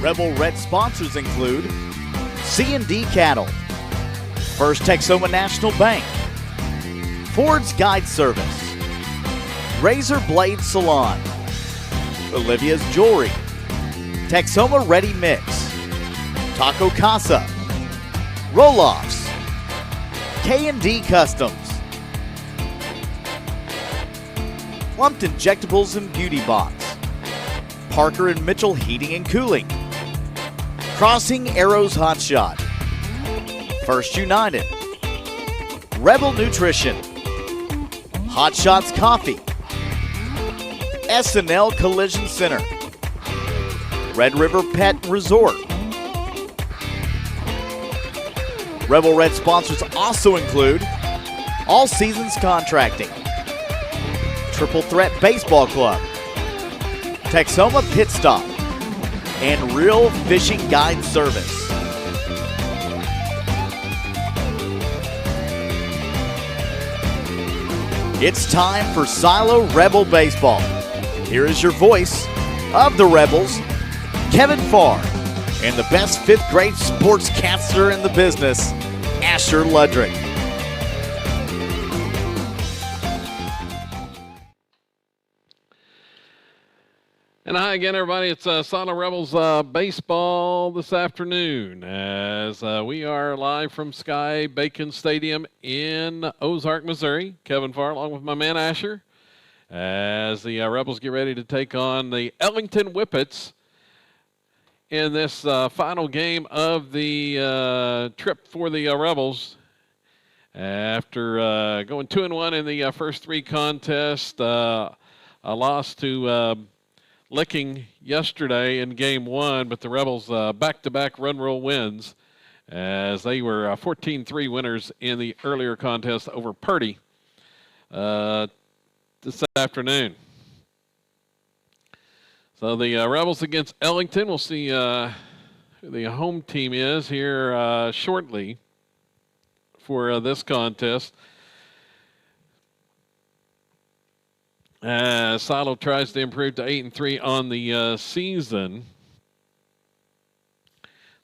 Rebel Red sponsors include C&D Cattle, First Texoma National Bank, Ford's Guide Service, Razor Blade Salon, Olivia's Jewelry, Texoma Ready Mix, Taco Casa, Roll-Offs, K&D Customs, Plumped Injectables and Beauty Box, Parker and Mitchell Heating and Cooling, Crossing Arrows Hot Shot, First United, Rebel Nutrition, Hot Shots Coffee, S&L Collision Center, Red River Pet Resort. Rebel Red sponsors also include All Seasons Contracting, Triple Threat Baseball Club, Texoma Pit Stop, and Real Fishing Guide Service. It's time for Silo Rebel Baseball. Here is your voice of the Rebels, Kevin Farr, and the best fifth grade sportscaster in the business, Asher Ludrick. And hi again, everybody. It's Silo Rebels baseball this afternoon as we are live from Sky Bacon Stadium in Ozark, Missouri. Kevin Farr along with my man Asher as the Rebels get ready to take on the Ellington Whippets in this final game of the trip for the Rebels. After going 2-1 in the first three contests, a loss to Licking yesterday in game one, but the Rebels back-to-back run rule wins as they were 14-3 winners in the earlier contest over Purdy this afternoon. So the Rebels against Ellington. We'll see who the home team is here shortly for this contest. Silo tries to improve to 8-3 on the season.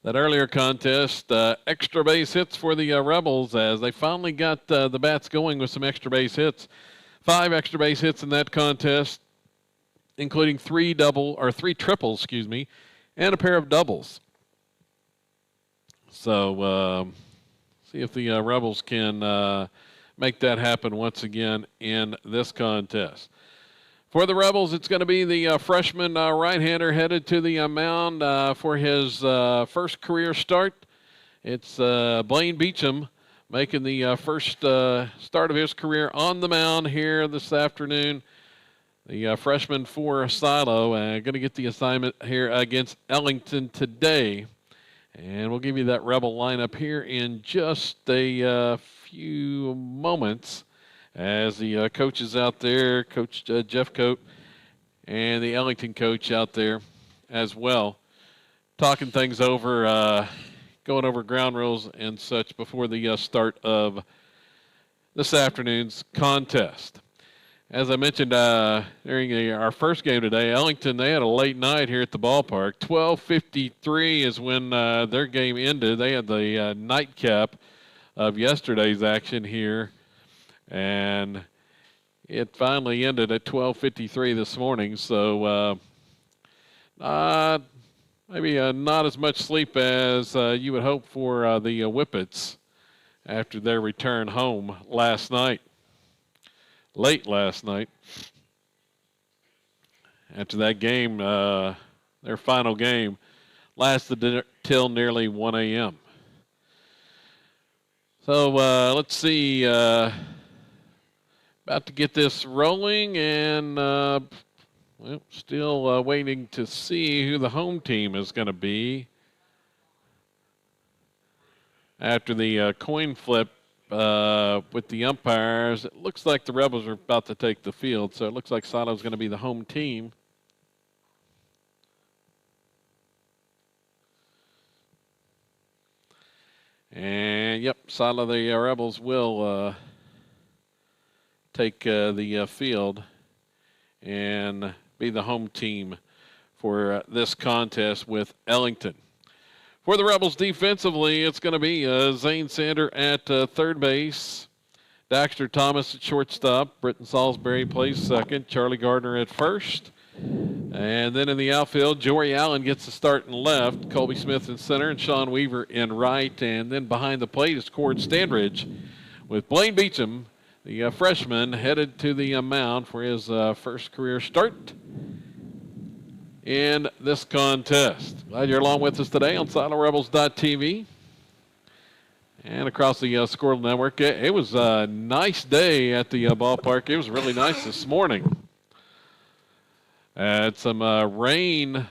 That earlier contest, extra base hits for the Rebels as they finally got the bats going with some extra base hits. 5 extra base hits in that contest, including 3 triples, and a pair of doubles. So see if the Rebels can make that happen once again in this contest. For the Rebels, it's going to be the freshman right-hander headed to the mound for his first career start. It's Blaine Beecham making the first start of his career on the mound here this afternoon. The freshman for Silo going to get the assignment here against Ellington today. And we'll give you that Rebel lineup here in just a few moments as the coaches out there, Coach Jeff Coate and the Ellington coach out there as well, talking things over, going over ground rules and such before the start of this afternoon's contest. As I mentioned during our first game today, Ellington, they had a late night here at the ballpark. 12:53 is when their game ended. They had the nightcap of yesterday's action here, and it finally ended at 12:53 this morning. So maybe not as much sleep as you would hope for the Whippets after their return home late last night. After that game, their final game lasted till nearly 1 a.m. So let's see. About to get this rolling, and still waiting to see who the home team is going to be after the coin flip with the umpires. It looks like the Rebels are about to take the field, so it looks like Silo's going to be the home team. And, yep, Silo, the Rebels will take the field and be the home team for this contest with Ellington. For the Rebels defensively, it's going to be Zane Sander at third base, Daxter Thomas at shortstop, Britton Salisbury plays second, Charlie Gardner at first. And then in the outfield, Jory Allen gets the start in left, Colby Smith in center, and Sean Weaver in right. And then behind the plate is Cord Standridge with Blaine Beecham, the freshman, headed to the mound for his first career start in this contest. Glad you're along with us today on SiloRebels.tv and across the Squirrel Network. It was a nice day at the ballpark. It was really nice this morning. Had some rain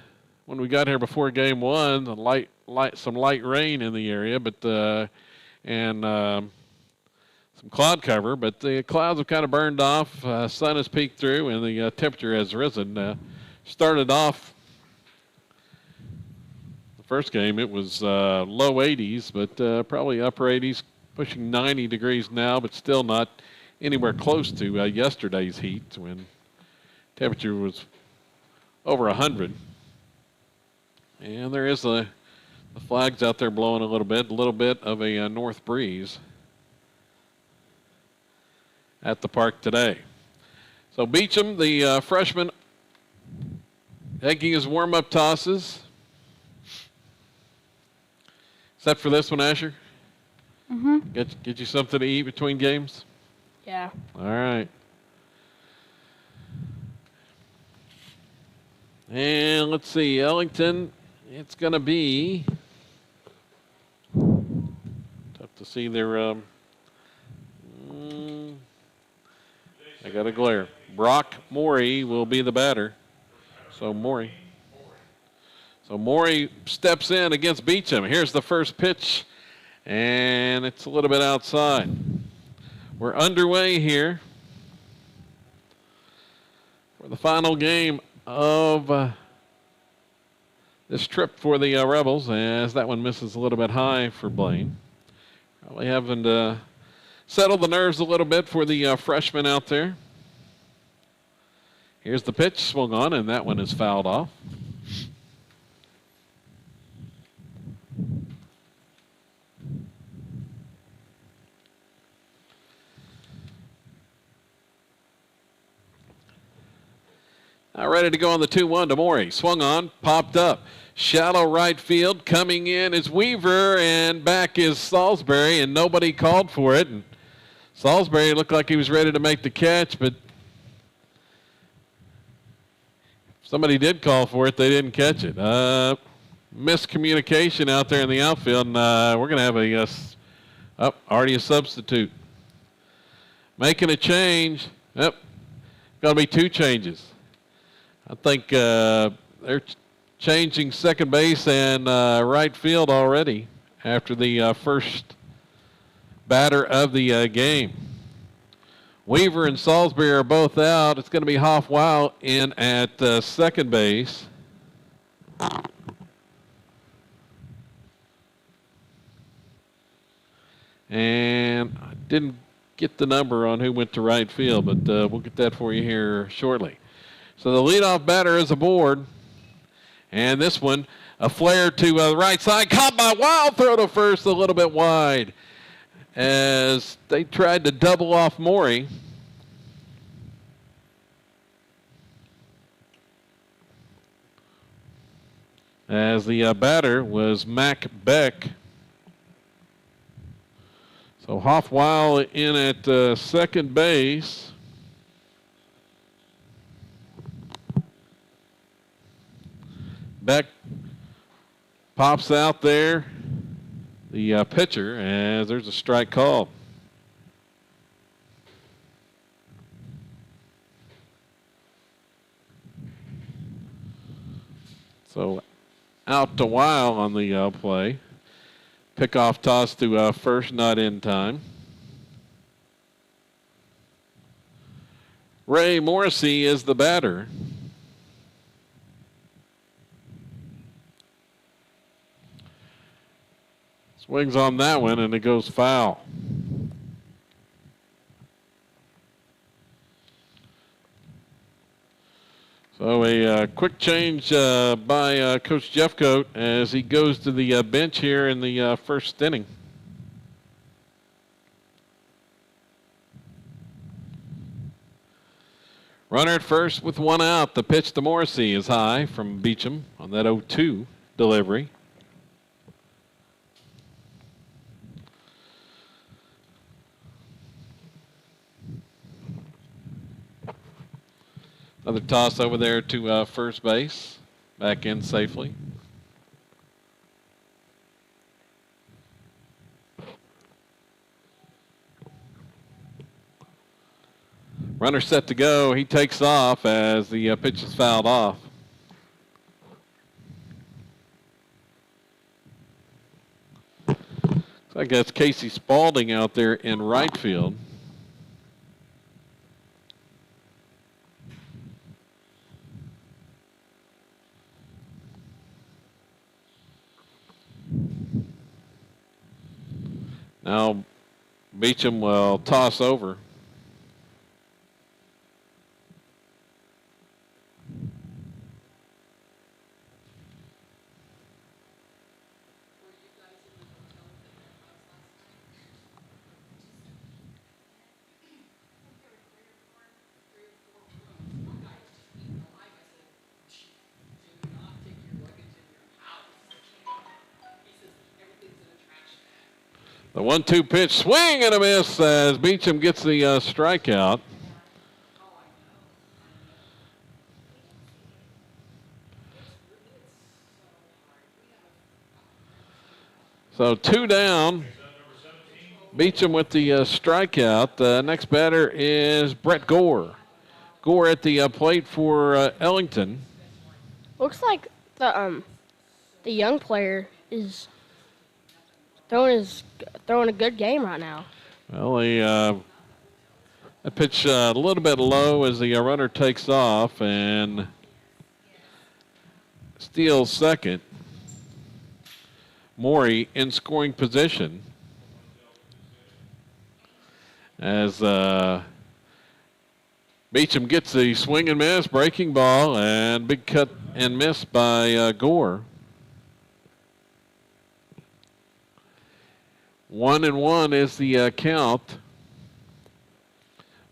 when we got here before game one. Some light rain in the area, but some cloud cover. But the clouds have kind of burned off. Sun has peeked through, and the temperature has risen. Started off the first game. It was low 80s, but probably upper 80s, pushing 90 degrees now, but still not anywhere close to yesterday's heat when temperature was over 100. And there is the flags out there blowing a little bit of a north breeze at the park today. So Beecham, the freshman, taking his warm-up tosses. Set for this one, Asher? Mm-hmm. Get you something to eat between games? Yeah. All right. And let's see, Ellington, it's going to be tough to see their, I got a glare. Brock Morey will be the batter. So Morey steps in against Beecham. Here's the first pitch, and it's a little bit outside. We're underway here for the final game of this trip for the Rebels, as that one misses a little bit high for Blaine. Probably having to settle the nerves a little bit for the freshman out there. Here's the pitch, swung on, and that one is fouled off. Now ready to go on the 2-1 to Morey. Swung on, popped up. Shallow right field. Coming in is Weaver, and back is Salisbury, and nobody called for it. And Salisbury looked like he was ready to make the catch, but somebody did call for it. They didn't catch it. Miscommunication out there in the outfield, and we're going to have already a substitute. Making a change. Yep, going to be two changes. I think they're changing second base and right field already after the first batter of the game. Weaver and Salisbury are both out. It's going to be Hoff-Weil in at second base. And I didn't get the number on who went to right field, but we'll get that for you here shortly. So the leadoff batter is aboard. And this one, a flare to the right side. Caught by Wild, throw to first a little bit wide as they tried to double off Morey. As the batter was Mac Beck. So Hoff-Weil in at second base. Beck pops out there, the pitcher, as there's a strike called. So out to Weil on the play. Pickoff toss to first, not in time. Ray Morrissey is the batter. Swings on that one, and it goes foul. So a quick change by Coach Jeffcoat as he goes to the bench here in the first inning. Runner at first with one out. The pitch to Morrissey is high from Beecham on that 0-2 delivery. Another toss over there to first base. Back in safely. Runner set to go. He takes off as the pitch is fouled off. So I guess Casey Spaulding out there in right field. Now Beecham will toss over. The 1-2 pitch, swing and a miss as Beecham gets the strikeout. So 2 down. Beecham with the strikeout. The next batter is Brett Gore. Gore at the plate for Ellington. Looks like the young player is throwing a good game right now. Well, that pitch a little bit low as the runner takes off and steals second. Morey in scoring position as Beecham gets the swing and miss, breaking ball, and big cut and miss by Gore. 1-1 is the count.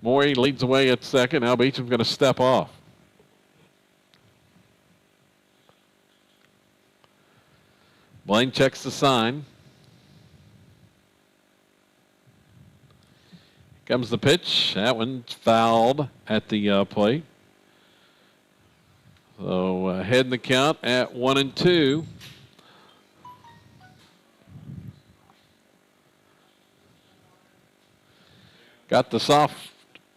Morey leads away at second. Now Beecham's going to step off. Blaine checks the sign. Comes the pitch. That one's fouled at the plate. So ahead in the count at 1-2. Got the soft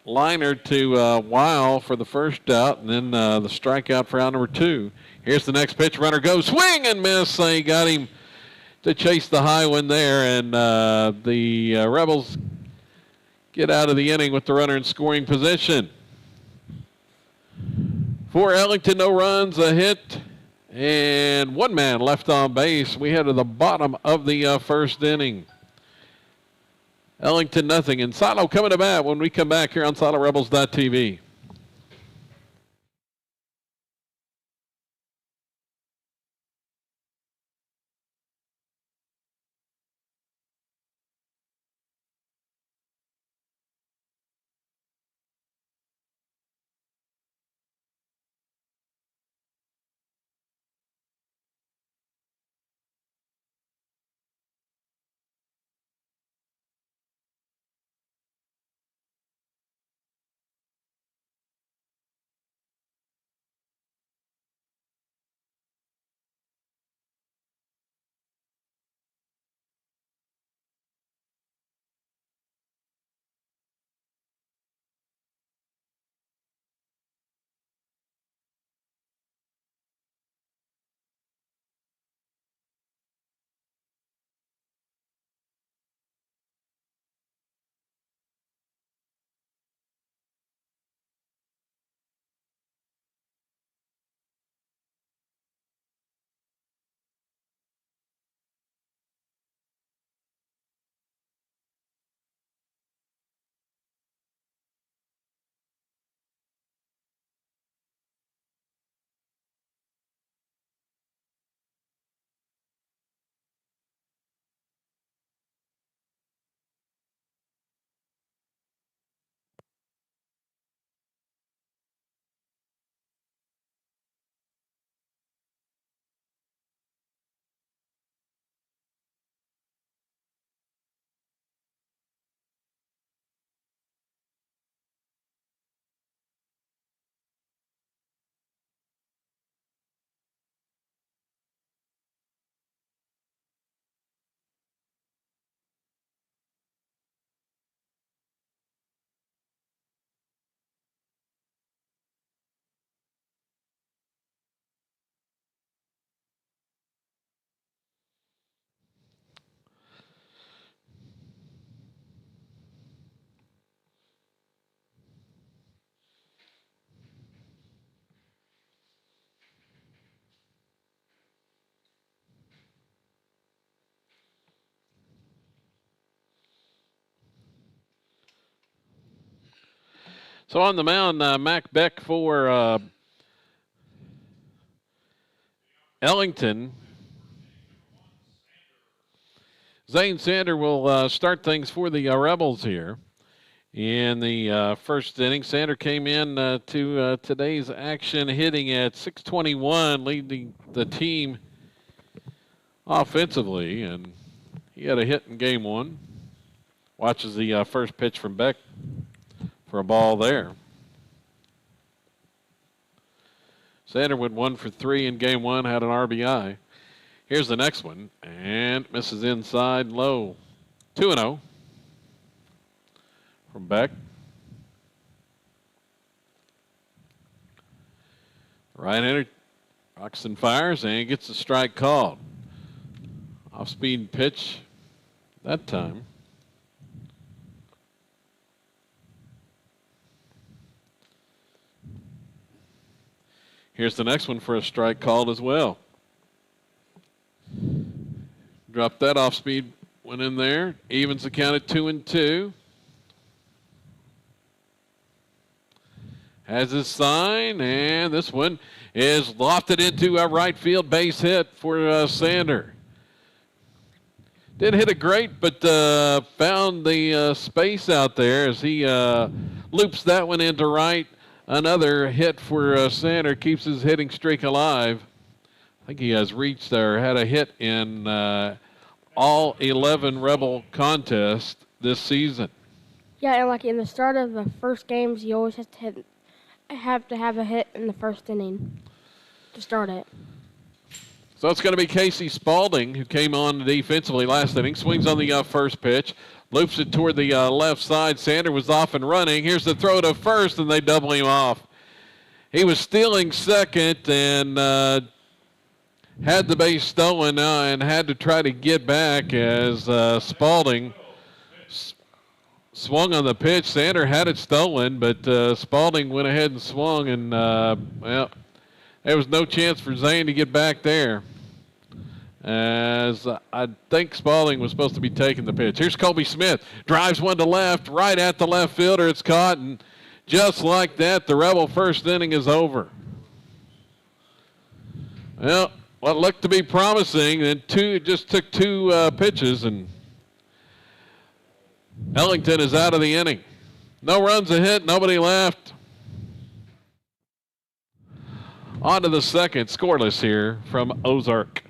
liner to Weil for the first out, and then the strikeout for out number 2. Here's the next pitch. Runner goes, swing and miss. They got him to chase the high one there, and the Rebels get out of the inning with the runner in scoring position. For Ellington, no runs, a hit, and one man left on base. We head to the bottom of the first inning. Ellington nothing, and Silo coming to bat when we come back here on SiloRebels.tv. So on the mound, Mac Beck for Ellington. Zane Sander will start things for the Rebels here. In the first inning, Sander came in to today's action hitting at .621, leading the team offensively, and he had a hit in game one. Watches the first pitch from Beck for a ball there. Sander went 1 for 3 in game one, had an RBI. Here's the next one, and misses inside low. 2-0 from Beck. Right-hander rocks and fires and gets a strike called. Off-speed pitch that time. Here's the next one for a strike called as well. Dropped that off-speed, went in there. Evens the count at 2-2. Has his sign, and this one is lofted into a right field base hit for Sander. Didn't hit it great, but found the space out there as he loops that one into right. Another hit for Sander, keeps his hitting streak alive. I think he has reached or had a hit in all 11 Rebel contests this season. Yeah, and like in the start of the first games, you always have to have a hit in the first inning to start it. So it's going to be Casey Spaulding, who came on defensively last inning. Swings on the first pitch, loops it toward the left side. Sander was off and running. Here's the throw to first, and they double him off. He was stealing second and had the base stolen and had to try to get back as Spaulding swung on the pitch. Sander had it stolen, but Spaulding went ahead and swung, and well, there was no chance for Zane to get back there, as I think Spaulding was supposed to be taking the pitch. Here's Colby Smith. Drives one to left, right at the left fielder. It's caught, and just like that, the Rebel first inning is over. Well, what looked to be promising, and just took two pitches, and Ellington is out of the inning. No runs a hit, nobody left. On to the second, scoreless here from Ozark.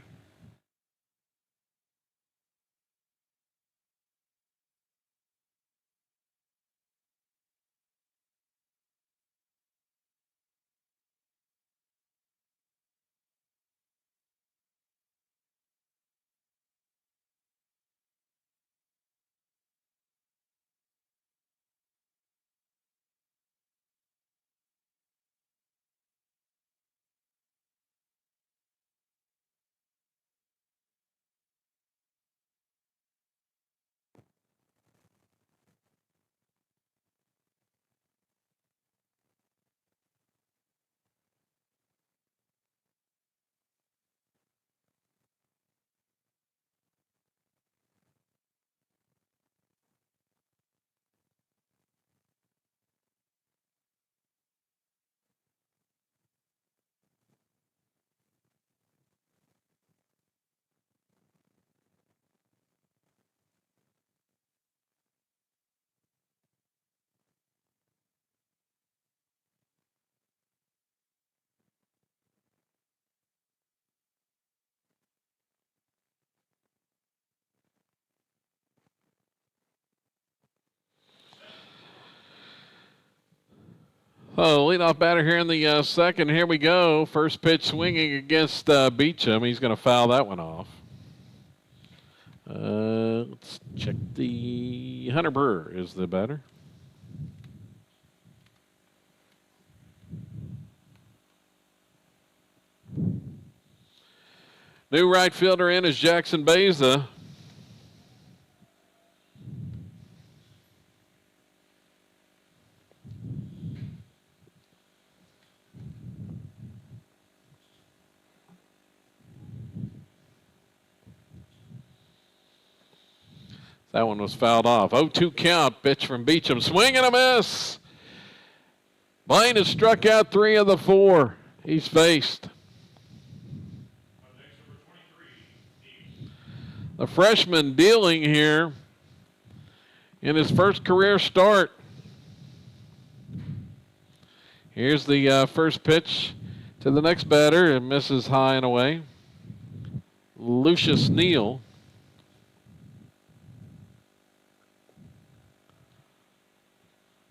Oh, leadoff batter here in the second. Here we go. First pitch swinging against Beecham. He's going to foul that one off. Let's check the Hunter Brewer is the batter. New right fielder in is Jackson Beza. That one was fouled off. 0-2 count. Pitch from Beecham. Swing and a miss. Blaine has struck out 3 of the 4 he's faced. The freshman dealing here in his first career start. Here's the first pitch to the next batter. It misses high and away. Lucius Neal.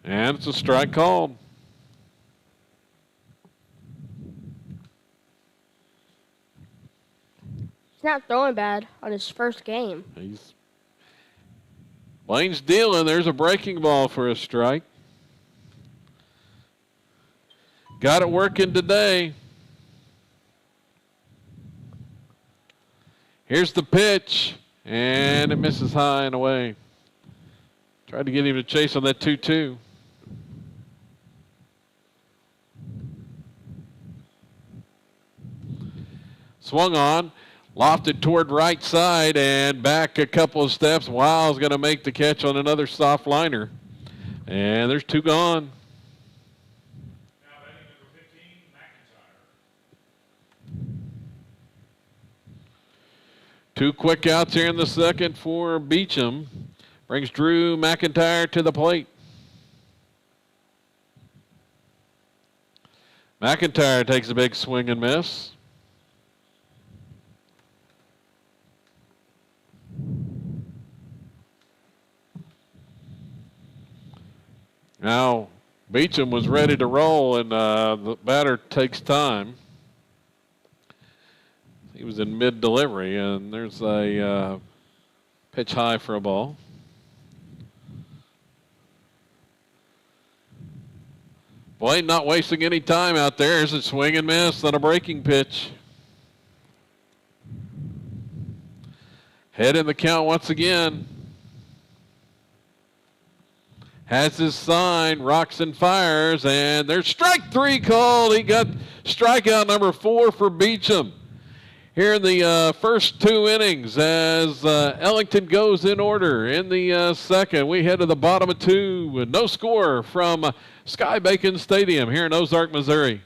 And it's a strike called. He's not throwing bad on his first game. Blaine's dealing. There's a breaking ball for a strike. Got it working today. Here's the pitch, and it misses high and away. Tried to get him to chase on that 2-2. Swung on, lofted toward right side, and back a couple of steps. Wild's going to make the catch on another soft liner. And there's 2 gone. Now batting number 15, McIntyre. 2 quick outs here in the second for Beecham. Brings Drew McIntyre to the plate. McIntyre takes a big swing and miss. Now, Beecham was ready to roll, and the batter takes time. He was in mid-delivery, and there's a pitch high for a ball. Blaine not wasting any time out there. There's a swing and miss, then a breaking pitch. Head in the count once again. Has his sign, rocks and fires, and there's strike 3 called. He got strikeout number 4 for Beecham. Here in the first 2 innings as Ellington goes in order. In the second, we head to the bottom of 2 with no score from Sky Bacon Stadium here in Ozark, Missouri.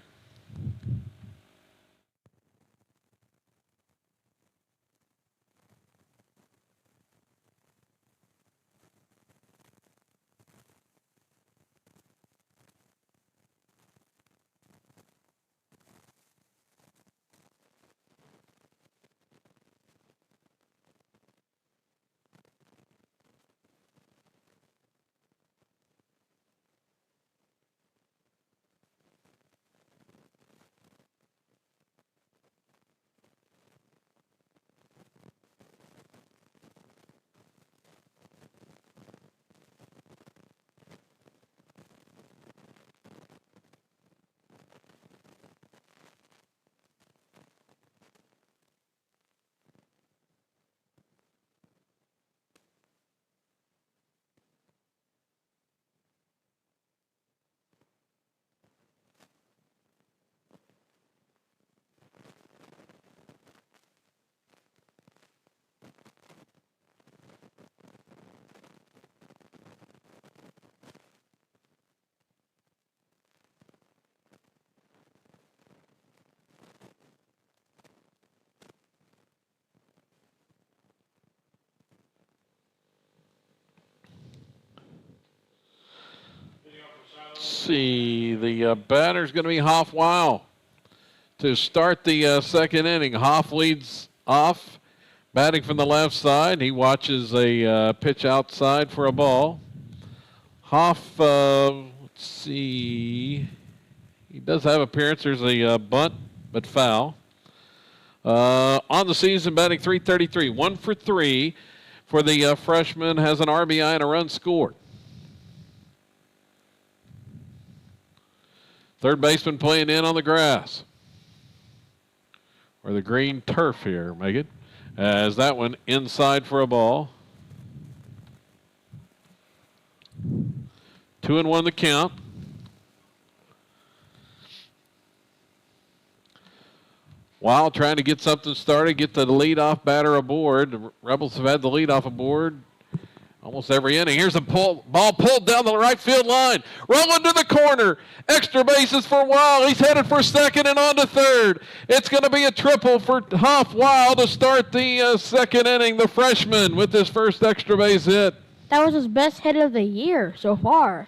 See, the batter's going to be Hoff-Weil to start the second inning. Hoff leads off, batting from the left side. He watches a pitch outside for a ball. Hoff, let's see, he does have appearance. There's a bunt, but foul. On the season, batting .333, 1 for 3 for the freshman, has an RBI and a run scored. Third baseman playing in on the grass. Or the green turf here, Megan. As that one inside for a ball. 2-1 the count. While trying to get something started, get the leadoff batter aboard. The Rebels have had the leadoff aboard almost every inning. Here's a ball pulled down the right field line. Rolling to the corner. Extra bases for Weil. He's headed for second and on to third. It's going to be a triple for Huff Weil to start the second inning. The freshman with his first extra base hit. That was his best hit of the year so far.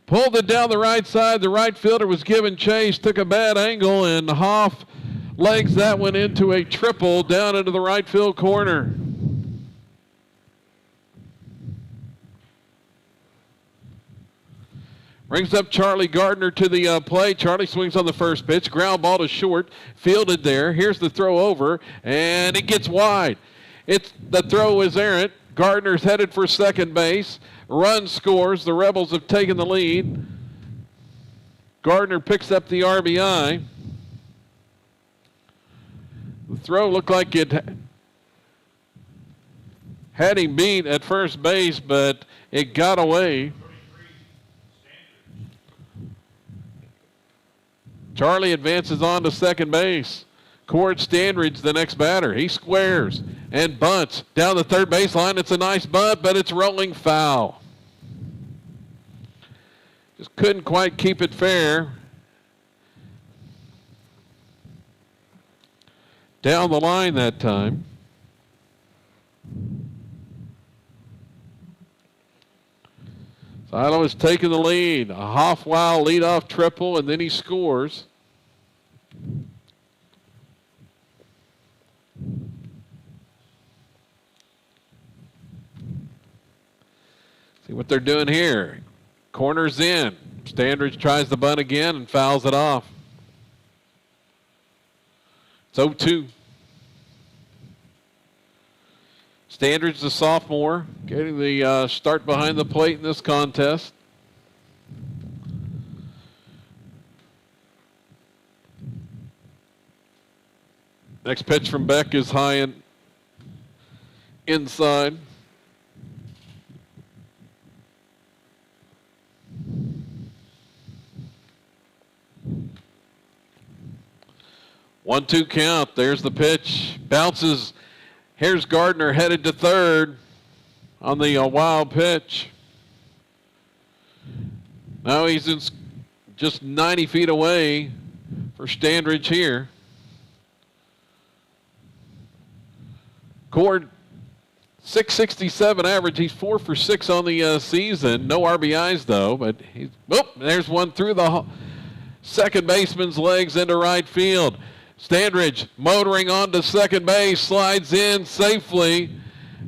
Pulled it down the right side. The right fielder was giving chase. Took a bad angle, and Huff legs that one into a triple down into the right field corner. Brings up Charlie Gardner to the plate. Charlie swings on the first pitch. Ground ball to short. Fielded there. Here's the throw over, and it gets wide. The throw is errant. Gardner's headed for second base. Run scores. The Rebels have taken the lead. Gardner picks up the RBI. The throw looked like it had him beat at first base, but it got away. Charlie advances on to second base. Cord Standridge, the next batter. He squares and bunts down the third baseline. It's a nice bunt, but it's rolling foul. Just couldn't quite keep it fair. Down the line that time. Silo has taken the lead. A Hoff-Weil leadoff triple, and then he scores. See what they're doing here. Corners in. Standridge tries the bunt again and fouls it off. It's 0-2. Standridge, the sophomore, getting the start behind the plate in this contest. Next pitch from Beck is high and inside. One-two count. There's the pitch. Bounces. Here's Gardner headed to third on the wild pitch. Now he's just 90 feet away for Standridge here. Cord, 667 average. He's 4 for 6 on the season. No RBIs though, but there's one through the second baseman's legs into right field. Standridge motoring on to second base, slides in safely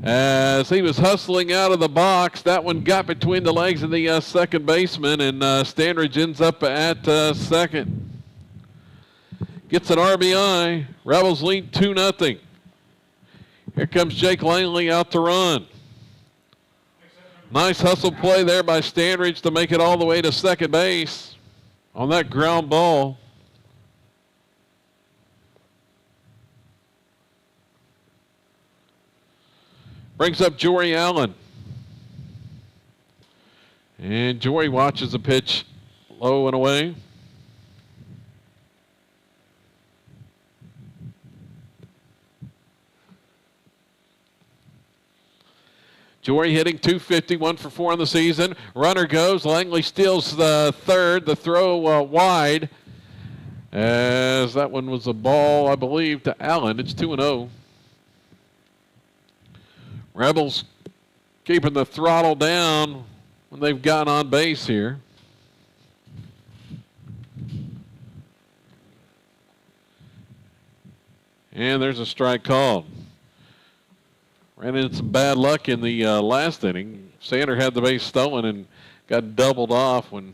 as he was hustling out of the box. That one got between the legs of the second baseman, and Standridge ends up at second. Gets an RBI. Rebels lead 2-0. Here comes Jake Langley out to run. Nice hustle play there by Standridge to make it all the way to second base on that ground ball. Brings up Jory Allen. And Jory watches the pitch low and away. Jory hitting .250, 1 for 4 on the season. Runner goes. Langley steals the third. The throw wide. As that one was a ball, I believe, to Allen. It's 2-0. Rebels keeping the throttle down when they've gotten on base here. And there's a strike called. Ran into some bad luck in the last inning. Sander had the base stolen and got doubled off when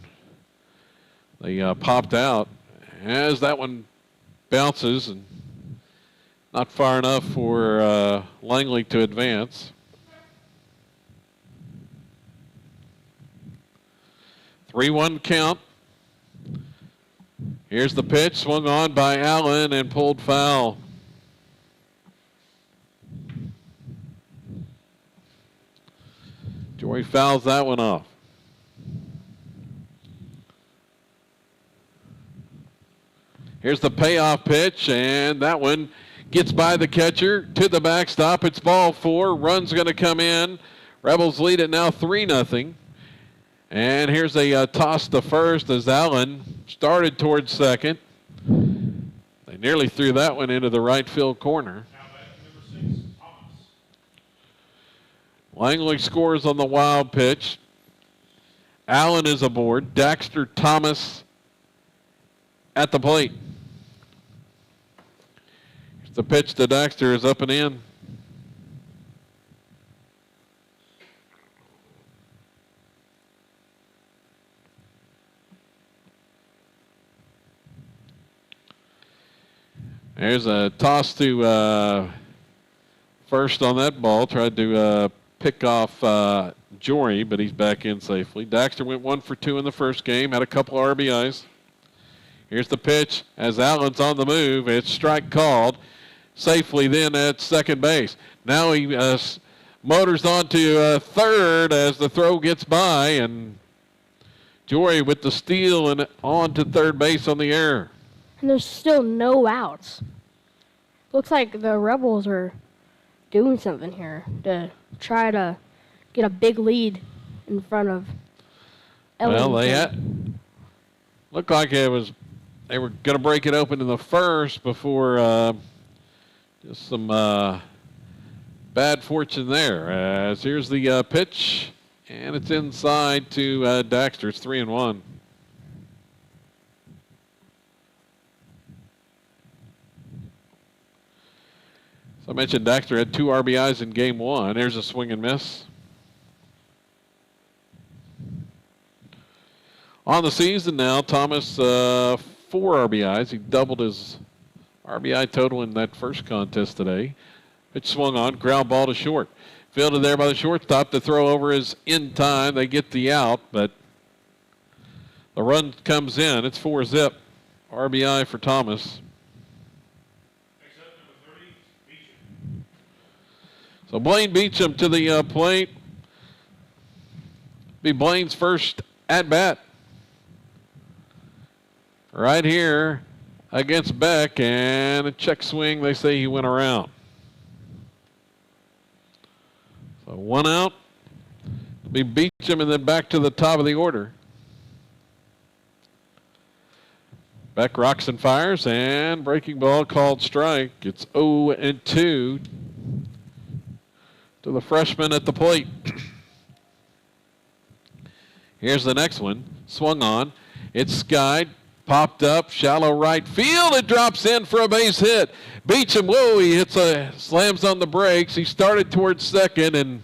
they popped out. As that one bounces and not far enough for Langley to advance. 3-1 count. Here's the pitch, swung on by Allen and pulled foul. Jory fouls that one off. Here's the payoff pitch, and that one gets by the catcher to the backstop. It's ball 4. Run's going to come in. Rebels lead it now 3-0. And here's a toss to first as Allen started towards second. They nearly threw that one into the right field corner. Now batting number 6, Thomas. Langley scores on the wild pitch. Allen is aboard. Daxter Thomas at the plate. The pitch to Daxter is up and in. There's a toss to first on that ball. Tried to pick off Jory, but he's back in safely. Daxter went 1 for 2 in the first game, had a couple of RBIs. Here's the pitch as Allen's on the move. It's strike called safely then at second base. Now he motors on to third as the throw gets by, and Jory with the steal and on to third base on the error. And there's still no outs. Looks like the Rebels are doing something here to try to get a big lead in front of Ellington. Well, they looked like they were going to break it open in the first before just some bad fortune there. As here's the pitch, and it's inside to Daxter. It's 3-1. So I mentioned Daxter had 2 RBIs in game 1. There's a swing and miss. On the season now, Thomas 4 RBIs. He doubled his RBI total in that first contest today. Pitch swung on, ground ball to short. Fielded there by the shortstop. The throw over is in time. They get the out, but the run comes in. It's 4-zip. RBI for Thomas. Next up, number 30, Beecham. So Blaine Beecham to the plate. Be Blaine's first at bat. Right here against Beck, and a check swing. They say he went around. So 1 out. It'll be Beecham, and then back to the top of the order. Beck rocks and fires, and breaking ball called strike. It's 0-2 to the freshman at the plate. Here's the next one. Swung on. It's skied. Popped up, shallow right field. It drops in for a base hit. Beecham, whoa, he slams on the brakes. He started towards second, and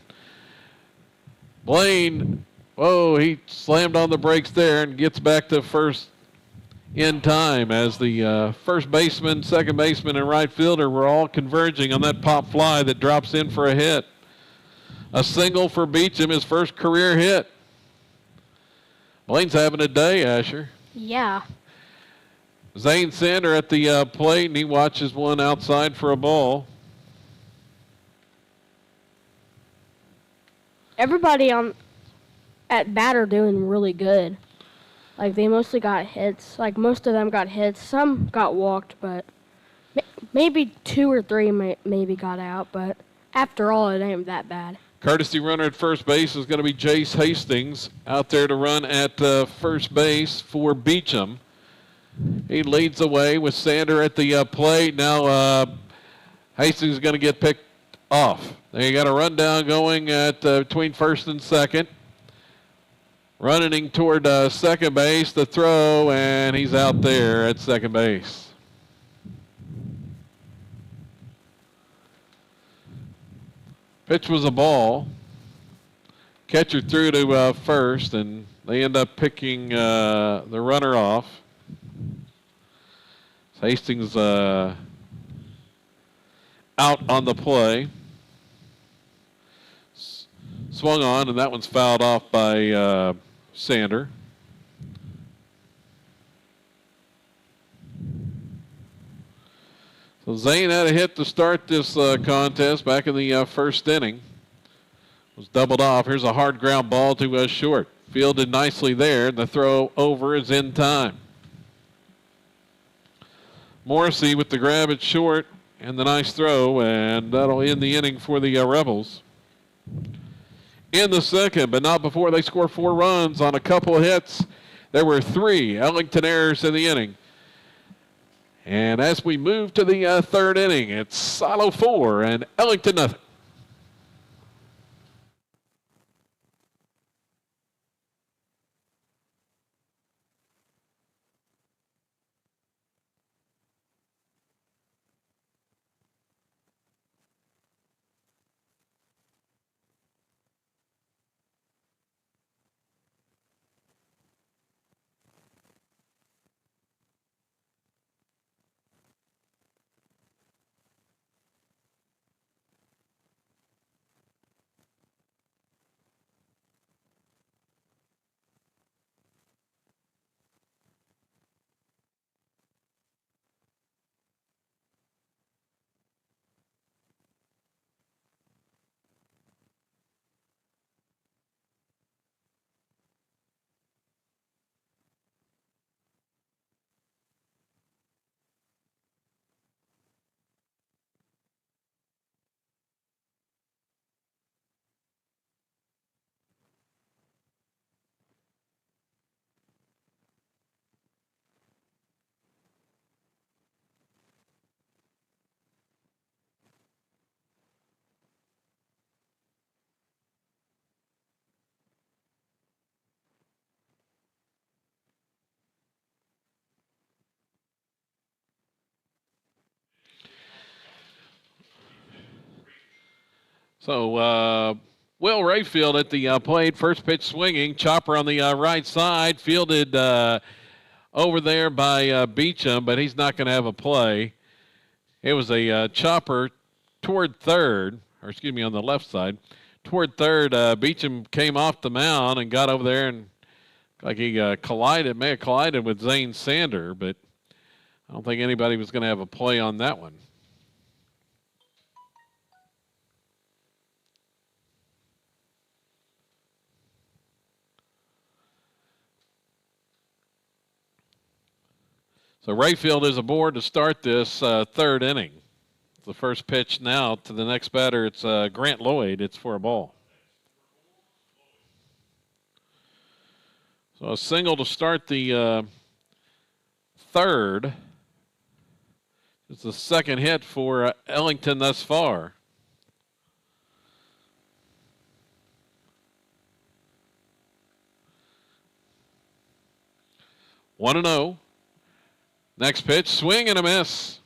Blaine, whoa, he slammed on the brakes there and gets back to first in time as the first baseman, second baseman, and right fielder were all converging on that pop fly that drops in for a hit. A single for Beecham, his first career hit. Blaine's having a day, Asher. Yeah. Zane Sander at the plate, and he watches one outside for a ball. Everybody at bat are doing really good. Like, they mostly got hits. Like, most of them got hits. Some got walked, but maybe 2 or 3 maybe got out. But after all, it ain't that bad. Courtesy runner at first base is going to be Jace Hastings out there to run at first base for Beecham. He leads away with Sander at the plate. Now Hastings is going to get picked off. They got a rundown going at between first and second. Running toward second base, the throw, and he's out there at second base. Pitch was a ball. Catcher threw to first, and they end up picking the runner off. Hastings out on the play. Swung on, and that one's fouled off by Sander. So Zane had a hit to start this contest back in the first inning. Was doubled off. Here's a hard ground ball to short. Fielded nicely there, and the throw over is in time. Morrissey with the grab at short and the nice throw, and that'll end the inning for the Rebels. in the second, but not before they score 4 runs on a couple of hits. There were 3 Ellington errors in the inning. And as we move to the third inning, it's Silo 4 and Ellington nothing. So Will Rayfield at the plate, first pitch swinging, chopper on the right side, fielded over there by Beecham, but he's not going to have a play. It was a chopper toward third, or excuse me, on the left side. Toward third, Beecham came off the mound and got over there, and like he may have collided with Zane Sander, but I don't think anybody was going to have a play on that one. So Rayfield is aboard to start this third inning. The first pitch now to the next batter. It's Grant Lloyd. It's for a ball. So a single to start the third. It's the second hit for Ellington thus far. One and 0. Next pitch, swing and a miss.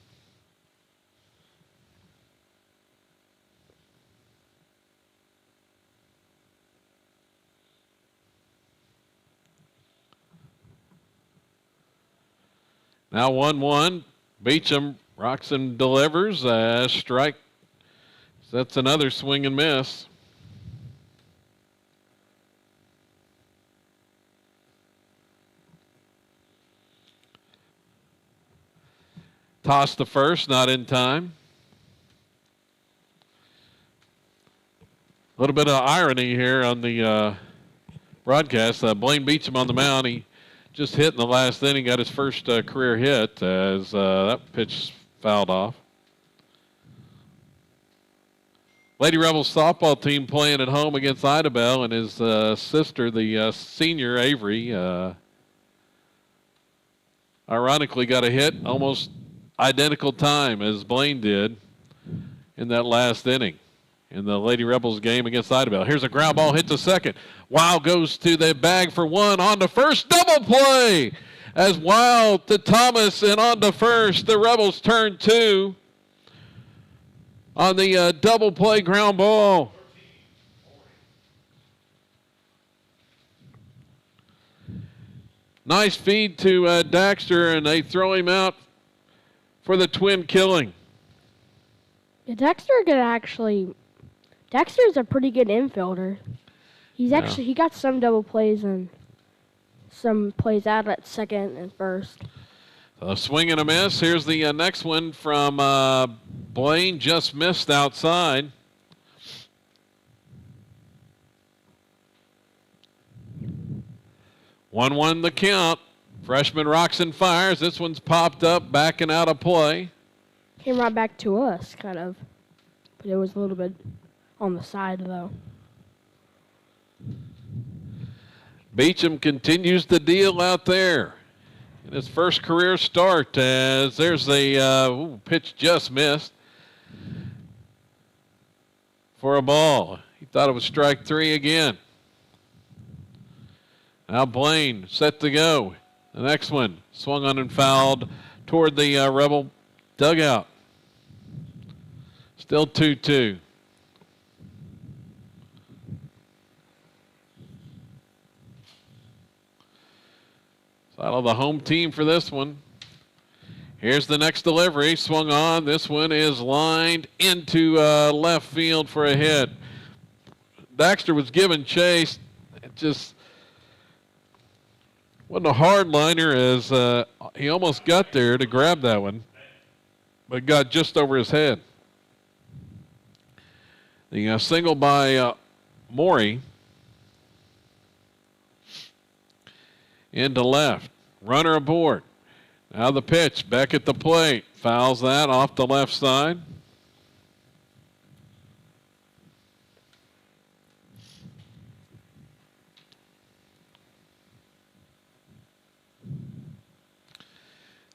Now 1-1. Beecham rocks and delivers. Strike. That's another swing and miss. Toss to first, not in time. A little bit of irony here on the broadcast. Blaine Beecham on the mound. He just hit in the last inning, got his first career hit as that pitch fouled off. Lady Rebels softball team playing at home against Idabel, and his sister, the senior Avery, ironically got a hit almost identical time as Blaine did in that last inning in the Lady Rebels game against Idabel. Here's a ground ball hit to second. Wow goes to the bag for one, on to first, double play as Wild to Thomas and on to first. The Rebels turn 2 on the double play ground ball. Nice feed to Daxter, and they throw him out for the twin killing. Yeah, Dexter's a pretty good infielder. He got some double plays and some plays out at second and first. A swing and a miss. Here's the next one from Blaine, just missed outside. One the count. Freshman rocks and fires. This one's popped up, backing out of play. Came right back to us, kind of. But it was a little bit on the side, though. Beecham continues the deal out there in his first career start, as there's a pitch just missed for a ball. He thought it was strike 3 again. Now Blaine set to go. The next one swung on and fouled toward the Rebel dugout. Still 2-2. Silo the home team for this one. Here's the next delivery. Swung on. This one is lined into left field for a hit. Daxter was given chase. It just wasn't a hard liner, as he almost got there to grab that one, but got just over his head. The single by Morey into left. Runner aboard. Now the pitch back at the plate. Fouls that off the left side.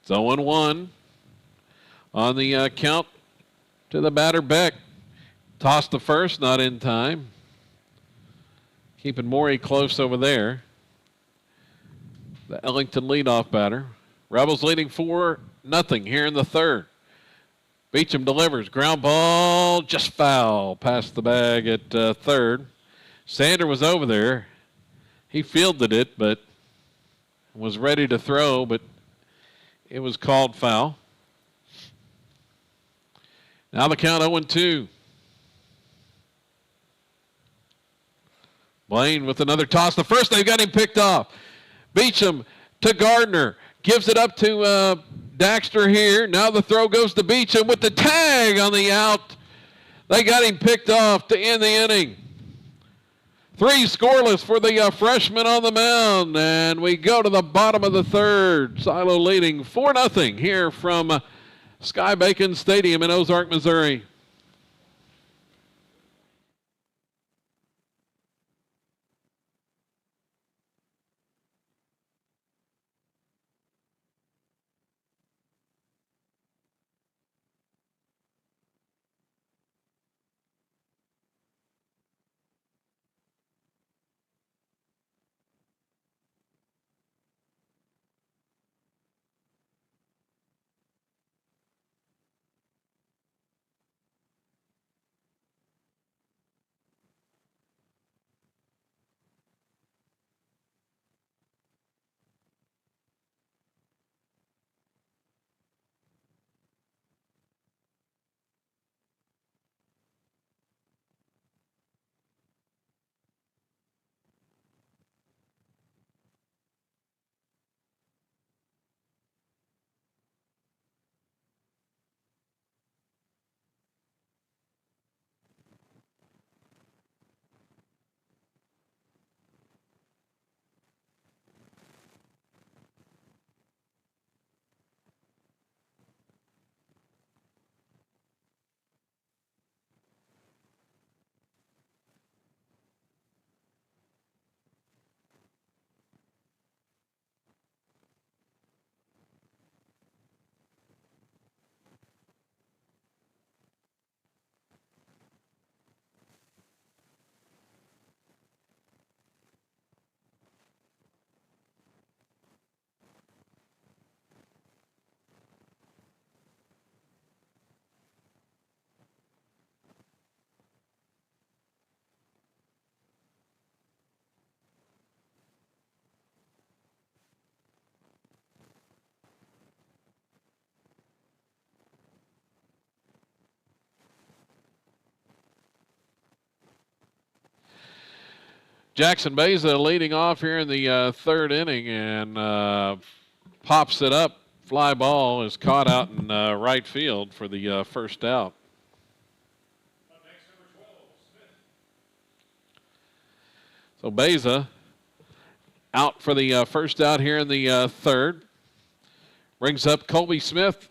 It's 0-1 on the count to the batter Beck. Toss to first, not in time. Keeping Morey close over there. The Ellington leadoff batter. Rebels leading 4-0 here in the third. Beecham delivers. Ground ball, just foul. Past the bag at third. Sander was over there. He fielded it, but was ready to throw, but it was called foul. Now the count 0-2. Blaine with another toss. The first, they've got him picked off. Beecham to Gardner. Gives it up to Daxter here. Now the throw goes to Beecham with the tag on the out. They got him picked off to end the inning. 3 scoreless for the freshman on the mound. And we go to the bottom of the third. Silo leading 4-0 here from Sky Bacon Stadium in Ozark, Missouri. Jackson Beza leading off here in the third inning, and pops it up. Fly ball is caught out in right field for the first out. Up next, number 12, Smith. So Beza out for the first out here in the third. Brings up Colby Smith.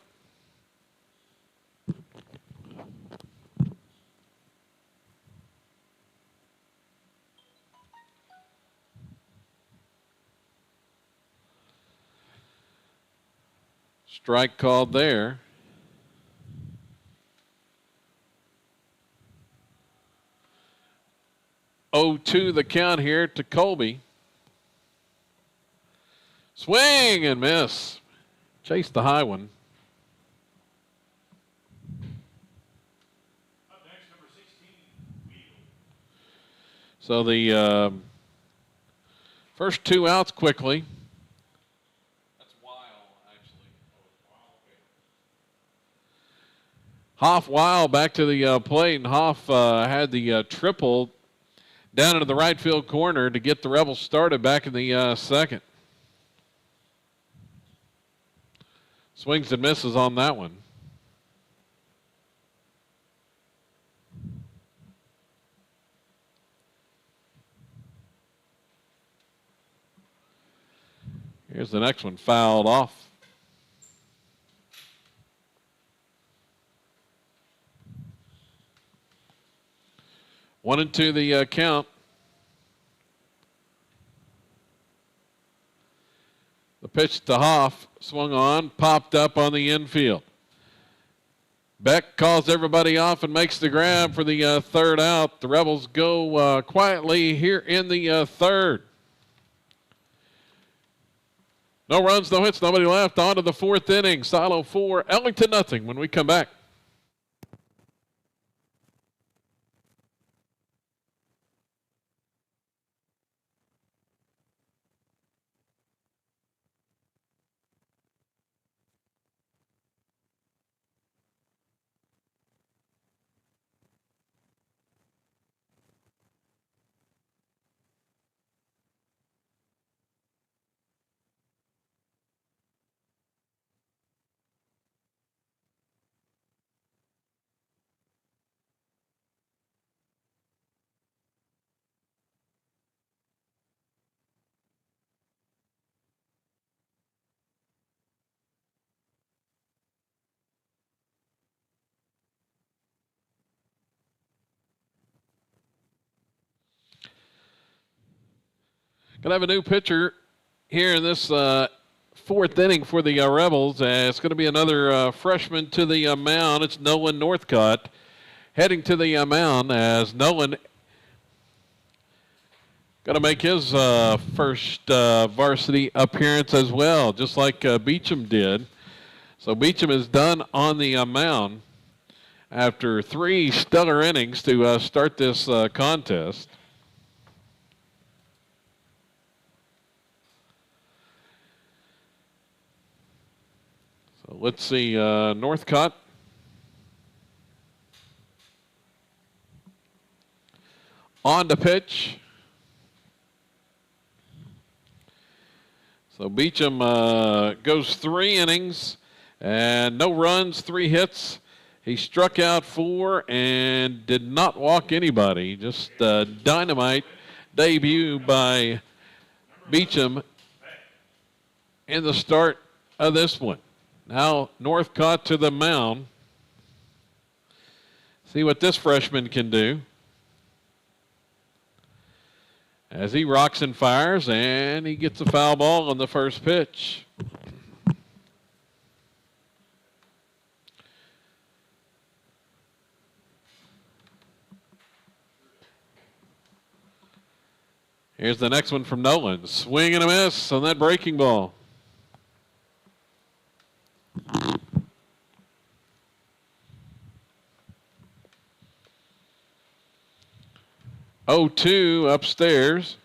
Strike called there. Oh, 2 the count here to Colby. Swing and miss. Chase the high one. Up next, number 16, Wheel. So the first 2 outs quickly. That's Weil, actually. Hoff, Weil back to the plate, and Hoff had the triple down into the right field corner to get the Rebels started back in the second. Swings and misses on that one. Here's the next one, fouled off. One and 2 the count. The pitch to Hoff, swung on, popped up on the infield. Beck calls everybody off and makes the grab for the third out. The Rebels go quietly here in the third. No runs, no hits, nobody left. On to the fourth inning. Silo 4, Ellington nothing when we come back. Going to have a new pitcher here in this fourth inning for the Rebels. It's going to be another freshman to the mound. It's Nolan Northcott heading to the mound as Nolan going to make his first varsity appearance as well, just like Beecham did. So Beecham is done on the mound after 3 stellar innings to start this contest. So let's see, Northcott. On to pitch. So Beecham goes 3 innings and no runs, 3 hits. He struck out 4 and did not walk anybody. Just dynamite debut by Beecham in the start of this one. Now Northcott to the mound. See what this freshman can do. As he rocks and fires, and he gets a foul ball on the first pitch. Here's the next one from Nolan. Swing and a miss on that breaking ball. Oh, 2 upstairs.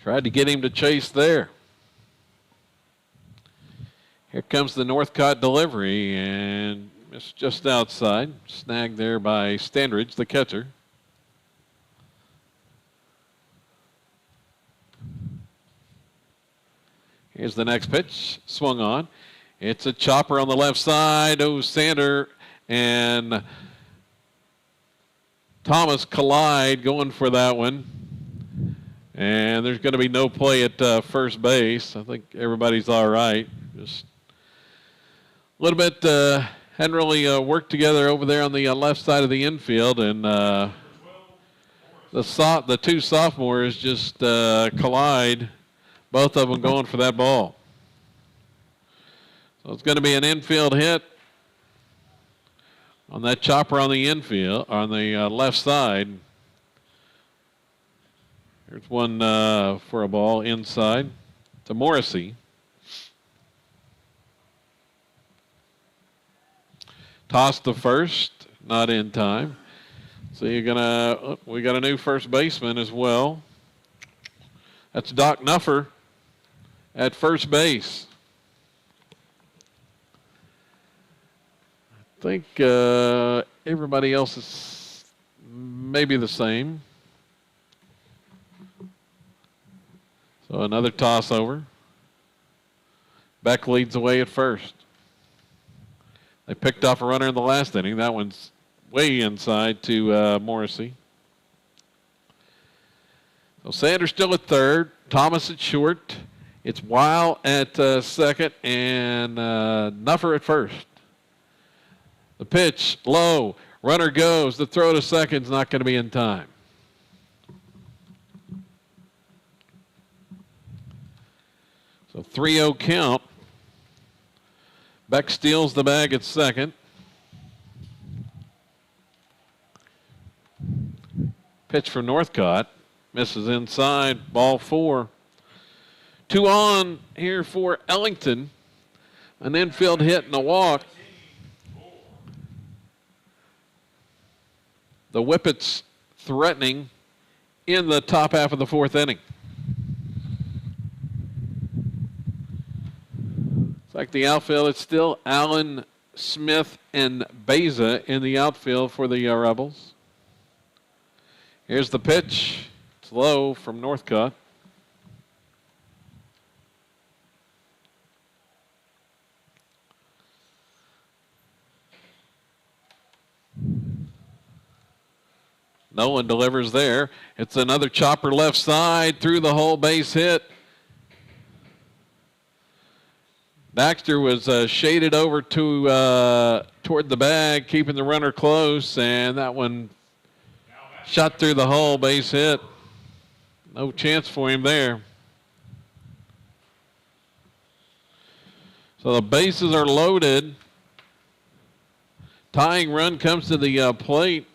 Tried to get him to chase there. Here comes the Northcott delivery, and it's just outside. Snagged there by Standridge, the catcher. Here's the next pitch. Swung on. It's a chopper on the left side. Oh, Sander and Thomas collide going for that one. And there's going to be no play at first base. I think everybody's all right. Just a little bit hadn't really worked together over there on the left side of the infield. And the 2 sophomores just collide Both of them going for that ball. So it's going to be an infield hit on that chopper on the infield, on the left side. Here's one for a ball inside to Morrissey. Toss to first, not in time. So we got a new first baseman as well. That's Doc Nuffer at first base. I think everybody else is maybe the same. So another toss over. Beck leads away at first. They picked off a runner in the last inning. That one's way inside to Morrissey. So Sanders still at third. Thomas at short. It's Weil at second and Nuffer at first. The pitch low. Runner goes. The throw to second's not going to be in time. So 3-0 count. Beck steals the bag at second. Pitch from Northcott. Misses inside. Ball 4. 2 on here for Ellington. An infield hit and a walk. The Whippets threatening in the top half of the 4th inning. Like the outfield, it's still Allen, Smith, and Beza in the outfield for the Rebels. Here's the pitch. It's low from Northcott. Nolan delivers there. It's another chopper left side through the hole, base hit. Baxter was shaded over to toward the bag, keeping the runner close, and that one shot through the hole, base hit. No chance for him there. So the bases are loaded. Tying run comes to the plate.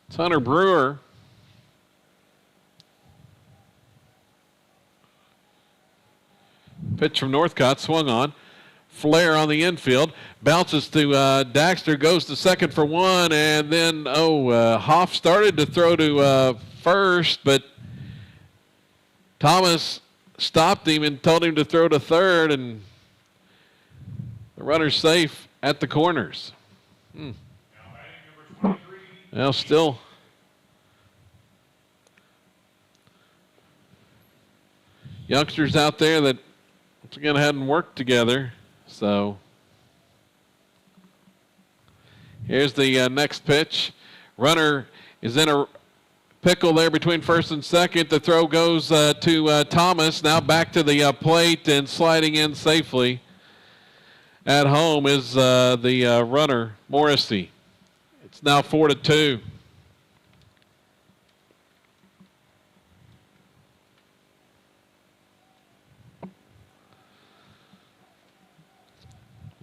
It's Hunter Brewer. Pitch from Northcott, swung on. Flair on the infield. Bounces to Daxter, goes to second for one, and then, Hoff started to throw to first, but Thomas stopped him and told him to throw to third, and the runner's safe at the corners. Well, still. Youngsters out there that once again hadn't worked together. So here's the next pitch. Runner is in a pickle there between first and second. The throw goes to Thomas. Now back to the plate and sliding in safely at home is the runner, Morrissey. It's now 4-2.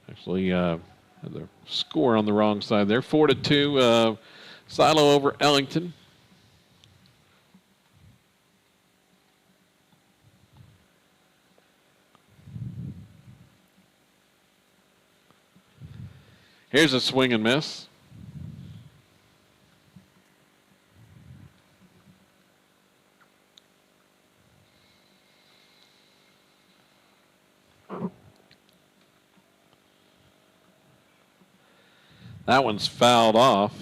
Actually, had the score on the wrong side there. 4-2, Silo over Ellington. Here's a swing and miss. That one's fouled off.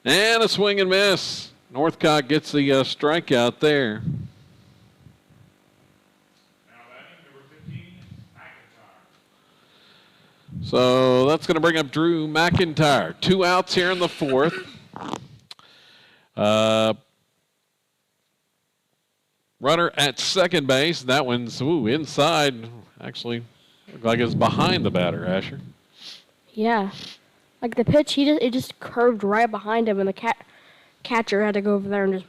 And a swing and miss. Northcott gets the strikeout there. So that's going to bring up Drew McIntyre. 2 outs here in the 4th. Runner at second base. That one's inside. Actually, looked like it's behind the batter, Asher. Yeah. Like the pitch, it just curved right behind him, and the catcher had to go over there and just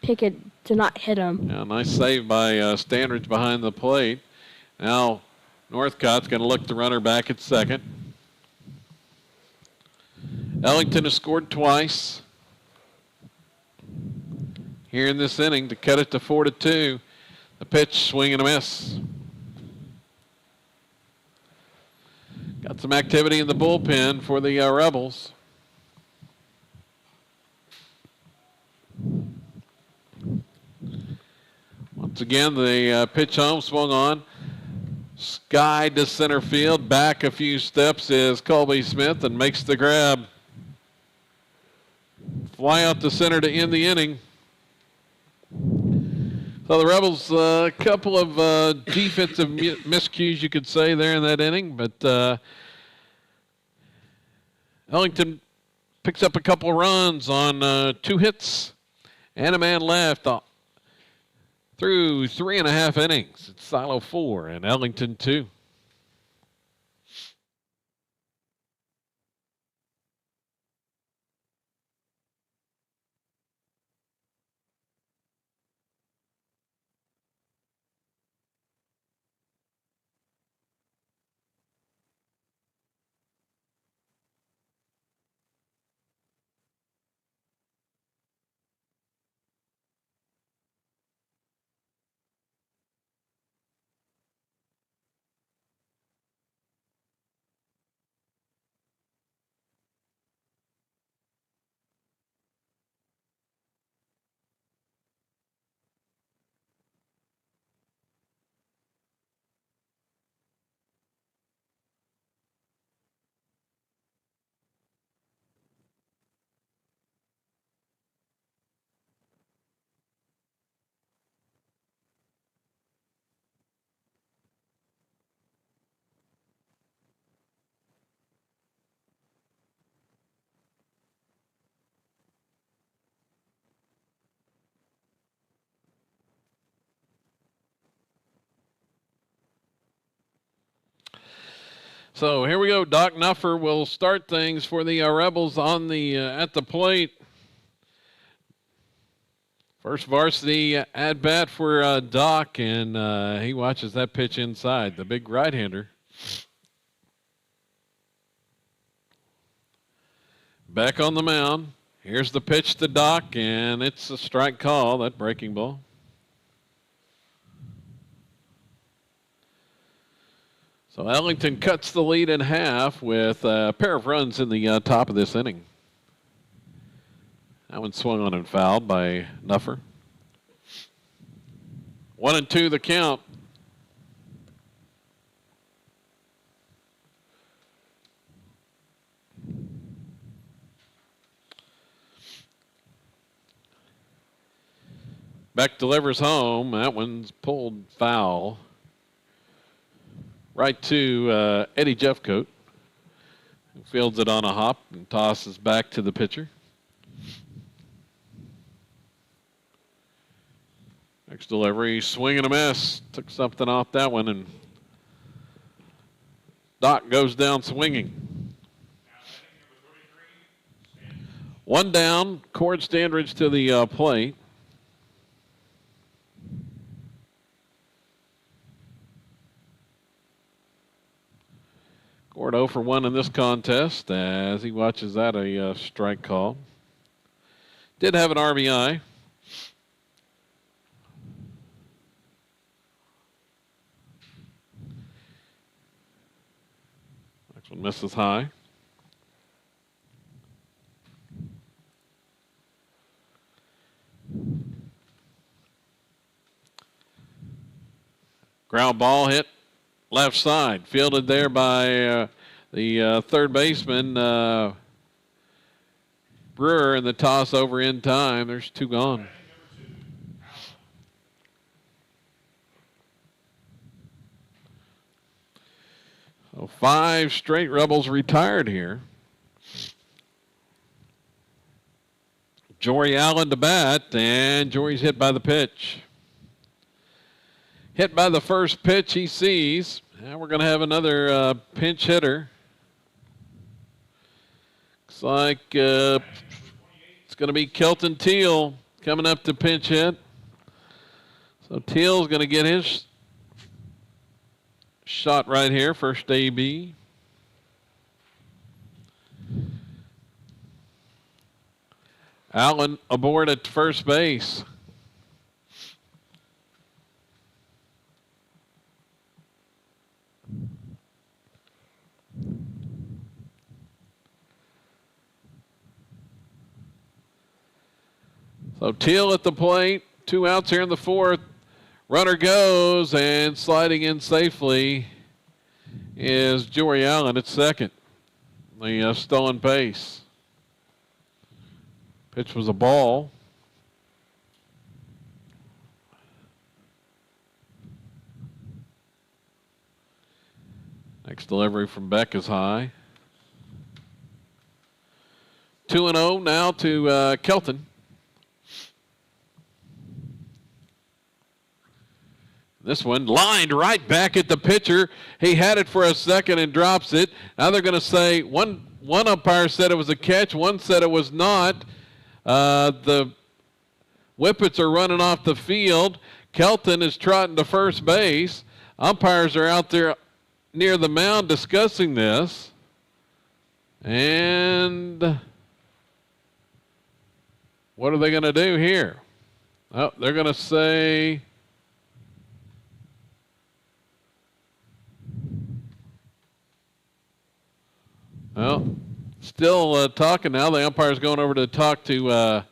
pick it to not hit him. Yeah, nice save by Standridge behind the plate. Now Northcott's going to look the runner back at second. Ellington has scored twice here in this inning to cut it to 4-2. The pitch, swing and a miss. Got some activity in the bullpen for the Rebels. Once again, the pitch home, swung on. Sky to center field. Back a few steps is Colby Smith and makes the grab. Fly out to center to end the inning. So the Rebels, a couple of defensive miscues, you could say, there in that inning. But Ellington picks up a couple of runs on 2 hits and a man left through 3.5 innings. It's Silo 4 and Ellington 2. So here we go. Doc Nuffer will start things for the Rebels on the at the plate. First varsity at bat for Doc, and he watches that pitch inside. The big right-hander. Back on the mound. Here's the pitch to Doc, and it's a strike call, that breaking ball. So Ellington cuts the lead in half with a pair of runs in the top of this inning. That one swung on and fouled by Nuffer. 1-2 the count. Beck delivers home. That one's pulled foul. Right to Eddie Jeffcoat, who fields it on a hop and tosses back to the pitcher. Next delivery, swing and a miss. Took something off that one, and Doc goes down swinging. One down, Cord Standridge to the plate. Cord 0 for 1 in this contest as he watches that a strike call. Did have an RBI. Next one misses high. Ground ball hit left side, fielded there by the third baseman, Brewer, and the toss over in time. There's 2 gone. So 5 straight Rebels retired here. Jory Allen to bat, and Jory's hit by the pitch. hit by the first pitch he sees. Now we're going to have another pinch hitter. Looks like it's going to be Kelton Teal coming up to pinch hit. So Teal's going to get his shot right here, first AB. Allen aboard at first base. So Teal at the plate, 2 outs here in the 4th. Runner goes, and sliding in safely is Jory Allen at second. The stolen base. Pitch was a ball. Next delivery from Beck is high. 2-0 now to Kelton. This one lined right back at the pitcher. He had it for a second and drops it. Now they're going to say one umpire said it was a catch, one said it was not. The Whippets are running off the field. Kelton is trotting to first base. Umpires are out there near the mound discussing this. And what are they going to do here? Oh, they're going to say... Well, still talking now. The umpire's going over to talk to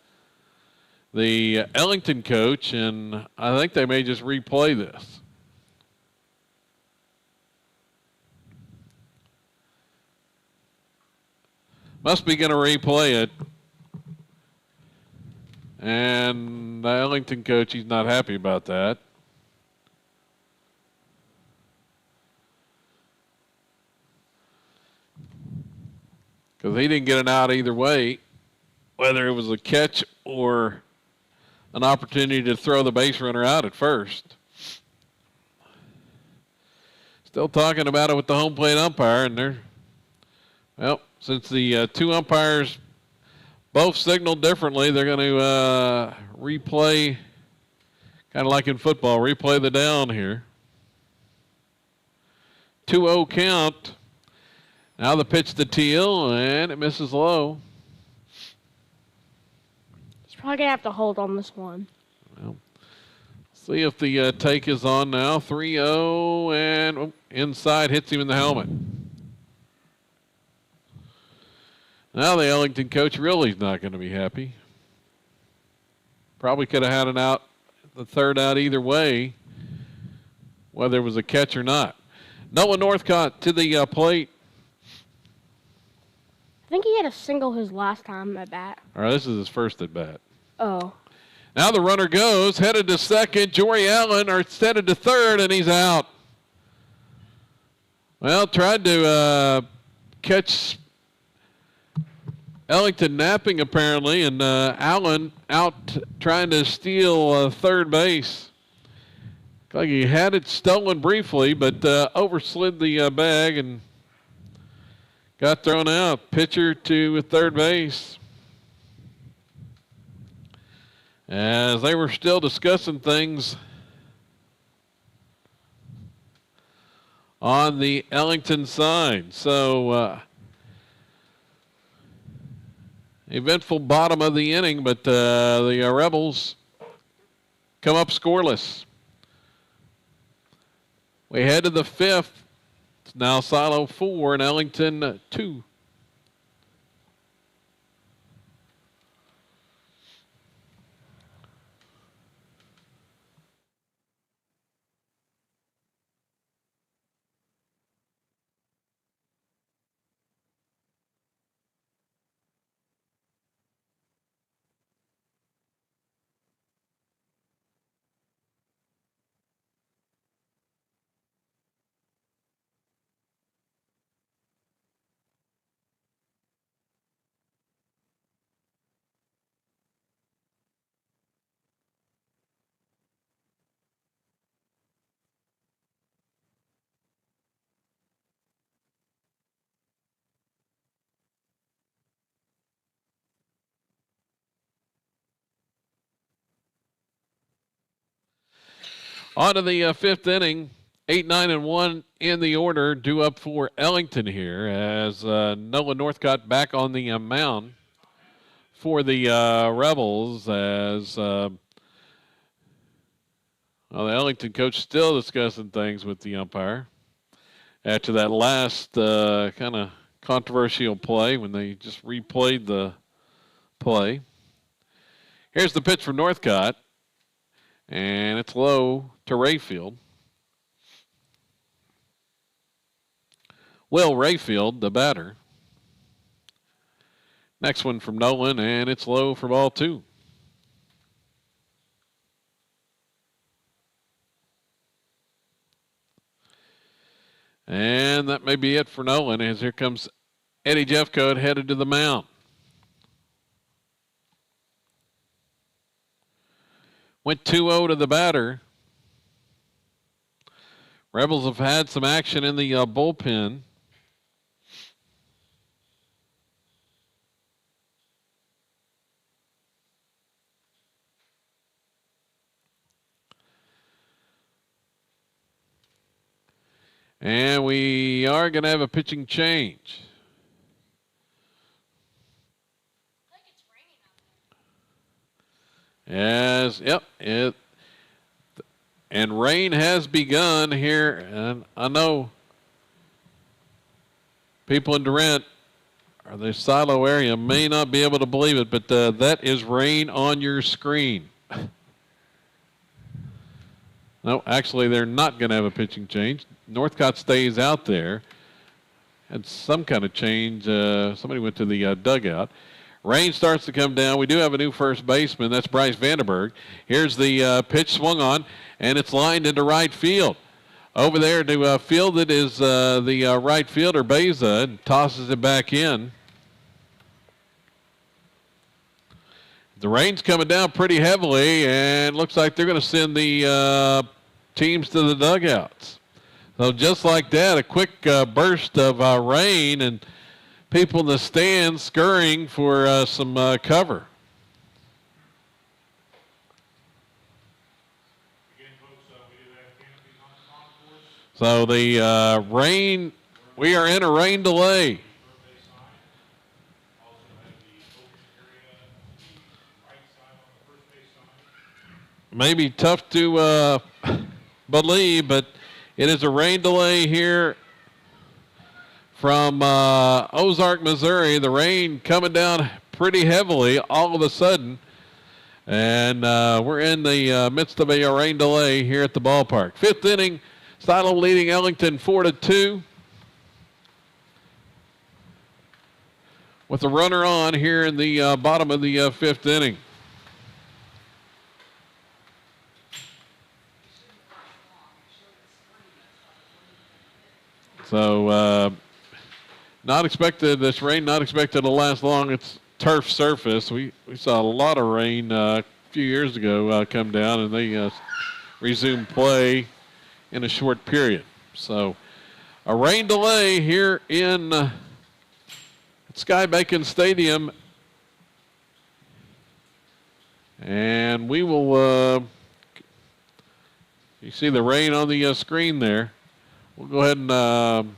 the Ellington coach, and I think they may just replay this. Must be going to replay it. And the Ellington coach, he's not happy about that. Because he didn't get an out either way, whether it was a catch or an opportunity to throw the base runner out at first. Still talking about it with the home plate umpire, and since the 2 umpires both signaled differently, they're going to replay, kind of like in football, replay the down here. 2-0 count. Now the pitch to Teal, and it misses low. He's probably going to have to hold on this one. Well, see if the take is on now. 3-0, and inside hits him in the helmet. Now the Ellington coach really is not going to be happy. Probably could have had an out, the third out either way, whether it was a catch or not. Noah Northcott to the plate. I think he had a single his last time at bat. All right, this is his first at bat. Oh. Now the runner goes, headed to second. Jory Allen are headed to third, and he's out. Well, tried to catch Ellington napping apparently, and Allen out trying to steal third base. Like he had it stolen briefly, but overslid the bag and got thrown out. Pitcher to third base. As they were still discussing things on the Ellington side. So, eventful bottom of the inning, but the Rebels come up scoreless. We head to the 5th. It's now Silo 4 and Ellington 2. On to the fifth inning. 8, 9, and 1 in the order, due up for Ellington here as Noah Northcott back on the mound for the Rebels as well, the Ellington coach still discussing things with the umpire after that last kind of controversial play when they just replayed the play. Here's the pitch from Northcott, and it's low to Rayfield. Will Rayfield, the batter. Next one from Nolan, and it's low for ball 2. And that may be it for Nolan as here comes Eddie Jeffcoat headed to the mound. Went 2-0 to the batter. Rebels have had some action in the bullpen. And we are going to have a pitching change. And rain has begun here, and I know people in Durant or the Silo area may not be able to believe it, but that is rain on your screen. No, actually, they're not going to have a pitching change. Northcott stays out there. Had some kind of change. Somebody went to the dugout. Rain starts to come down. We do have a new first baseman. That's Bryce Vanderberg. Here's the pitch swung on, and it's lined into right field. Over there to field it is the right fielder, Beza, and tosses it back in. The rain's coming down pretty heavily, and looks like they're going to send the teams to the dugouts. So just like that, a quick burst of rain, and people in the stands scurrying for some cover. Again, folks, we do have canopies on the concourse. So the rain, we are in a rain delay. Birthday sign. Also have the open area, the right side on the first base sign. Maybe tough to believe, but it is a rain delay here from Ozark, Missouri. The rain coming down pretty heavily all of a sudden. And we're in the midst of a rain delay here at the ballpark. Fifth inning, Silo leading Ellington 4-2. With a runner on here in the bottom of the fifth inning. So not expected, this rain not expected to last long. It's turf surface. We saw a lot of rain a few years ago come down, and they resumed play in a short period. So a rain delay here in Sky Bacon Stadium. And we will, you see the rain on the screen there. We'll go ahead and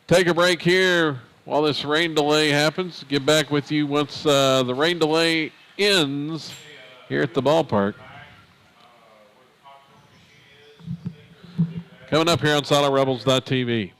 take a break here while this rain delay happens. Get back with you once the rain delay ends here at the ballpark. Coming up here on SoloRebels.tv.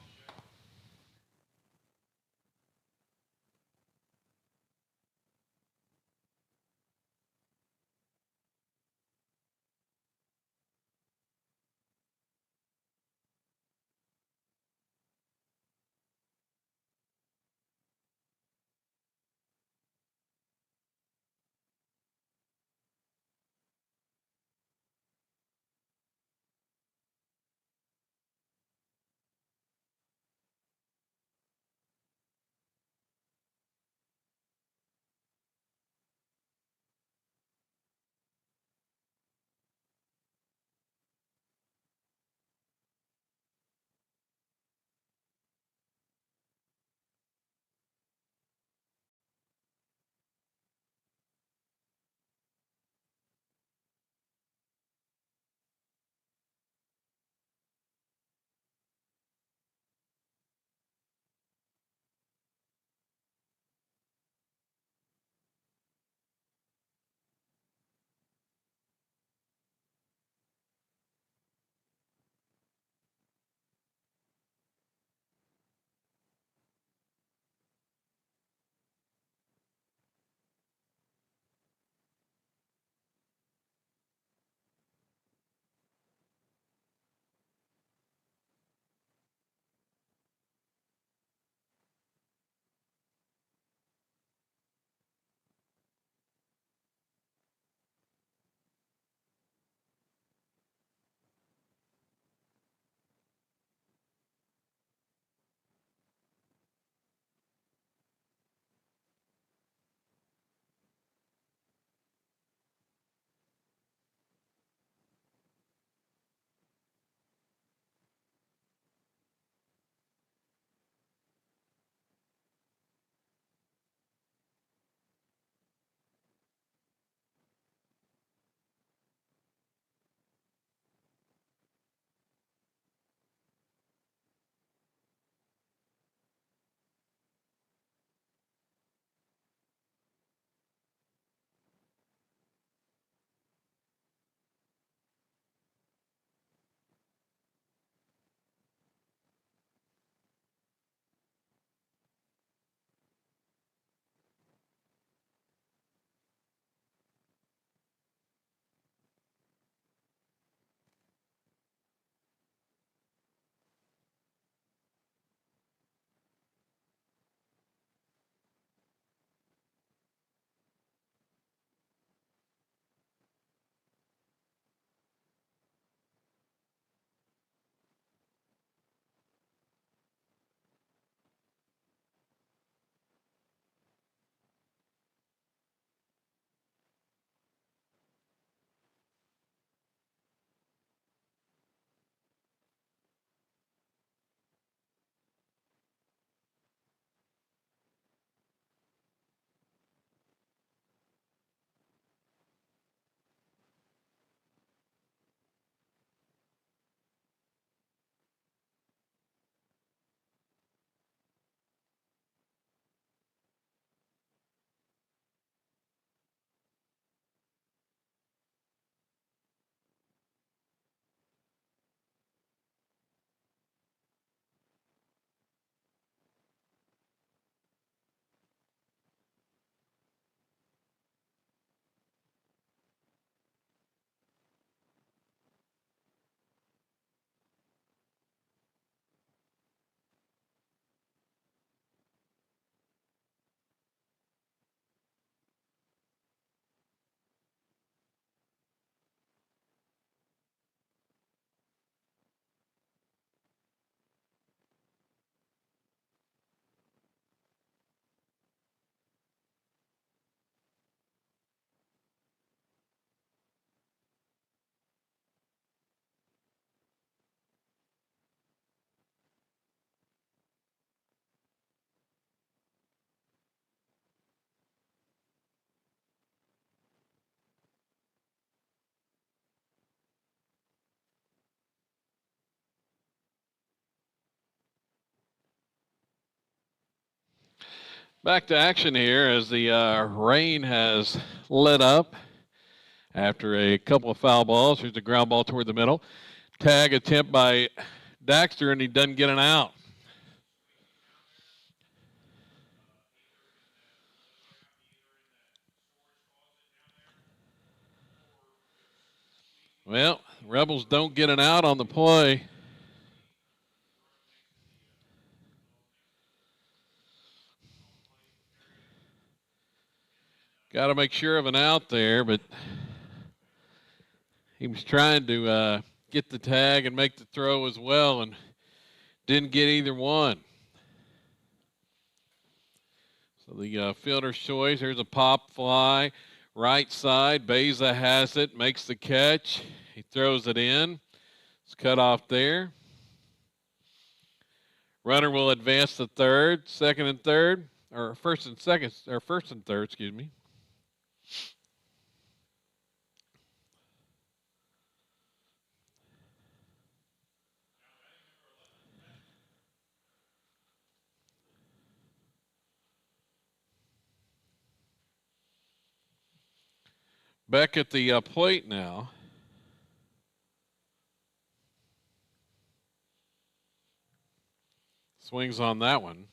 Back to action here as the rain has let up after a couple of foul balls. Here's a ground ball toward the middle. Tag attempt by Daxter, and he doesn't get an out. Well, Rebels don't get an out on the play. Got to make sure of an out there, but he was trying to get the tag and make the throw as well and didn't get either one. So the fielder's choice, here's a pop fly, right side. Beza has it, makes the catch. He throws it in. It's cut off there. Runner will advance to third, second and third, or first and third, excuse me. Back at the plate now. Swings on that one.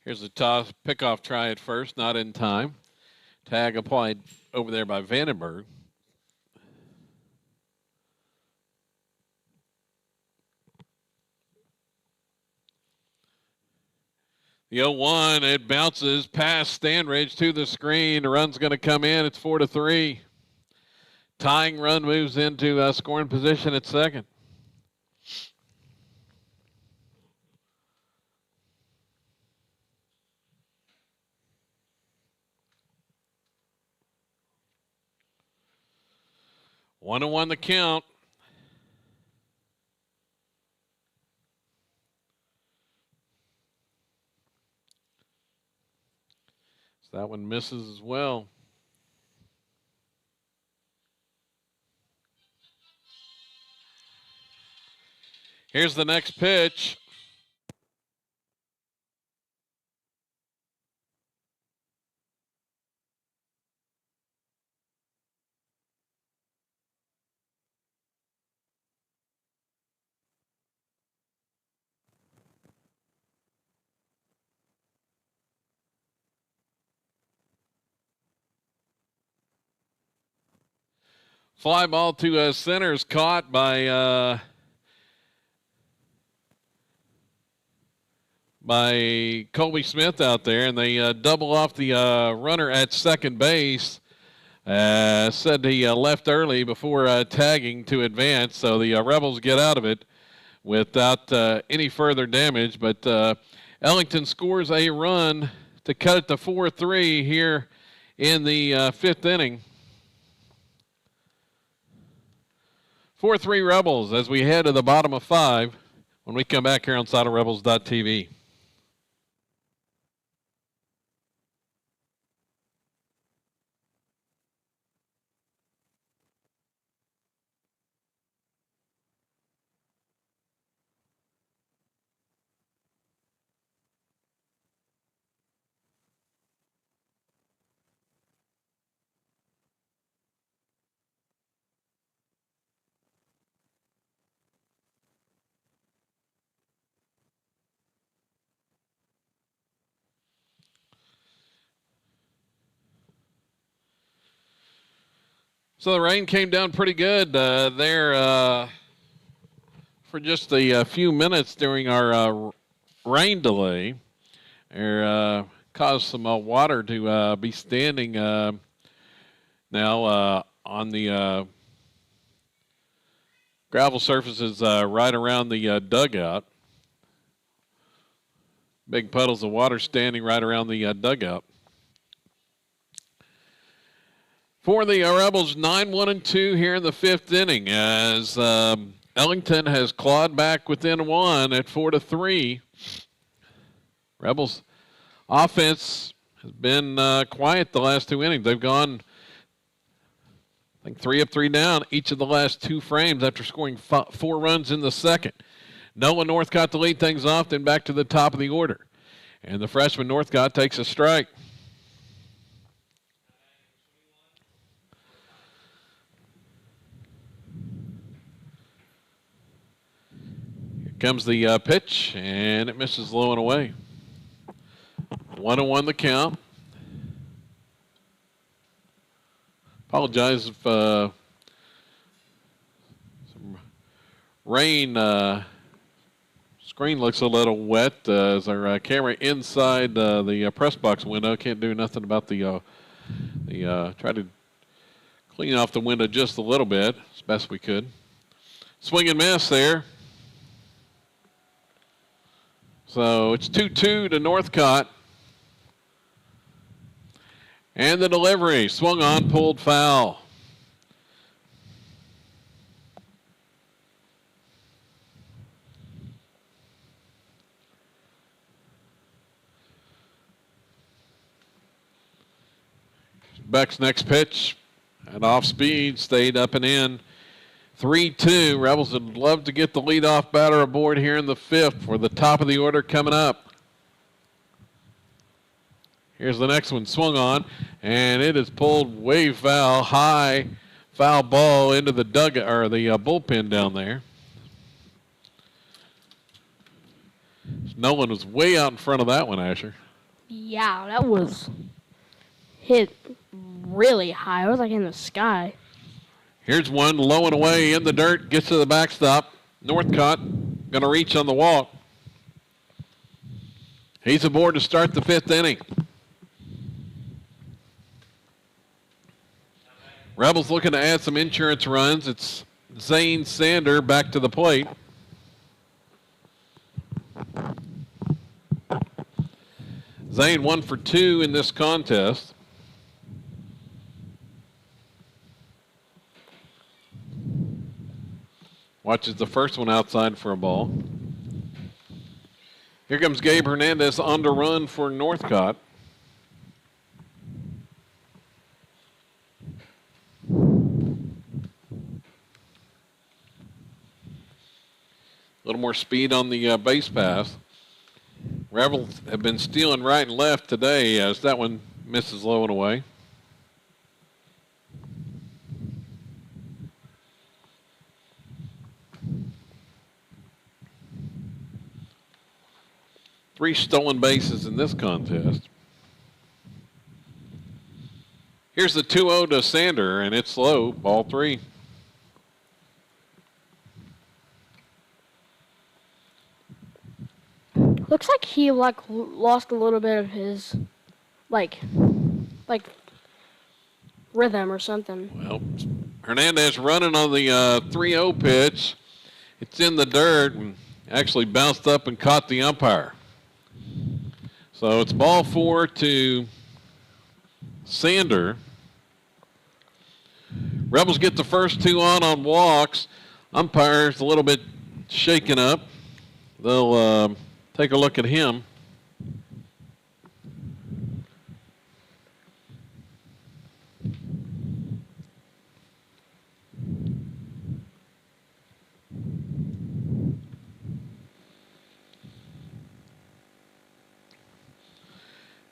Here's the toss, pickoff try at first, not in time. Tag applied over there by Vandenberg. The 0-1, it bounces past Stanridge to the screen. The run's going to come in. It's 4-3. Tying run moves into scoring position at second. One and one the count. So that one misses as well. Here's the next pitch. Fly ball to center is caught by Colby Smith out there, and they double off the runner at second base. Said he left early before tagging to advance, so the Rebels get out of it without any further damage. But Ellington scores a run to cut it to 4-3 here in the fifth inning. 4-3 Rebels as we head to the bottom of 5 when we come back here on SidleRebels.tv. So the rain came down pretty good there for just a few minutes during our rain delay. There caused some water to be standing now on the gravel surfaces right around the dugout. Big puddles of water standing right around the dugout. For the Rebels, 9-1-2 here in the fifth inning as Ellington has clawed back within one at 4-3. Rebels offense has been quiet the last two innings. They've gone, I think, 3 up, 3 down each of the last two frames after scoring 4 runs in the second. Nolan Northcott to lead things off, then back to the top of the order. And the freshman Northcott takes a strike. Here comes the pitch, and it misses low and away. 1-1 the count. Apologize if some rain. Screen looks a little wet as our camera inside the press box window. Can't do nothing about the try to clean off the window just a little bit as best we could. Swing and miss there. So it's 2-2 to Northcott. And the delivery, swung on, pulled foul. Beck's next pitch, at off speed, stayed up and in. 3-2. Rebels would love to get the leadoff batter aboard here in the fifth for the top of the order coming up. Here's the next one, swung on, and it is pulled way foul, high foul ball into the dugout or the bullpen down there. Nolan was way out in front of that one, Asher. Yeah, that was hit really high. It was like in the sky. Here's one low and away in the dirt, gets to the backstop. Northcott going to reach on the walk. He's aboard to start the fifth inning. Rebels looking to add some insurance runs. It's Zane Sander back to the plate. Zane 1 for 2 in this contest. Watches the first one outside for a ball. Here comes Gabe Hernandez on the run for Northcott. A little more speed on the base pass. Rebels have been stealing right and left today as that one misses low and away. Three stolen bases in this contest. Here's the 2-0 to Sander, and it's low, ball 3. Looks like he lost a little bit of his like rhythm or something. Well, Hernandez running on the 3-0 pitch. It's in the dirt and actually bounced up and caught the umpire. So it's ball 4 to Sander. Rebels get the first 2 on walks. Umpire's a little bit shaken up. They'll take a look at him.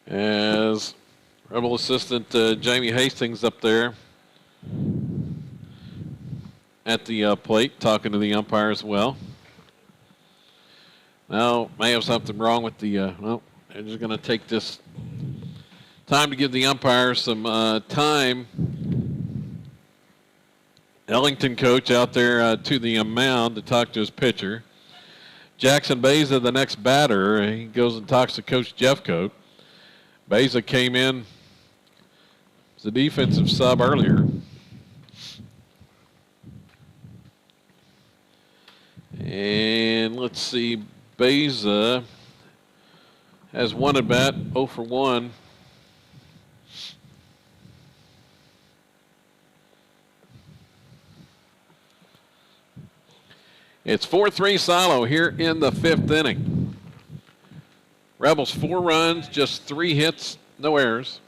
As Rebel assistant Jamie Hastings up there at the plate talking to the umpire as well. Now, may have something wrong with the, well, they're just going to take this time to give the umpire some time. Ellington coach out there to the mound to talk to his pitcher. Jackson Beza, the next batter, he goes and talks to Coach Jeffcoat. Beza came in as a defensive sub earlier. And let's see, Beza has one at bat, 0 for 1. It's 4-3 Silo here in the 5th inning. Rebels 4 runs, just 3 hits, no errors.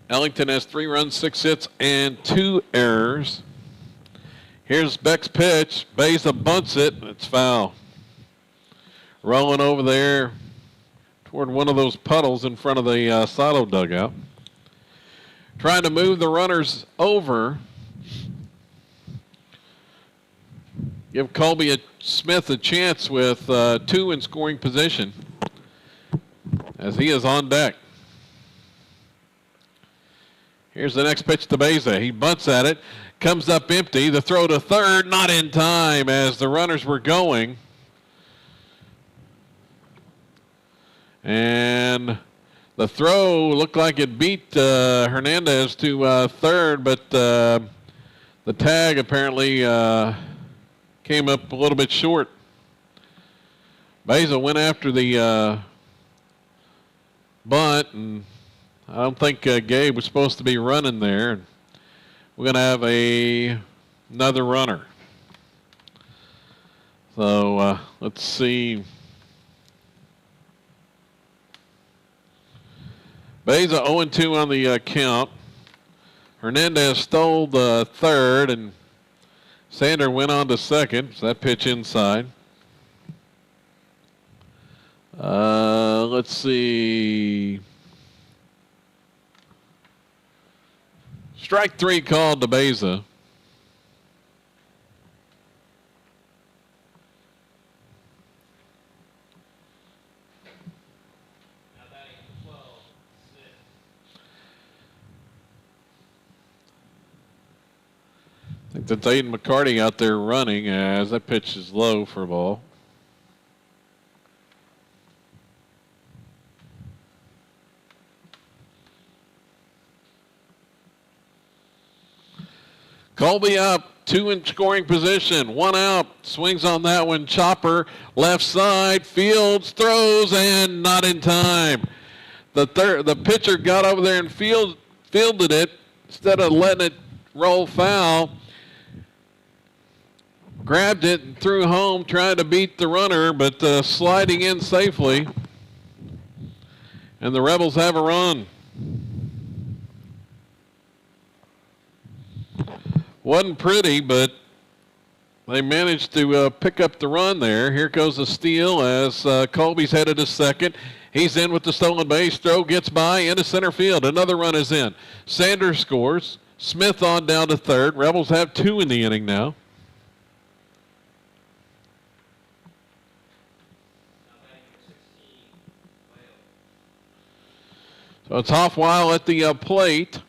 Ellington has 3 runs, 6 hits, and 2 errors. Here's Beck's pitch. Beza bunts it. It's foul. Rolling over there toward one of those puddles in front of the Silo dugout. Trying to move the runners over. Give Colby Smith a chance with 2 in scoring position as he is on deck. Here's the next pitch to Beza. He bunts at it, comes up empty. The throw to third, not in time as the runners were going. And the throw looked like it beat Hernandez to third, but the tag apparently came up a little bit short. Beza went after the bunt, and I don't think Gabe was supposed to be running there. We're going to have another runner. So let's see. Beza 0-2 on the count. Hernandez stole the third, and Sander went on to second. So that pitch inside. Let's see. Strike 3 called to Beza. I think that's Aiden McCarty out there running as that pitch is low for a ball. Colby up, 2 in scoring position, 1 out, swings on that one, chopper, left side, Fields throws, and not in time. The pitcher got over there and fielded it instead of letting it roll foul. Grabbed it and threw home, trying to beat the runner, but sliding in safely. And the Rebels have a run. Wasn't pretty, but they managed to pick up the run there. Here goes the steal as Colby's headed to second. He's in with the stolen base. Throw gets by into center field. Another run is in. Sanders scores. Smith on down to third. Rebels have 2 in the inning now. So it's Hoffweil at the plate.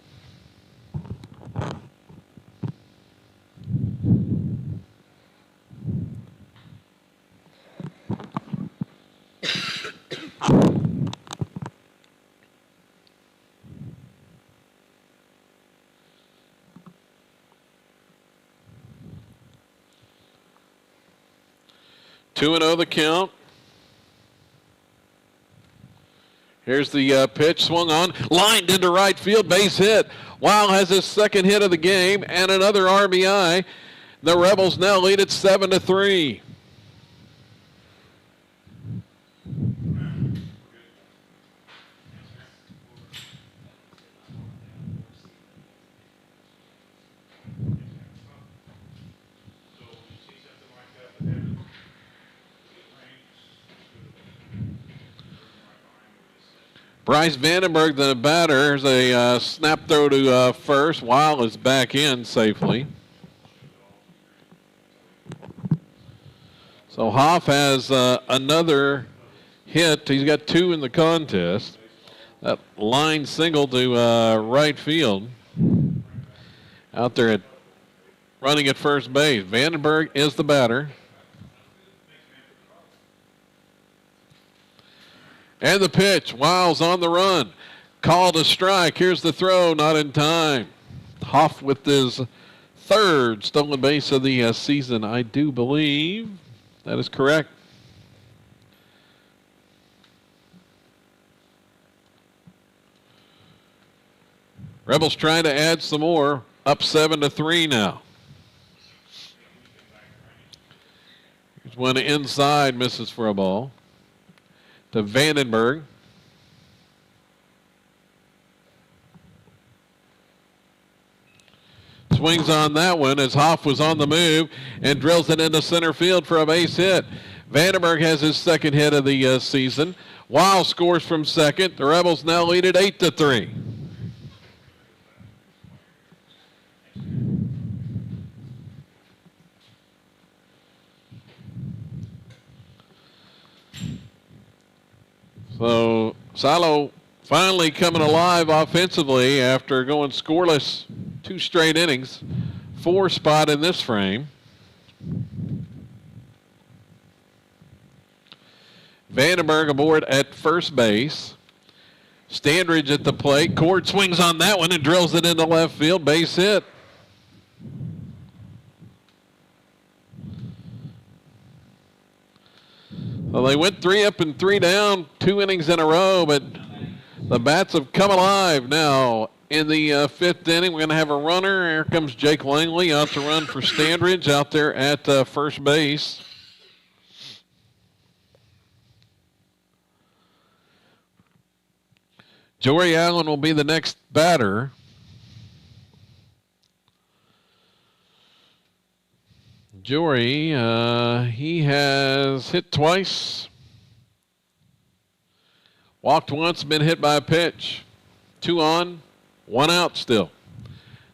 Two and 0 the count. Here's the pitch, swung on, lined into right field, base hit. Weil has his second hit of the game and another RBI. The Rebels now lead it 7-3. Bryce Vandenberg, the batter, is a snap throw to first. Weil is back in safely. So Hoff has another hit. He's got 2 in the contest. That line single to right field. Out there running at first base. Vandenberg is the batter. And the pitch. Weil's on the run. Called a strike. Here's the throw. Not in time. Hoff with his third stolen base of the season, I do believe. That is correct. Rebels trying to add some more. Up 7-3 now. One inside, misses for a ball. To Vandenberg. Swings on that one as Hoff was on the move and drills it into center field for a base hit. Vandenberg has his second hit of the season. Wild scores from second. The Rebels now lead it 8-3. So Silo finally coming alive offensively after going scoreless 2 straight innings. 4 spot in this frame. Vandenberg aboard at first base. Standridge at the plate. Cord swings on that one and drills it into left field. Base hit. Well, they went 3 up and 3 down, 2 innings in a row, but the bats have come alive now. In the 5th inning, we're going to have a runner. Here comes Jake Langley out to run for Standridge out there at first base. Jory Allen will be the next batter. Jory, he has hit twice, walked once, been hit by a pitch. 2 on, 1 out still.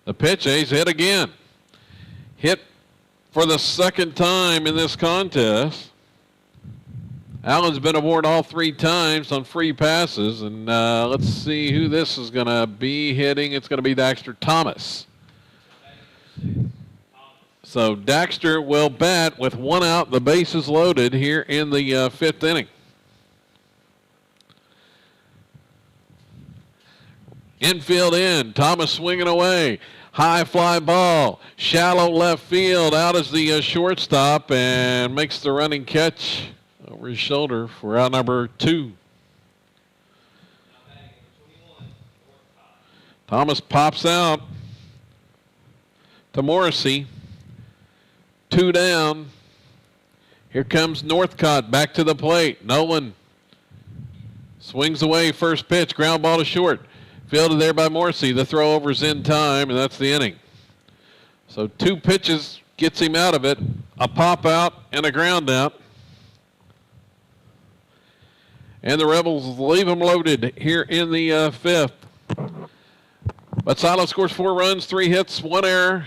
The pitch, he's hit again. Hit for the second time in this contest. Allen's been aboard all 3 times on free passes, and let's see who this is going to be hitting. It's going to be Daxter Thomas. So Daxter will bat with 1 out. The bases loaded here in the 5th inning. Infield in. Thomas swinging away. High fly ball. Shallow left field. Out is the shortstop and makes the running catch over his shoulder for out number 2. Thomas pops out to Morrissey. 2 down. Here comes Northcott back to the plate. Nolan swings away. First pitch. Ground ball to short. Fielded there by Morrissey. The throw over's in time, and that's the inning. So 2 pitches gets him out of it. A pop out and a ground out. And the Rebels leave them loaded here in the 5th. But Silo scores 4 runs, 3 hits, 1 error,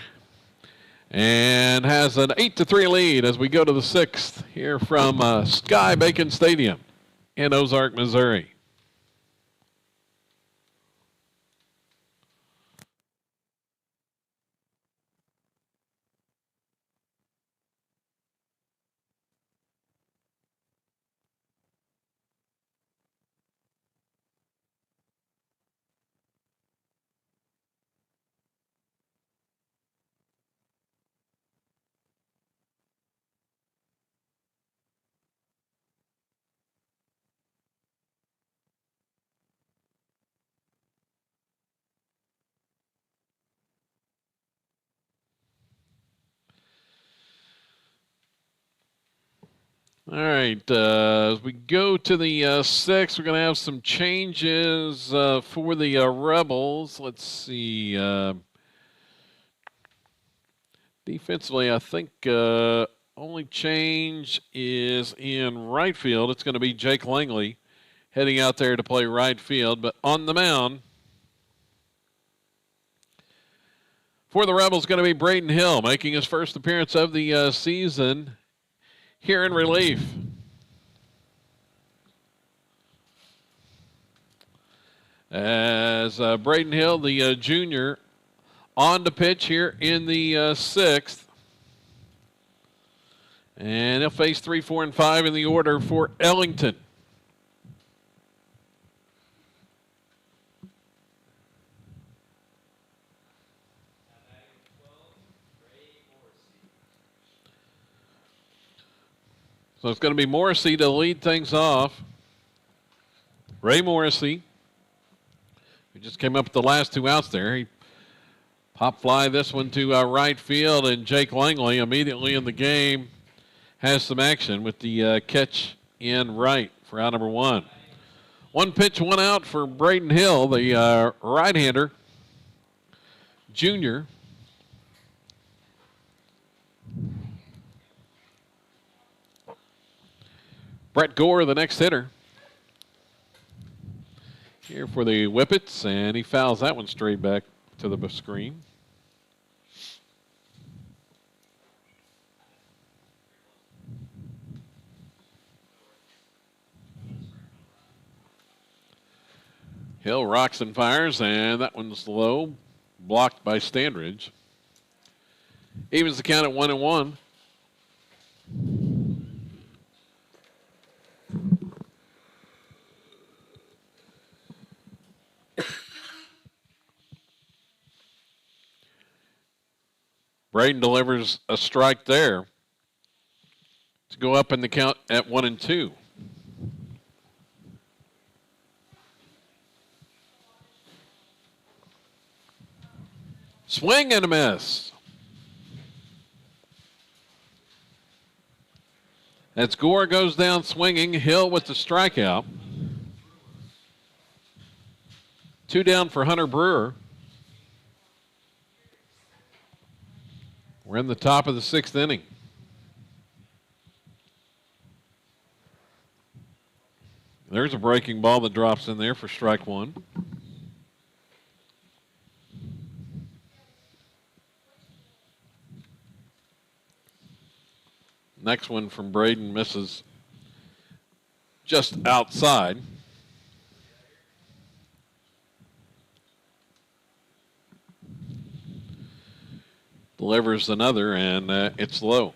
and has an 8-3 lead as we go to the 6th here from Sky Bacon Stadium in Ozark, Missouri. All right, as we go to the 6th, we're going to have some changes for the Rebels. Let's see. Defensively, I think only change is in right field. It's going to be Jake Langley heading out there to play right field. But on the mound for the Rebels going to be Braden Hill, making his first appearance of the season here in relief. As Braden Hill, the junior, on to pitch here in the 6th. And he'll face 3, 4, and 5 in the order for Ellington. So it's going to be Morrissey to lead things off. Ray Morrissey, who just came up with the last 2 outs there. He pop fly this one to right field, and Jake Langley immediately in the game has some action with the catch in right for out number 1. 1 pitch, 1 out for Braden Hill, the right-hander, junior. Brett Gore, the next hitter. Here for the Whippets, and he fouls that one straight back to the screen. Hill rocks and fires, and that one's low, blocked by Standridge. Evens the count at 1-1. Braden delivers a strike there to go up in the count at 1-2. Swing and a miss. As Gore goes down swinging, Hill with the strikeout. 2 down for Hunter Brewer. We're in the top of the 6th inning. There's a breaking ball that drops in there for strike 1. Next one from Braden misses just outside. Delivers another, and it's low.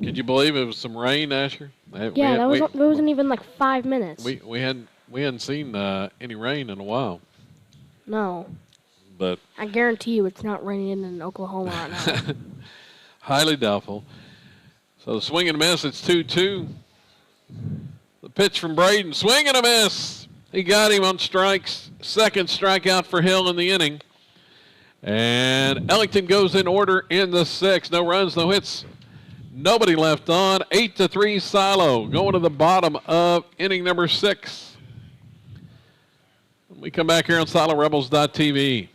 Could you believe it was some rain, Asher? Yeah, it wasn't even like 5 minutes. We hadn't seen any rain in a while. No. But I guarantee you it's not raining in Oklahoma right now. Highly doubtful. So the swing and a miss, it's 2-2. The pitch from Braden, swing and a miss. He got him on strikes. Second strikeout for Hill in the inning. And Ellington goes in order in the 6th. No runs, no hits. Nobody left on. 8-3 Silo going to the bottom of inning number 6. We come back here on SiloRebels.tv.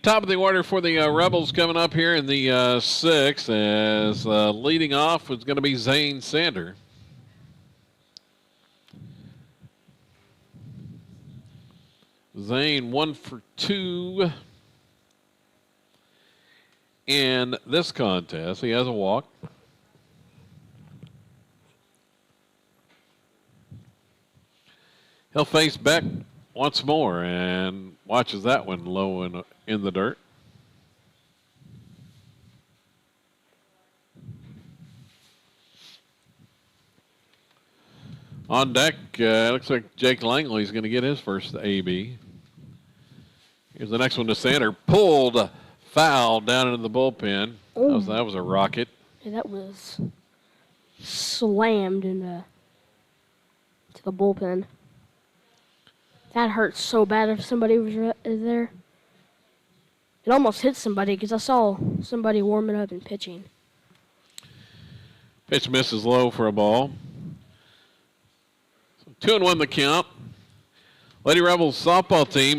Top of the order for the Rebels coming up here in the 6th, as leading off was going to be Zane Sander. Zane 1 for 2 in this contest. He has a walk. He'll face Beck once more and watches that one low in the dirt. On deck, looks like Jake Langley's going to get his first AB. Here's the next one to center. Pulled foul down into the bullpen. That was a rocket. Yeah, that was slammed to the bullpen. That hurts so bad if somebody was there. It almost hit somebody because I saw somebody warming up and pitching. Pitch misses low for a ball. 2-1 the count. Lady Rebels softball team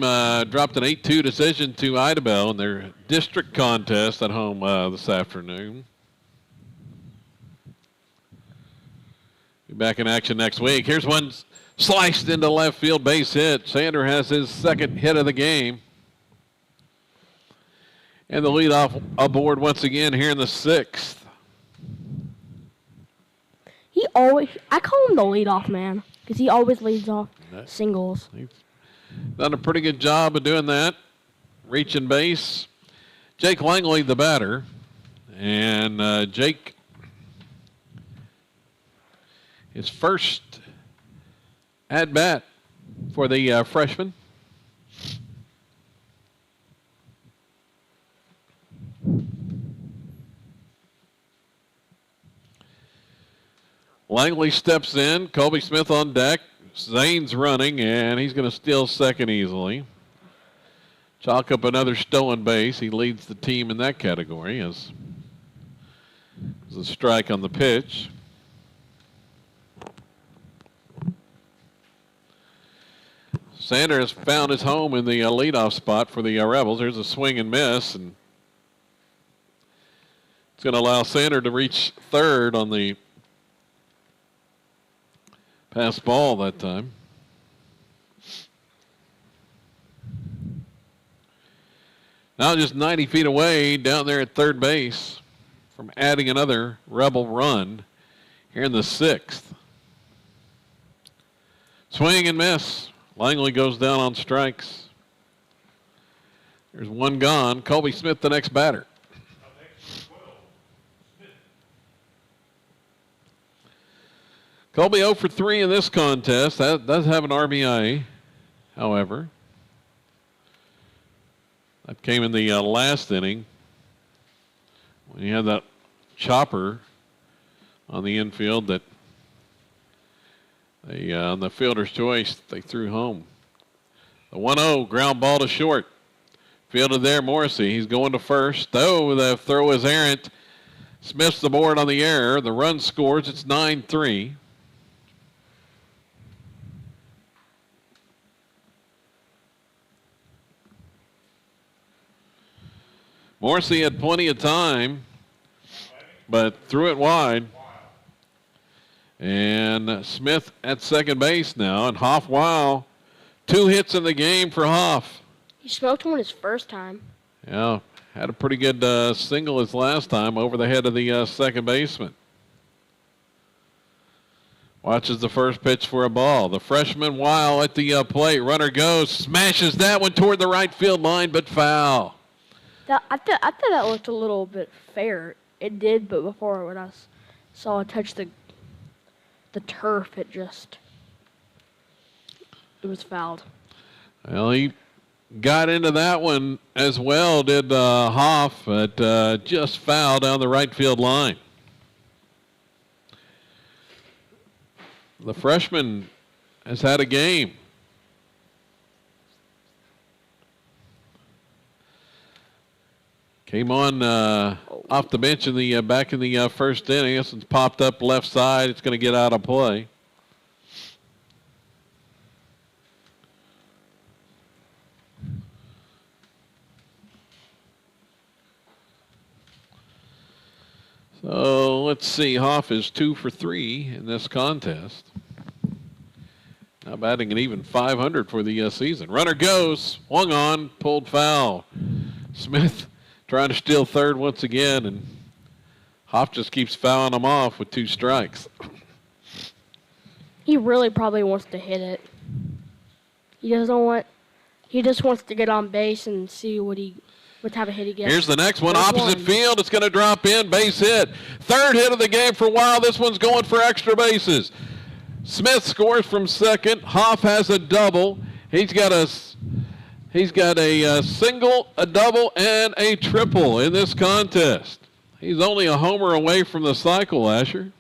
dropped an 8-2 decision to Idabel in their district contest at home this afternoon. Be back in action next week. Here's one sliced into left field, base hit. Sander has his second hit of the game. And the leadoff aboard once again here in the 6th. I call him the leadoff man because he always leads off singles. He's done a pretty good job of doing that. Reaching base. Jake Langley, the batter. And Jake, his first at-bat for the freshman. Langley steps in. Colby Smith on deck. Zane's running, and he's going to steal second easily. Chalk up another stolen base. He leads the team in that category as a strike on the pitch. Sander has found his home in the leadoff spot for the Rebels. There's a swing and miss, and it's going to allow Sander to reach third on the pass ball that time. Now just 90 feet away down there at third base from adding another Rebel run here in the 6th. Swing and miss. Langley goes down on strikes. There's one gone. Colby Smith, the next batter. Colby 0 for 3 in this contest. That does have an RBI, however. That came in the last inning when he had that chopper on the infield that they, on the fielder's choice, they threw home. The 1-0 ground ball to short. Fielded there, Morrissey. He's going to first. Oh, the throw is errant. Smith's the board on the error. The run scores. It's 9-3. Morrissey had plenty of time, but threw it wide. And Smith at second base now. And Hoff, 2 hits in the game for Hoff. He smoked one his first time. Yeah, had a pretty good single his last time over the head of the second baseman. Watches the first pitch for a ball. The freshman Weil at the plate. Runner goes, smashes that one toward the right field line, but foul. I thought that looked a little bit fair. It did, but before when I saw it touch the turf, it was fouled. Well, he got into that one as well, did Hoff, but just foul down the right field line. The freshman has had a game. Came on off the bench in the back in the first inning. This one's popped up left side. It's going to get out of play. So let's see. Hoff is 2 for 3 in this contest. Now batting an even .500 for the season. Runner goes, swung on, pulled foul. Smith trying to steal third once again, and Hoff just keeps fouling him off with 2 strikes. He really probably wants to hit it. He just wants to get on base and see what type of hit he gets. Here's the next one, opposite field. It's going to drop in, base hit. Third hit of the game for Weil. This one's going for extra bases. Smith scores from second. Hoff has a double. He's got a single, a double, and a triple in this contest. He's only a homer away from the cycle, Asher.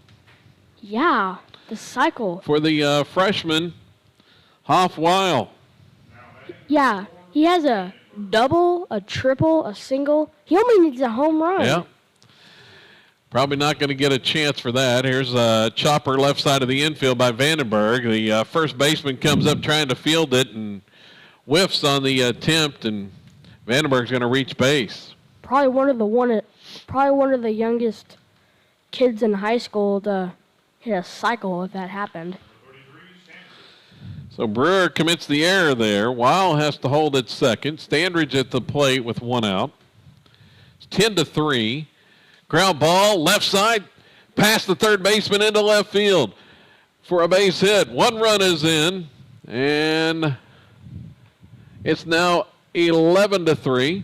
Yeah, the cycle. For the freshman, Hoff Weil. Yeah, he has a double, a triple, a single. He only needs a home run. Yeah. Probably not going to get a chance for that. Here's a chopper left side of the infield by Vandenberg. The first baseman comes up trying to field it and whiffs on the attempt, and Vandenberg's going to reach base. Probably one of the youngest kids in high school to hit a cycle if that happened. So Brewer commits the error there. Weil has to hold at second. Standridge at the plate with one out. It's 10-3. Ground ball, left side, past the third baseman into left field for a base hit. One run is in, and it's now 11-3.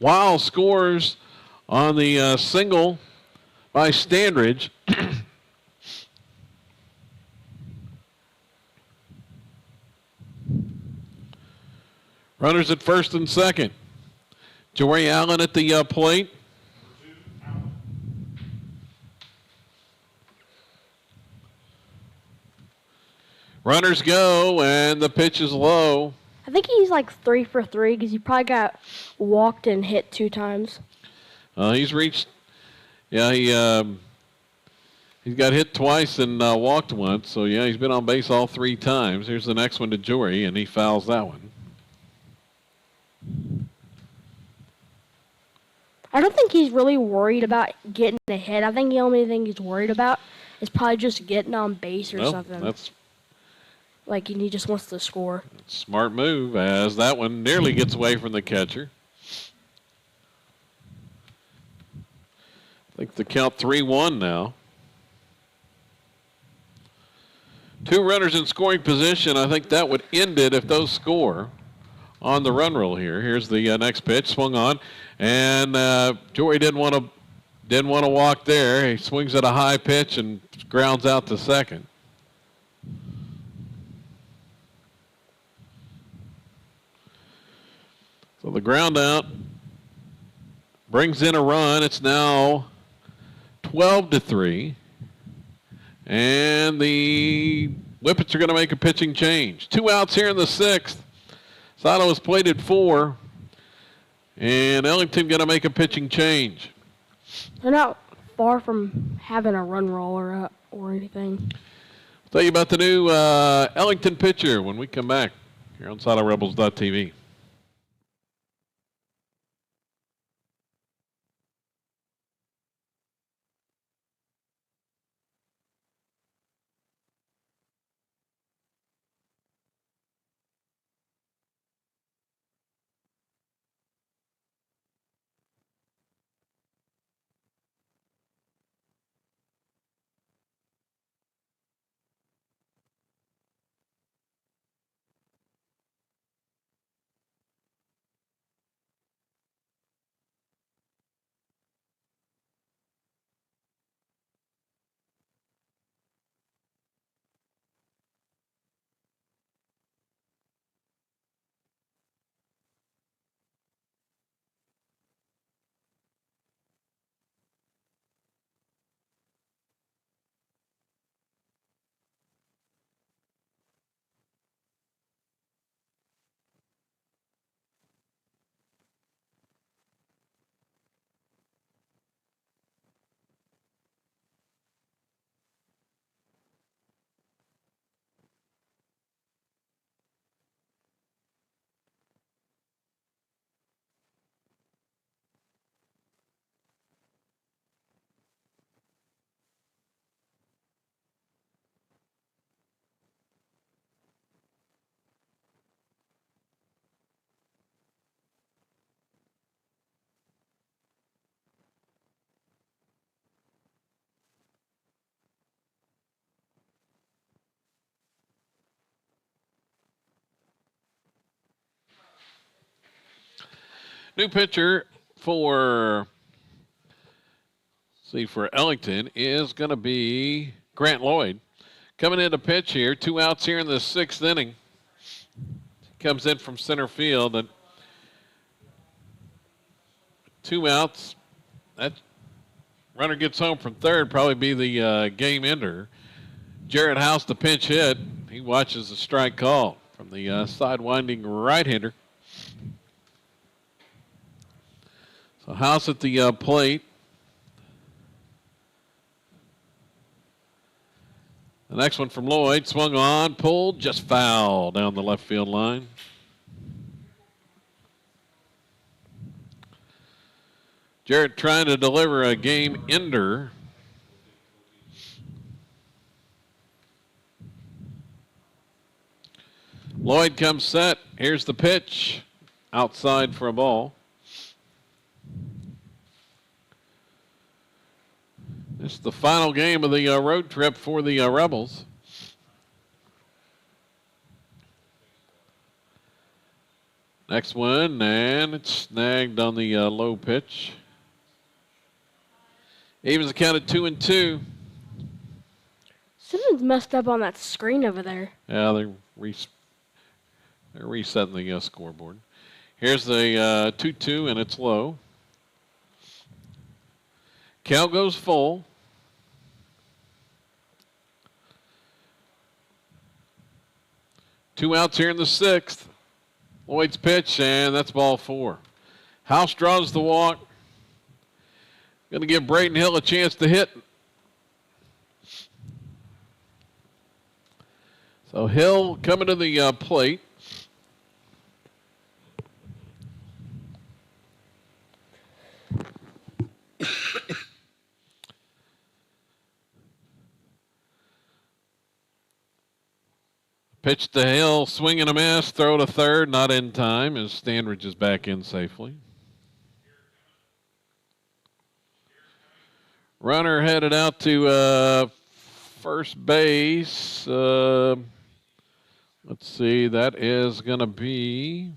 Weil scores on the single by Standridge. Runners at first and second. Jory Allen at the plate. Runners go, and the pitch is low. I think he's like 3 for 3 because he probably got walked and hit 2 times. He's reached, he's got hit twice and walked once. So, he's been on base all 3 times. Here's the next one to Jory, and he fouls that one. I don't think he's really worried about getting a hit. I think the only thing he's worried about is probably just getting on base or something. That's like, and he just wants to score. Smart move, as that one nearly gets away from the catcher. I think the count 3-1 now. 2 runners in scoring position. I think that would end it if those score on the run roll here. Here's the next pitch, swung on, and Jory didn't want to walk there. He swings at a high pitch and grounds out to second. So the ground out brings in a run. It's now 12-3, and the Whippets are going to make a pitching change. 2 outs here in the 6th. Silo has played at 4, and Ellington going to make a pitching change. They're not far from having a run roll or anything. I'll tell you about the new Ellington pitcher when we come back here on SiloRebels.tv. New pitcher for Ellington is going to be Grant Lloyd. Coming in to pitch here, 2 outs here in the 6th inning. Comes in from center field, and 2 outs. That runner gets home from third, probably be the game ender. Jarrett House, the pinch hit. He watches the strike call from the side-winding right-hander. So House at the plate. The next one from Lloyd, swung on, pulled, just foul down the left field line. Jarrett trying to deliver a game ender. Lloyd comes set. Here's the pitch. Outside for a ball. This is the final game of the road trip for the Rebels. Next one, and it's snagged on the low pitch. Evens accounted 2-2. Something's messed up on that screen over there. Yeah, they're resetting the scoreboard. Here's the 2-2, and it's low. Count goes full. Two outs here in the sixth. Lloyd's pitch, and that's ball four. House draws the walk. Going to give Braden Hill a chance to hit. So Hill coming to the plate. Pitch to Hill, swing and a miss, throw to third, not in time as Standridge is back in safely. Runner headed out to first base. Let's see, that is going to be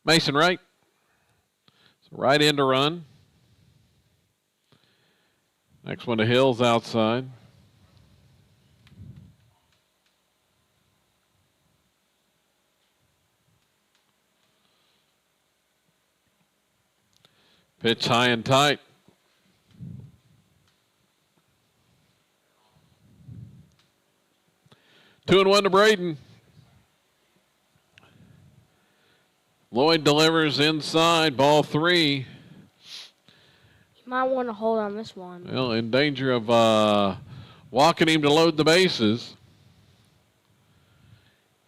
Mason Wright. So right in to run. Next one to Hill's outside. Pitch high and tight. Two and one to Braden. Lloyd delivers inside, ball three. You might want to hold on this one. Well, in danger of walking him to load the bases.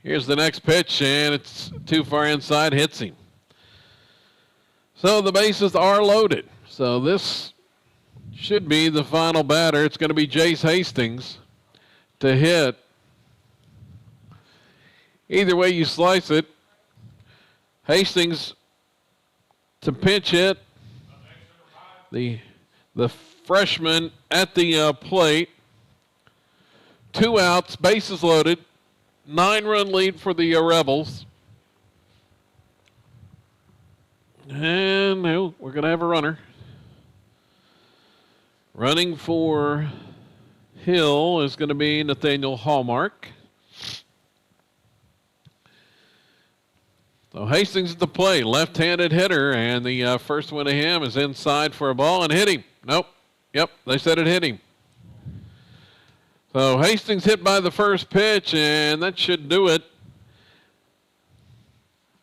Here's the next pitch, and it's too far inside, hits him. So the bases are loaded. So this should be the final batter. It's going to be Jace Hastings to hit. Either way you slice it, Hastings to pinch hit. The freshman at the plate. 2 outs, bases loaded. 9-run lead for the Rebels. And we're going to have a runner. Running for Hill is going to be Nathaniel Hallmark. So Hastings at the plate, left-handed hitter, and the first one to him is inside for a ball and hit him. Nope. Yep, they said it hit him. So Hastings hit by the first pitch, and that should do it.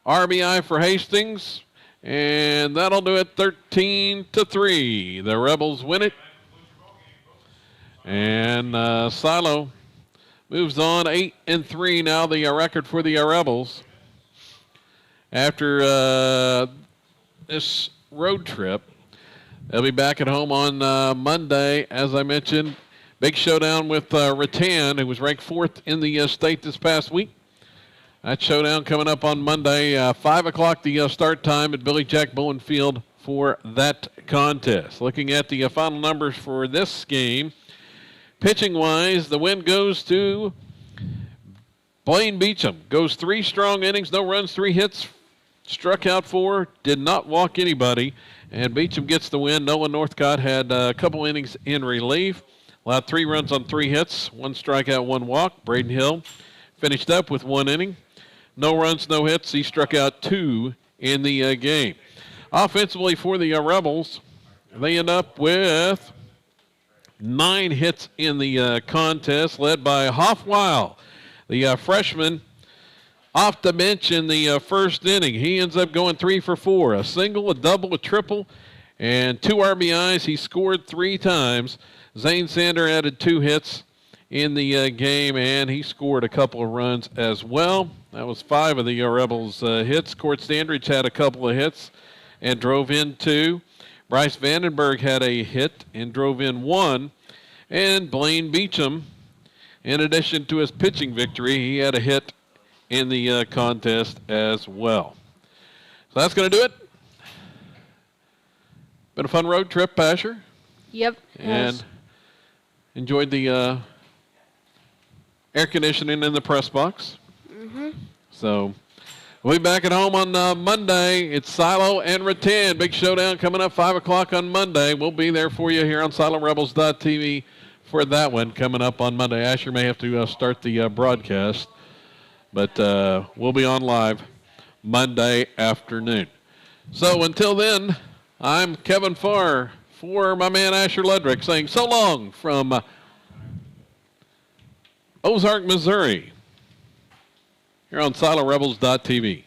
RBI for Hastings. And that'll do it 13-3. The Rebels win it. And Silo moves on 8-3 now, the record for the Rebels. After this road trip, they'll be back at home on Monday, as I mentioned. Big showdown with Rattan, who was ranked 4th in the state this past week. That showdown coming up on Monday, 5 o'clock the start time at Billy Jack Bowen Field for that contest. Looking at the final numbers for this game, pitching-wise, the win goes to Blaine Beecham. Goes 3 strong innings, no runs, 3 hits, struck out 4, did not walk anybody, and Beecham gets the win. Noah Northcott had a couple innings in relief, allowed 3 runs on 3 hits, 1 strikeout, 1 walk. Braden Hill finished up with 1 inning. No runs, no hits. He struck out 2 in the game. Offensively for the Rebels, they end up with 9 hits in the contest, led by Hoffweil, the freshman off the bench in the first inning. He ends up going 3 for 4, a single, a double, a triple, and 2 RBIs. He scored 3 times. Zane Sander added 2 hits in the game, and he scored a couple of runs as well. That was 5 of the Rebels' hits. Court Standridge had a couple of hits and drove in 2. Bryce Vandenberg had a hit and drove in 1. And Blaine Beecham, in addition to his pitching victory, he had a hit in the contest as well. So that's going to do it. Been a fun road trip, Pasher. Yep. And enjoyed the air conditioning in the press box. Mm-hmm. So we'll be back at home on Monday. It's Silo and Rattan. Big showdown coming up 5 o'clock on Monday. We'll be there for you here on SiloRebels.tv for that one coming up on Monday. Asher may have to start the broadcast, but we'll be on live Monday afternoon. So until then, I'm Kevin Farr for my man Asher Ledrick saying so long from Ozark, Missouri, here on SiloRebels.tv.